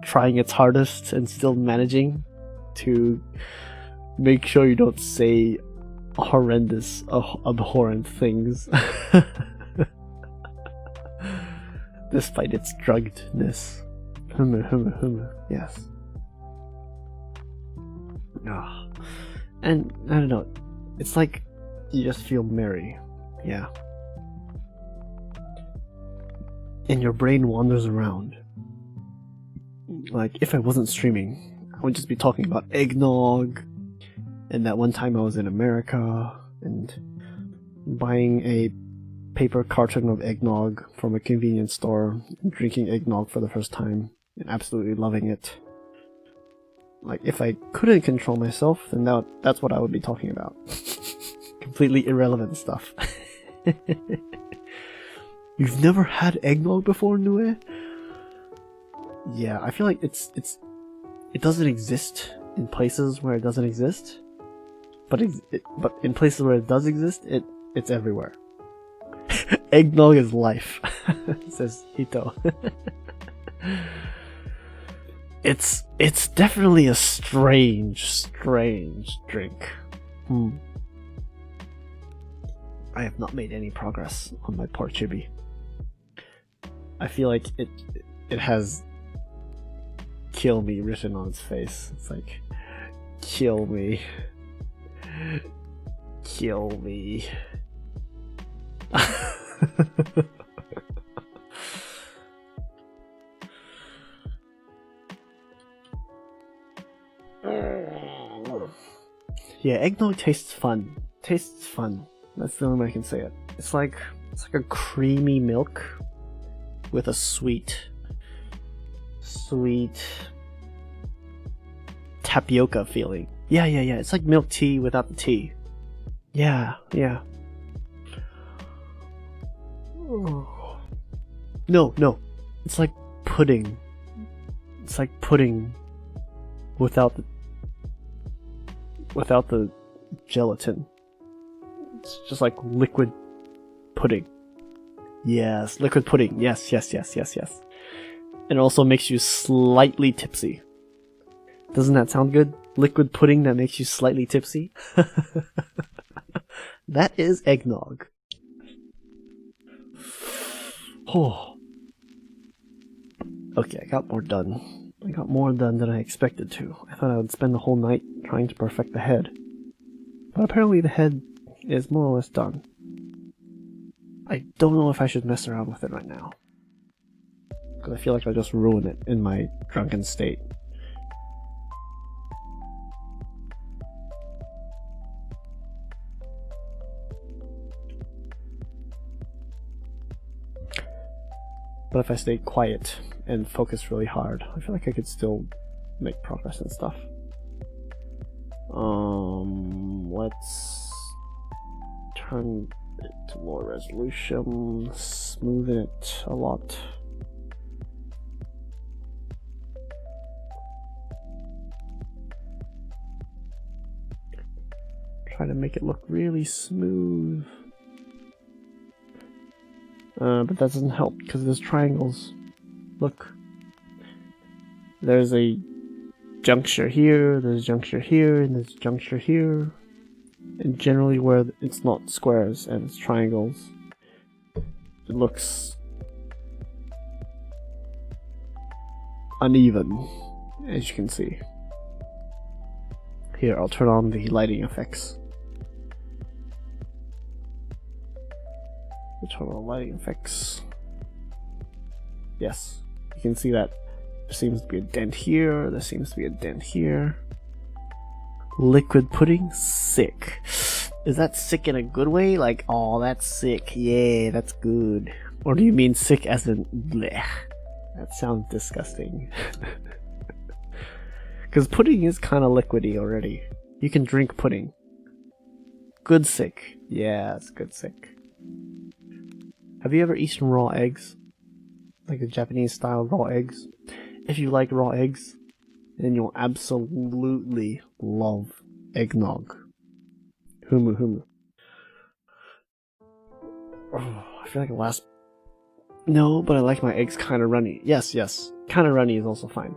Speaker 1: trying its hardest and still managing to make sure you don't say horrendous, abhorrent things. despite its druggedness. Yes. Ah. And, I don't know, it's like you just feel merry. Yeah. And your brain wanders around. Like, if I wasn't streaming, I would just be talking about eggnog, and that one time I was in America, and buying a paper carton of eggnog from a convenience store, and drinking eggnog for the first time, and absolutely loving it. Like, if I couldn't control myself, then that's what I would be talking about. Completely irrelevant stuff. You've never had eggnog before, Nue? Yeah, I feel like it doesn't exist in places where it doesn't exist, but in places where it does exist, it's everywhere. Eggnog is life, says Hito. It's definitely a strange drink. I have not made any progress on my poor chibi. I feel like it has kill me written on its face. It's like, kill me. Kill me. Yeah, eggnog tastes fun. Tastes fun. That's the only way I can say it. It's like a creamy milk with a sweet tapioca feeling. Yeah. It's like milk tea without the tea. Yeah. No. It's like pudding. It's like pudding without the gelatin. It's just like liquid pudding. Yes, liquid pudding. Yes. It also makes you slightly tipsy. Doesn't that sound good? Liquid pudding that makes you slightly tipsy? That is eggnog. Oh. Okay, I got more done. I got more done than I expected to. I thought I would spend the whole night trying to perfect the head. But apparently the head is more or less done. I don't know if I should mess around with it right now, because I feel like I'll just ruin it in my drunken state. But if I stay quiet and focus really hard, I feel like I could still make progress and stuff. Let's turn it to lower resolution, smoothen it a lot. Try to make it look really smooth. But that doesn't help because there's triangles. Look. There's a juncture here, there's a juncture here, and there's a juncture here. And generally where it's not squares and it's triangles, it looks uneven, as you can see. Here, I'll turn on the lighting effects. Turn on lighting effects. Yes, you can see that there seems to be a dent here, there seems to be a dent here. Liquid pudding? Sick. Is that sick in a good way? Like, oh, that's sick. Yeah, that's good. Or do you mean sick as in bleh? That sounds disgusting. Because pudding is kind of liquidy already. You can drink pudding. Good sick. Yeah, it's good sick. Have you ever eaten raw eggs? Like the Japanese style raw eggs? If you like raw eggs, then you'll absolutely love eggnog. Humu. Oh, I feel like it lasts. No, but I like my eggs kind of runny. Yes. Kind of runny is also fine.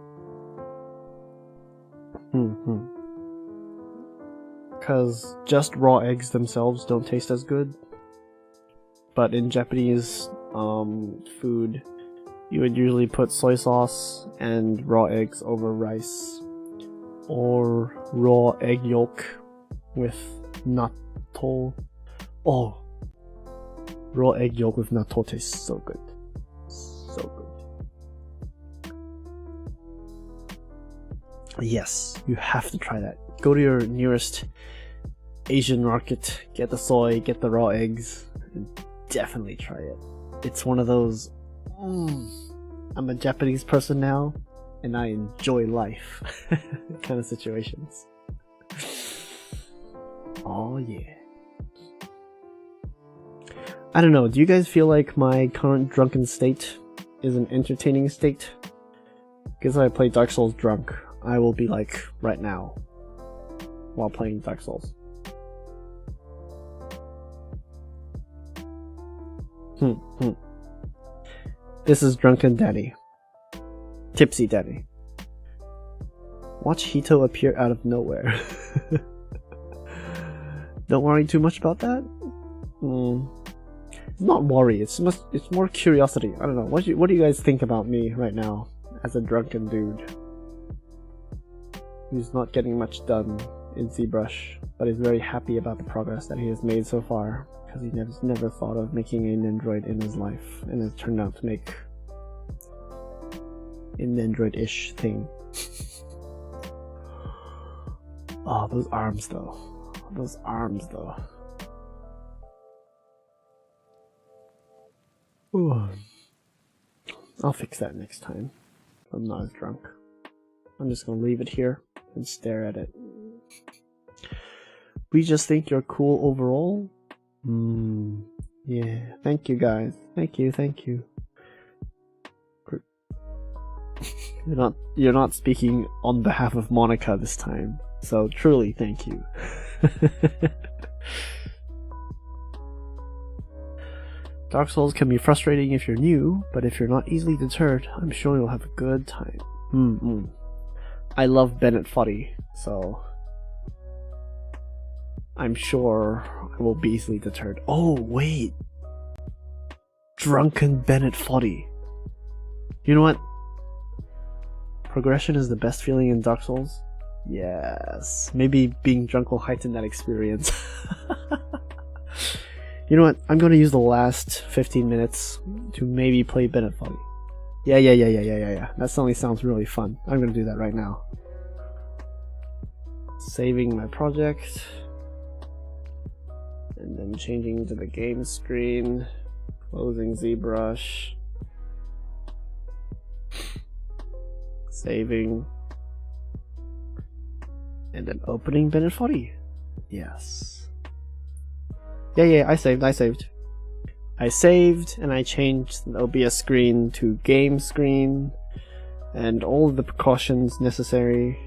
Speaker 1: Because just raw eggs themselves don't taste as good. But in Japanese food, you would usually put soy sauce and raw eggs over rice, or raw egg yolk with natto. Oh, raw egg yolk with natto tastes so good. So good. Yes, you have to try that. Go to your nearest Asian market, get the soy, get the raw eggs, and definitely try it. It's one of those, I'm a Japanese person now, and I enjoy life kind of situations. Oh yeah. I don't know, do you guys feel like my current drunken state is an entertaining state? Because if I play Dark Souls drunk, I will be like right now while playing Dark Souls. This is Drunken Daddy. Tipsy Daddy. Watch Hito appear out of nowhere. Don't worry too much about that. It's not worry, it's more curiosity. I don't know. What do you guys think about me right now as a drunken dude who's not getting much done in ZBrush, but is very happy about the progress that he has made so far, because he never thought of making a nendroid in his life, and has turned out to make a nendroid-ish thing. Oh, those arms though. Those arms though. Ooh. I'll fix that next time. I'm not as drunk. I'm just gonna leave it here and stare at it. We just think you're cool overall? Yeah. Thank you guys. Thank you. You're not speaking on behalf of Monica this time. So truly thank you. Dark Souls can be frustrating if you're new, but if you're not easily deterred, I'm sure you'll have a good time. I love Bennett Foddy, so I'm sure I will be easily deterred. Oh wait, Drunken Bennett Foddy. You know what? Progression is the best feeling in Dark Souls. Yes, maybe being drunk will heighten that experience. You know what? I'm going to use the last 15 minutes to maybe play Bennett Foddy. Yeah. That suddenly sounds really fun. I'm going to do that right now. Saving my project. And then changing to the game screen. Closing ZBrush. Saving. And then opening Bennett Foddy. Yes. Yeah, I saved. I saved and I changed the OBS screen to game screen and all of the precautions necessary.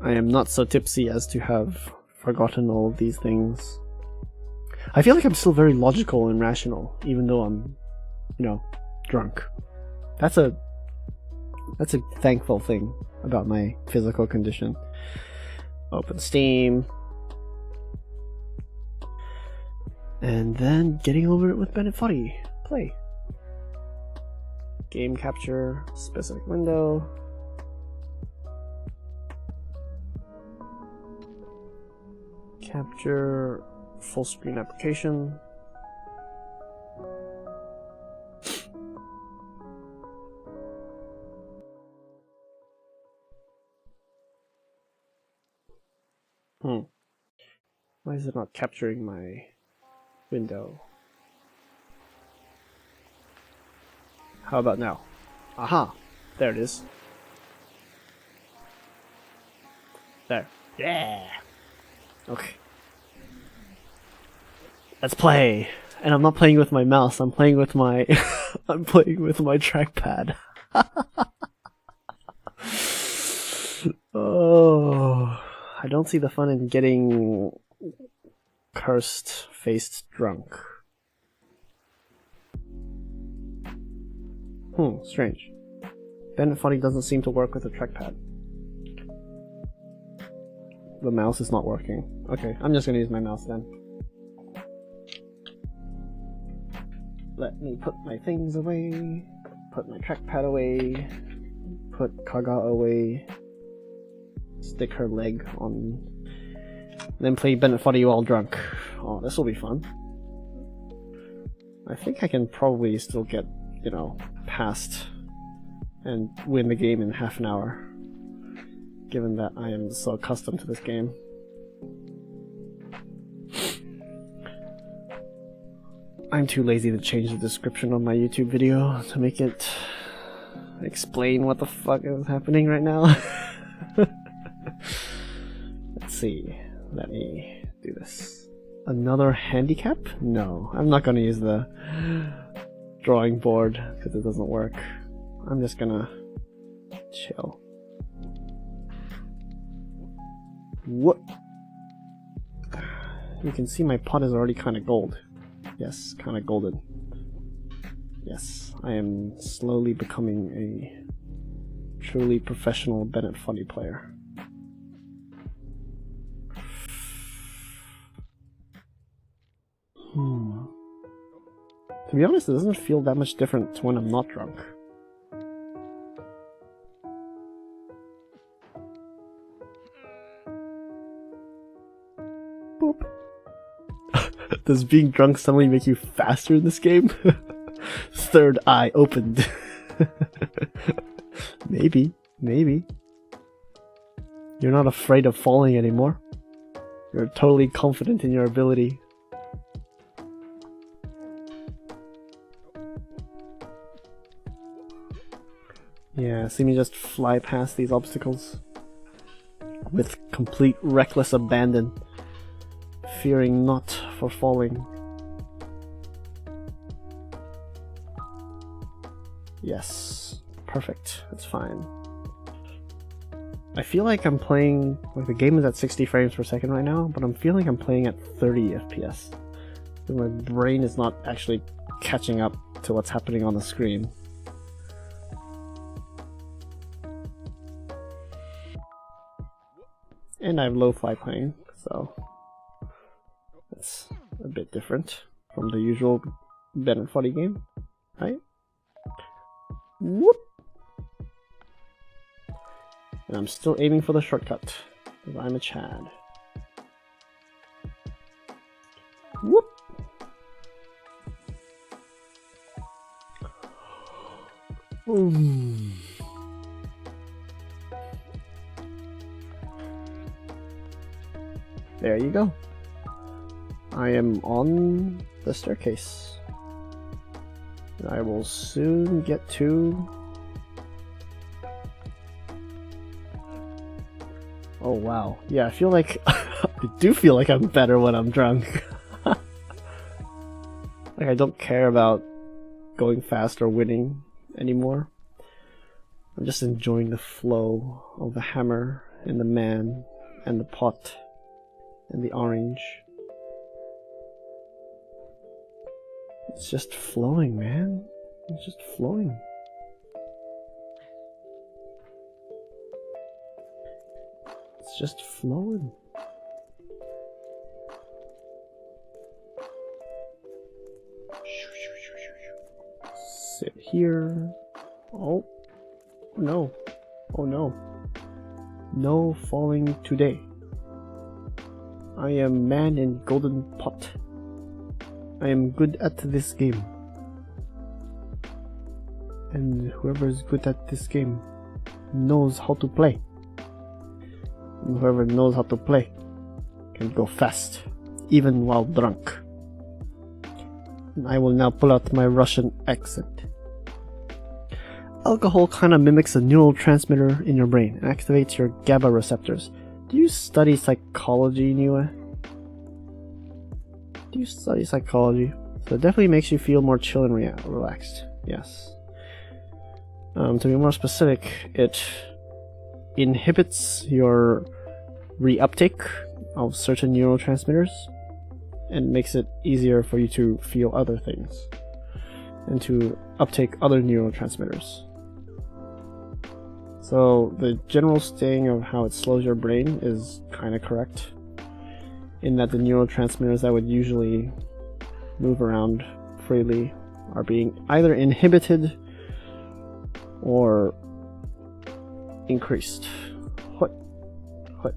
Speaker 1: I am not so tipsy as to have forgotten all of these things. I feel like I'm still very logical and rational, even though I'm, drunk. That's a thankful thing about my physical condition. Open Steam. And then getting over it with Bennett Foddy. Play. Game capture, specific window. Capture, full screen application. Why is it not capturing my window? How about now? Aha! There it is. There. Yeah! Okay. Let's play! And I'm not playing with my mouse, I'm playing with my I'm playing with my trackpad. Oh, I don't see the fun in getting cursed faced drunk. Strange. Bennett Foddy doesn't seem to work with a trackpad. The mouse is not working. Okay, I'm just gonna use my mouse then. Let me put my things away. put my trackpad away, put Kaga away, stick her leg on, then play Bennett Foddy while drunk. Oh, this will be fun. I think I can probably still get, you know, past and win the game in half an hour, given that I am so accustomed to this game. I'm too lazy to change the description on my YouTube video to make it explain what the fuck is happening right now. Let's see. Let me do this. Another handicap? No, I'm not gonna use the drawing board because it doesn't work. I'm just gonna chill. What? You can see my pot is already kind of gold. Yes, kind of golden. Yes, I am slowly becoming a truly professional Bennett Foddy player. To be honest, it doesn't feel that much different when I'm not drunk. Boop. Does being drunk suddenly make you faster in this game? Third eye opened. Maybe, maybe. You're not afraid of falling anymore. You're totally confident in your ability. Yeah, see me just fly past these obstacles with complete reckless abandon, fearing not for falling. Yes, perfect, that's fine. I feel like I'm playing, like the game is at 60 frames per second right now, but I'm feeling I'm playing at 30 FPS. My brain is not actually catching up to what's happening on the screen. And I have lo-fi playing, so that's a bit different from the usual Bennett Foddy game, right? Whoop! And I'm still aiming for the shortcut, because I'm a Chad. Whoop! There you go. I am on the staircase. I will soon get to... Oh wow. Yeah, I feel like... I do feel like I'm better when I'm drunk. Like I don't care about going fast or winning anymore. I'm just enjoying the flow of the hammer and the man and the pot and the orange. It's just flowing, man. It's just flowing. It's just flowing. Sit here. Oh no. Oh no. No falling today. I am man in golden pot. I am good at this game. And whoever is good at this game knows how to play. And whoever knows how to play can go fast, even while drunk. And I will now pull out my Russian accent. Alcohol kind of mimics a neurotransmitter in your brain and activates your GABA receptors. Do you study psychology, Niwa? Do you study psychology? So it definitely makes you feel more chill and relaxed. Yes. To be more specific, it inhibits your reuptake of certain neurotransmitters and makes it easier for you to feel other things and to uptake other neurotransmitters. So the general saying of how it slows your brain is kind of correct, in that the neurotransmitters that would usually move around freely are being either inhibited or increased. Hut, hut.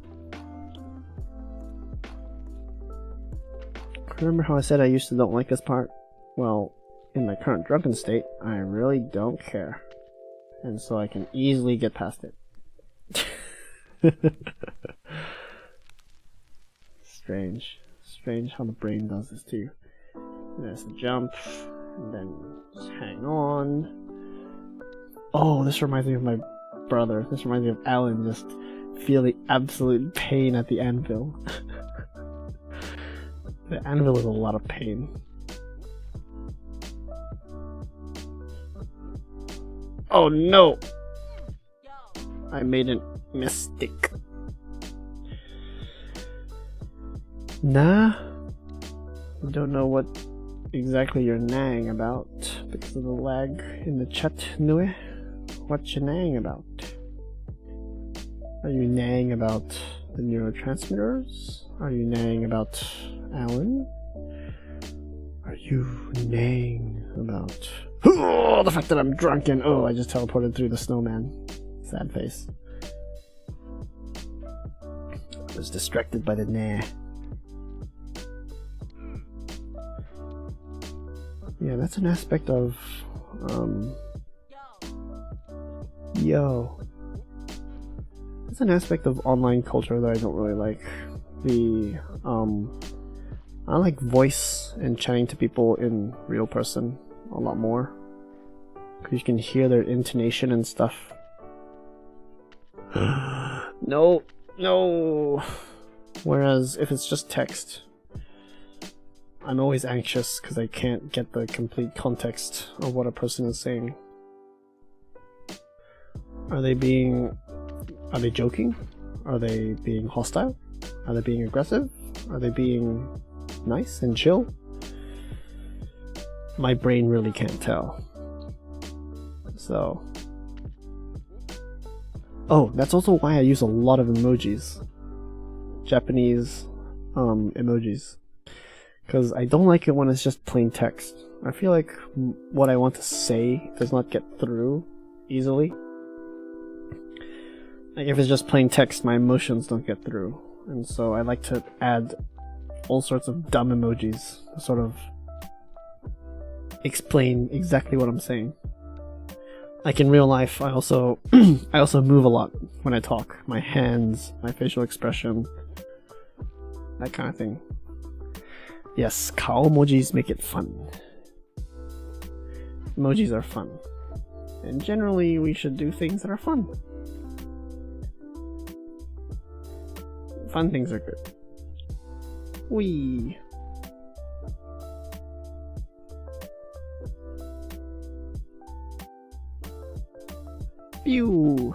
Speaker 1: Remember how I said I used to don't like this part? Well, in my current drunken state, I really don't care. And so I can easily get past it. Strange how the brain does this to you. There's the jump, and then just hang on. Oh, this reminds me of my brother. This reminds me of Alan just feeling absolute pain at the anvil. The anvil is a lot of pain. Oh no! I made a mistake. Nah, I don't know what exactly you're nang about because of the lag in the chat, Nue. What you nang about? Are you nang about the neurotransmitters? Are you nang about Alan? Are you nang about the fact that I'm drunk and I just teleported through the snowman? Sad face. I was distracted by the nah. Yeah, that's an aspect of it's an aspect of online culture that I don't really like. I like voice and chatting to people in real person a lot more, because you can hear their intonation and stuff. No. Whereas if it's just text, I'm always anxious because I can't get the complete context of what a person is saying. Are they joking? Are they being hostile? Are they being aggressive? Are they being nice and chill? My brain really can't tell. So... Oh, that's also why I use a lot of emojis. Japanese emojis. Because I don't like it when it's just plain text. I feel like what I want to say does not get through easily. Like if it's just plain text, my emotions don't get through. And so I like to add all sorts of dumb emojis to sort of explain exactly what I'm saying. Like in real life, I also move a lot when I talk. My hands, my facial expression, that kind of thing. Yes, kao emojis make it fun. Emojis are fun. And generally, we should do things that are fun. Fun things are good. Whee! Phew!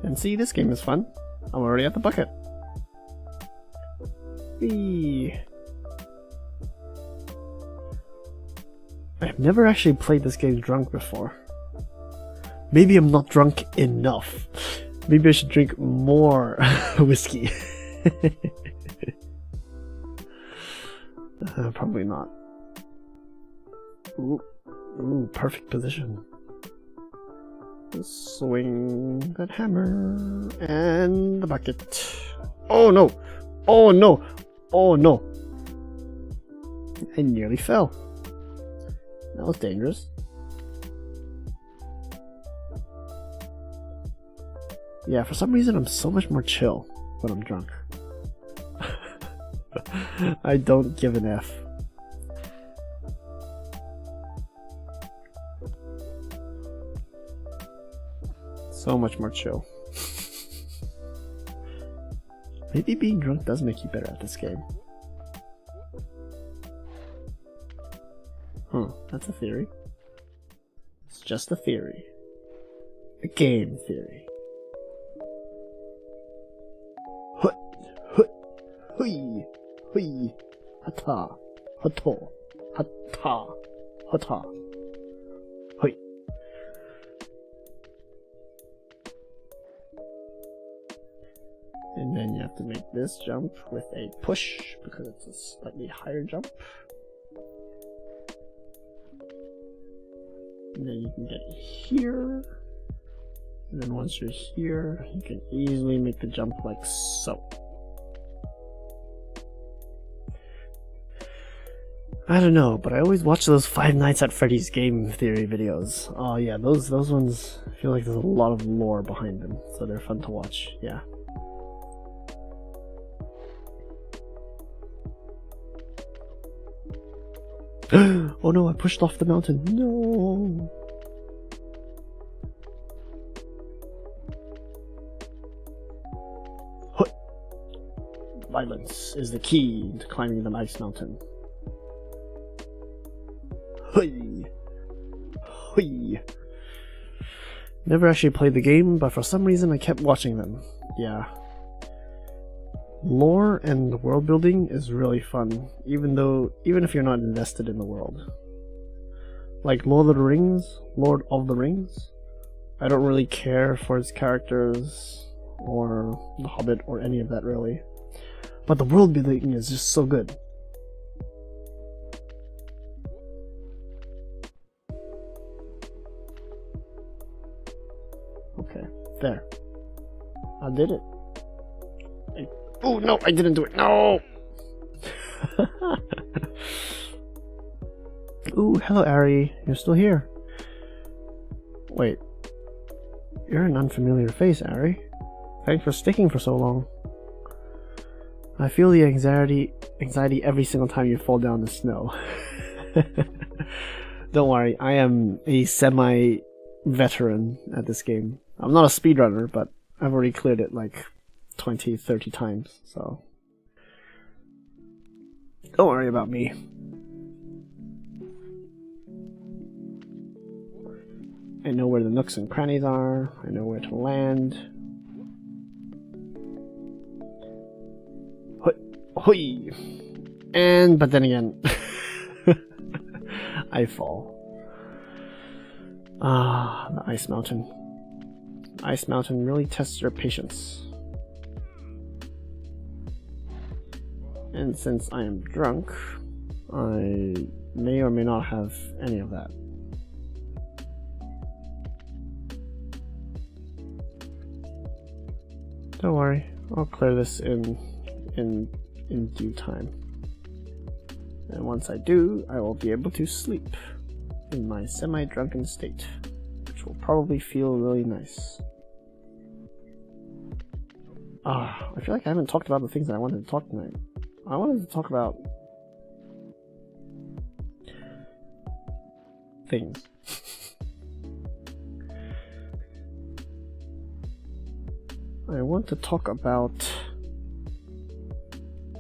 Speaker 1: And see, this game is fun. I'm already at the bucket. Whee! I've never actually played this game drunk before. Maybe I'm not drunk enough. Maybe I should drink more whiskey. Probably not. Ooh, perfect position. Swing that hammer and the bucket. Oh no! Oh no! Oh no! I nearly fell. That was dangerous. Yeah, for some reason I'm so much more chill when I'm drunk. I don't give an F. So much more chill. Maybe being drunk does make you better at this game. That's a theory. It's just a theory. A game theory. Hut, hut, hui, hui, hata, hato, hata, hata, hui. And then you have to make this jump with a push because it's a slightly higher jump. And then you can get here. And then once you're here, you can easily make the jump like so. I don't know, but I always watch those Five Nights at Freddy's game theory videos. Oh yeah, those ones feel like there's a lot of lore behind them, so they're fun to watch, yeah. Oh no, I pushed off the mountain. No. Violence is the key to climbing the ice mountain. Hui! Hui! Never actually played the game, but for some reason I kept watching them. Yeah. Lore and world building is really fun, even if you're not invested in the world. Like Lord of the Rings, I don't really care for its characters or The Hobbit or any of that really. But the world building is just so good. Okay, there. I did it. Oh no, I didn't do it. No! Ooh, hello Ari. You're still here. Wait. You're an unfamiliar face, Ari. Thanks for sticking for so long. I feel the anxiety every single time you fall down the snow. Don't worry, I am a semi-veteran at this game. I'm not a speedrunner, but I've already cleared it like 20, 30 times, so don't worry about me. I know where the nooks and crannies are, I know where to land. Hui! But then again, I fall. Ah, the ice mountain. Ice mountain really tests your patience. And since I am drunk, I may or may not have any of that. Don't worry, I'll clear this in due time. And once I do, I will be able to sleep in my semi-drunken state, which will probably feel really nice. I feel like I haven't talked about the things that I wanted to talk tonight. I wanted to talk about things. I want to talk about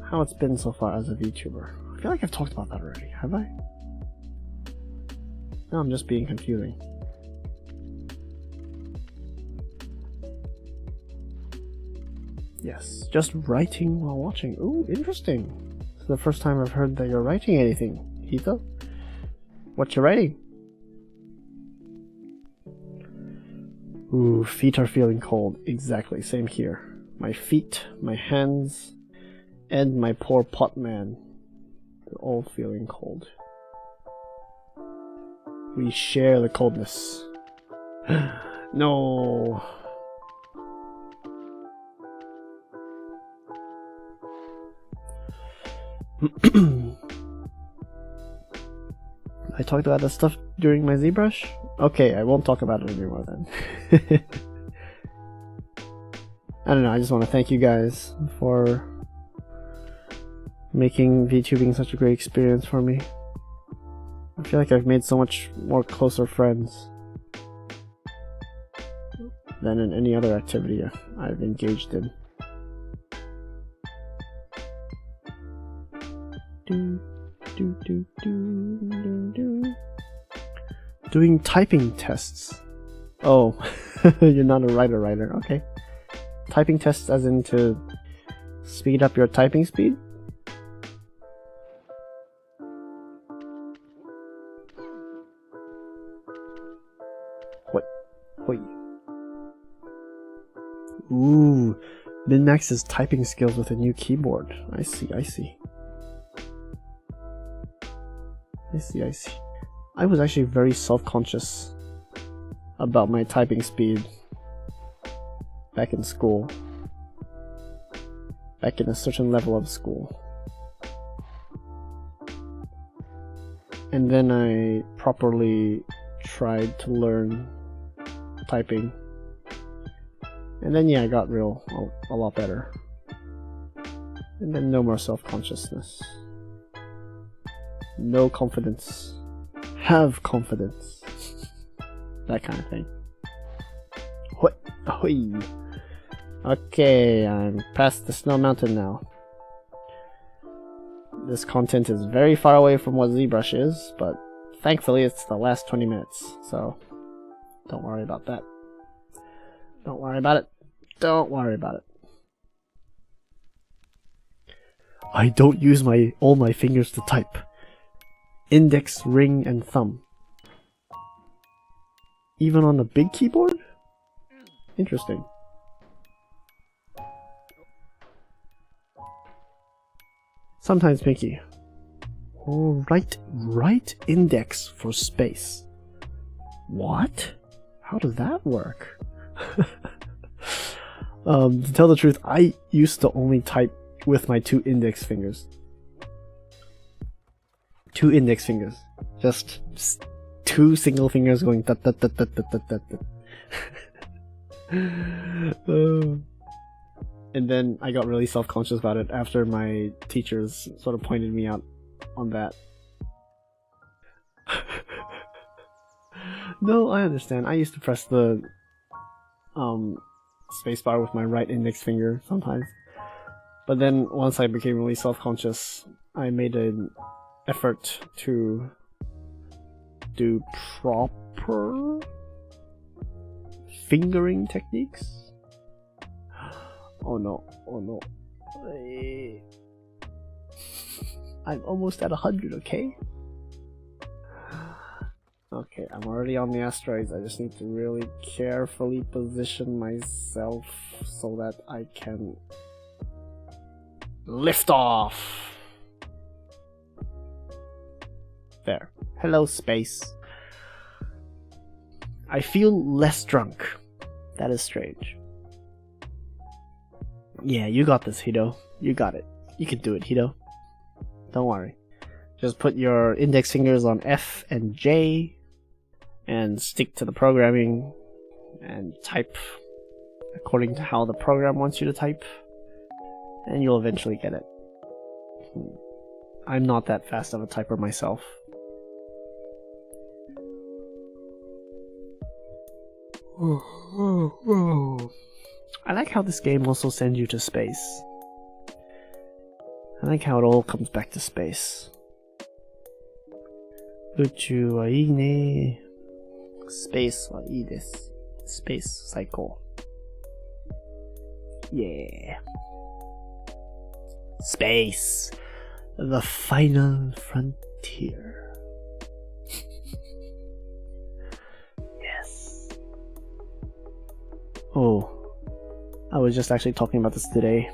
Speaker 1: how it's been so far as a VTuber. I feel like I've talked about that already, have I? No, I'm just being confusing. Yes, just writing while watching. Ooh, interesting. This is the first time I've heard that you're writing anything, Hito. What you writing? Ooh, feet are feeling cold. Exactly, same here. My feet, my hands, and my poor pot man. They're all feeling cold. We share the coldness. No. I talked about that stuff during my ZBrush? Okay, I won't talk about it anymore then. I don't know, I just want to thank you guys for making VTubing such a great experience for me. I feel like I've made so much more closer friends than in any other activity I've engaged in. Doing typing tests. Oh, you're not a writer, okay. Typing tests as in to speed up your typing speed? What? Wait. Ooh, min-maxes typing skills with a new keyboard. I see. I see. I was actually very self-conscious about my typing speed back in school. Back in a certain level of school. And then I properly tried to learn typing. And then yeah, I got a lot better. And then no more self-consciousness. No confidence. Have confidence. That kind of thing. What? Ahoy! Okay, I'm past the snow mountain now. This content is very far away from what ZBrush is, but thankfully it's the last 20 minutes, so don't worry about that. Don't worry about it. Don't worry about it. I don't use all my fingers to type. Index, ring, and thumb. Even on the big keyboard? Interesting. Sometimes pinky. Oh, right index for space. What? How does that work? To tell the truth, I used to only type with my 2 index fingers. 2 index fingers. Just 2 single fingers going da da da da da da da da. And then I got really self-conscious about it after my teachers sort of pointed me out on that. No, I understand. I used to press the spacebar with my right index finger sometimes. But then once I became really self-conscious, I made an effort to do proper fingering techniques. Oh no, oh no. I'm almost at 100, okay? Okay, I'm already on the asteroids. I just need to really carefully position myself so that I can lift off. There. Hello, space. I feel less drunk. That is strange. Yeah, you got this, Hito. You got it. You can do it, Hito. Don't worry. Just put your index fingers on F and J and stick to the programming and type according to how the program wants you to type, and you'll eventually get it. I'm not that fast of a typer myself. I like how this game also sends you to space. I like how it all comes back to space. 宇宙はいいね。Space はいいです。Space 最高。Yeah. Space. The final frontier. Yes. Oh. I was just actually talking about this today.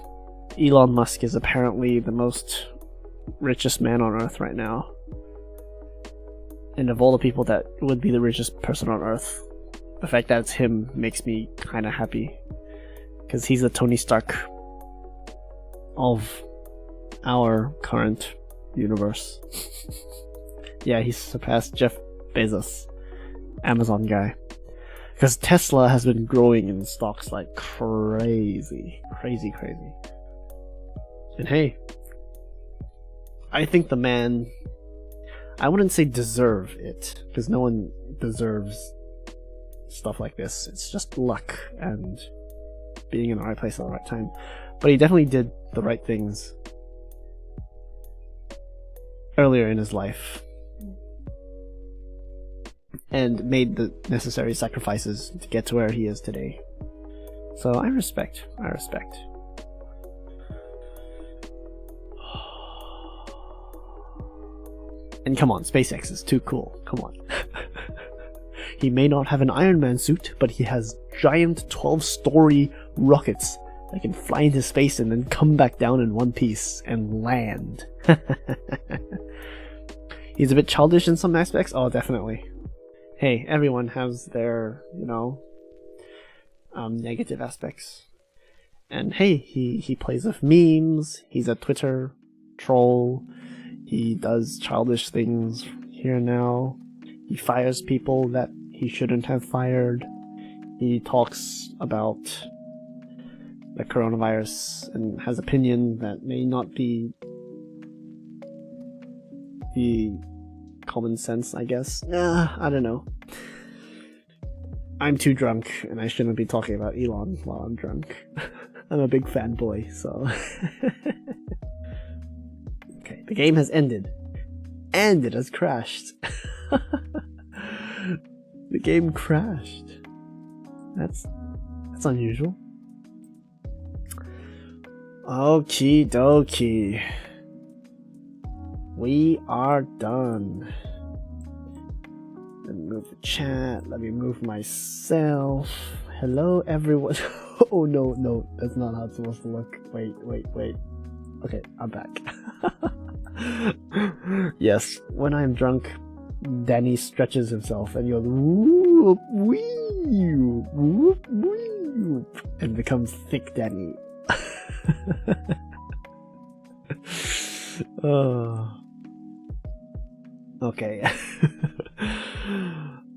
Speaker 1: Elon Musk is apparently the most richest man on Earth right now. And of all the people that would be the richest person on Earth, the fact that it's him makes me kinda happy. Because he's the Tony Stark of our current universe. Yeah, he's surpassed Jeff Bezos, Amazon guy. Because Tesla has been growing in stocks like crazy. Crazy. And hey, I think the man, I wouldn't say deserve it, because no one deserves stuff like this. It's just luck and being in the right place at the right time. But he definitely did the right things earlier in his life and made the necessary sacrifices to get to where he is today. So I respect. And come on, SpaceX is too cool. Come on. He may not have an Iron Man suit, but he has giant 12-story rockets that can fly into space and then come back down in one piece and land. He's a bit childish in some aspects. Oh, definitely. Hey, everyone has their, negative aspects. And hey, he plays with memes. He's a Twitter troll. He does childish things here and now. He fires people that he shouldn't have fired. He talks about the coronavirus and has opinion that may not be the common sense, I guess. I don't know. I'm too drunk, and I shouldn't be talking about Elon while I'm drunk. I'm a big fanboy, so... Okay, the game has ended. And it has crashed. The game crashed. That's unusual. Okie dokie. We are done. Let me move the chat. Let me move myself. Hello, everyone. Oh, no. That's not how it's supposed to look. Wait. Okay, I'm back. Yes, when I'm drunk, Danny stretches himself and goes whoop, wee, whoop, wee, and becomes thick Danny. Okay.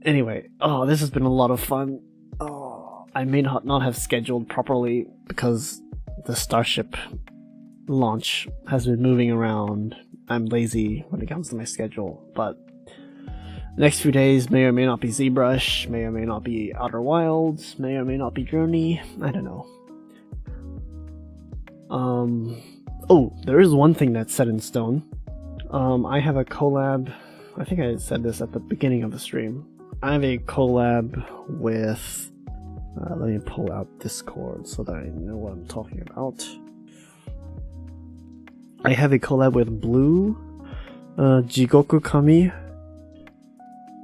Speaker 1: Anyway, this has been a lot of fun. I may not have scheduled properly because the Starship launch has been moving around. I'm lazy when it comes to my schedule, but next few days may or may not be ZBrush, may or may not be Outer Wilds, may or may not be Journey. I don't know. There is one thing that's set in stone. I have a collab. I think I said this at the beginning of the stream. I have a collab with... let me pull out Discord so that I know what I'm talking about. I have a collab with Blue, Jigoku Kami,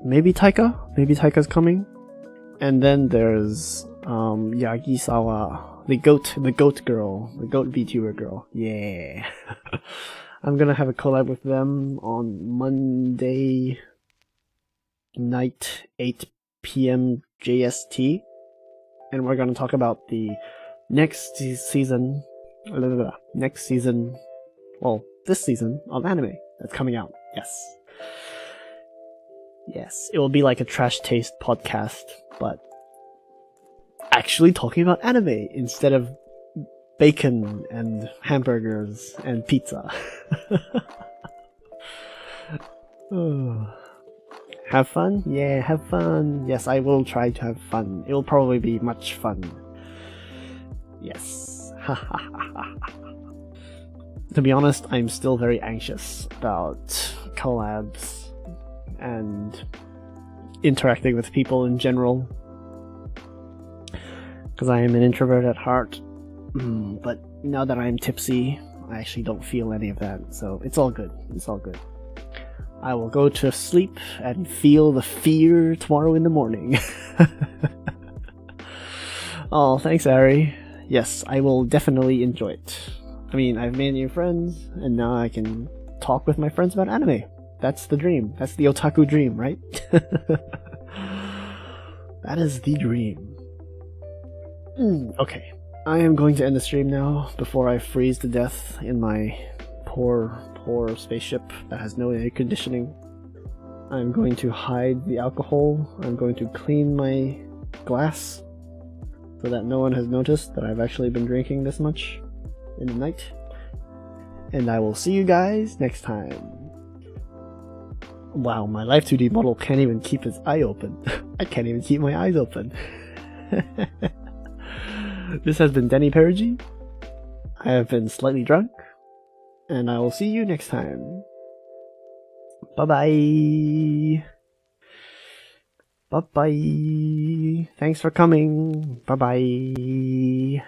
Speaker 1: maybe Taika? Maybe Taika's coming. And then there's Yagisawa, the goat girl, the goat VTuber girl. Yeah. I'm gonna have a collab with them on Monday night, 8 p.m. JST. And we're gonna talk about the next season, well, this season of anime that's coming out. Yes, it will be like a trash taste podcast, but actually talking about anime instead of bacon and hamburgers and pizza. Have fun? Yeah, have fun. Yes, I will try to have fun. It will probably be much fun. Yes. To be honest, I'm still very anxious about collabs and interacting with people in general, because I am an introvert at heart. But now that I'm tipsy, I actually don't feel any of that, so it's all good. I will go to sleep and feel the fear tomorrow in the morning. Oh, thanks, Ari. Yes, I will definitely enjoy it. I mean, I've made new friends, and now I can talk with my friends about anime. That's the dream. That's the otaku dream, right? That is the dream. Okay, I am going to end the stream now before I freeze to death in my poor spaceship that has no air conditioning. I'm going to hide the alcohol. I'm going to clean my glass so that no one has noticed that I've actually been drinking this much in the night. And I will see you guys next time. Wow, my Life 2D model can't even keep its eye open. I can't even keep my eyes open. This has been Denny Perigi. I have been slightly drunk, and I will see you next time. Bye-bye. Bye-bye. Thanks for coming. Bye-bye.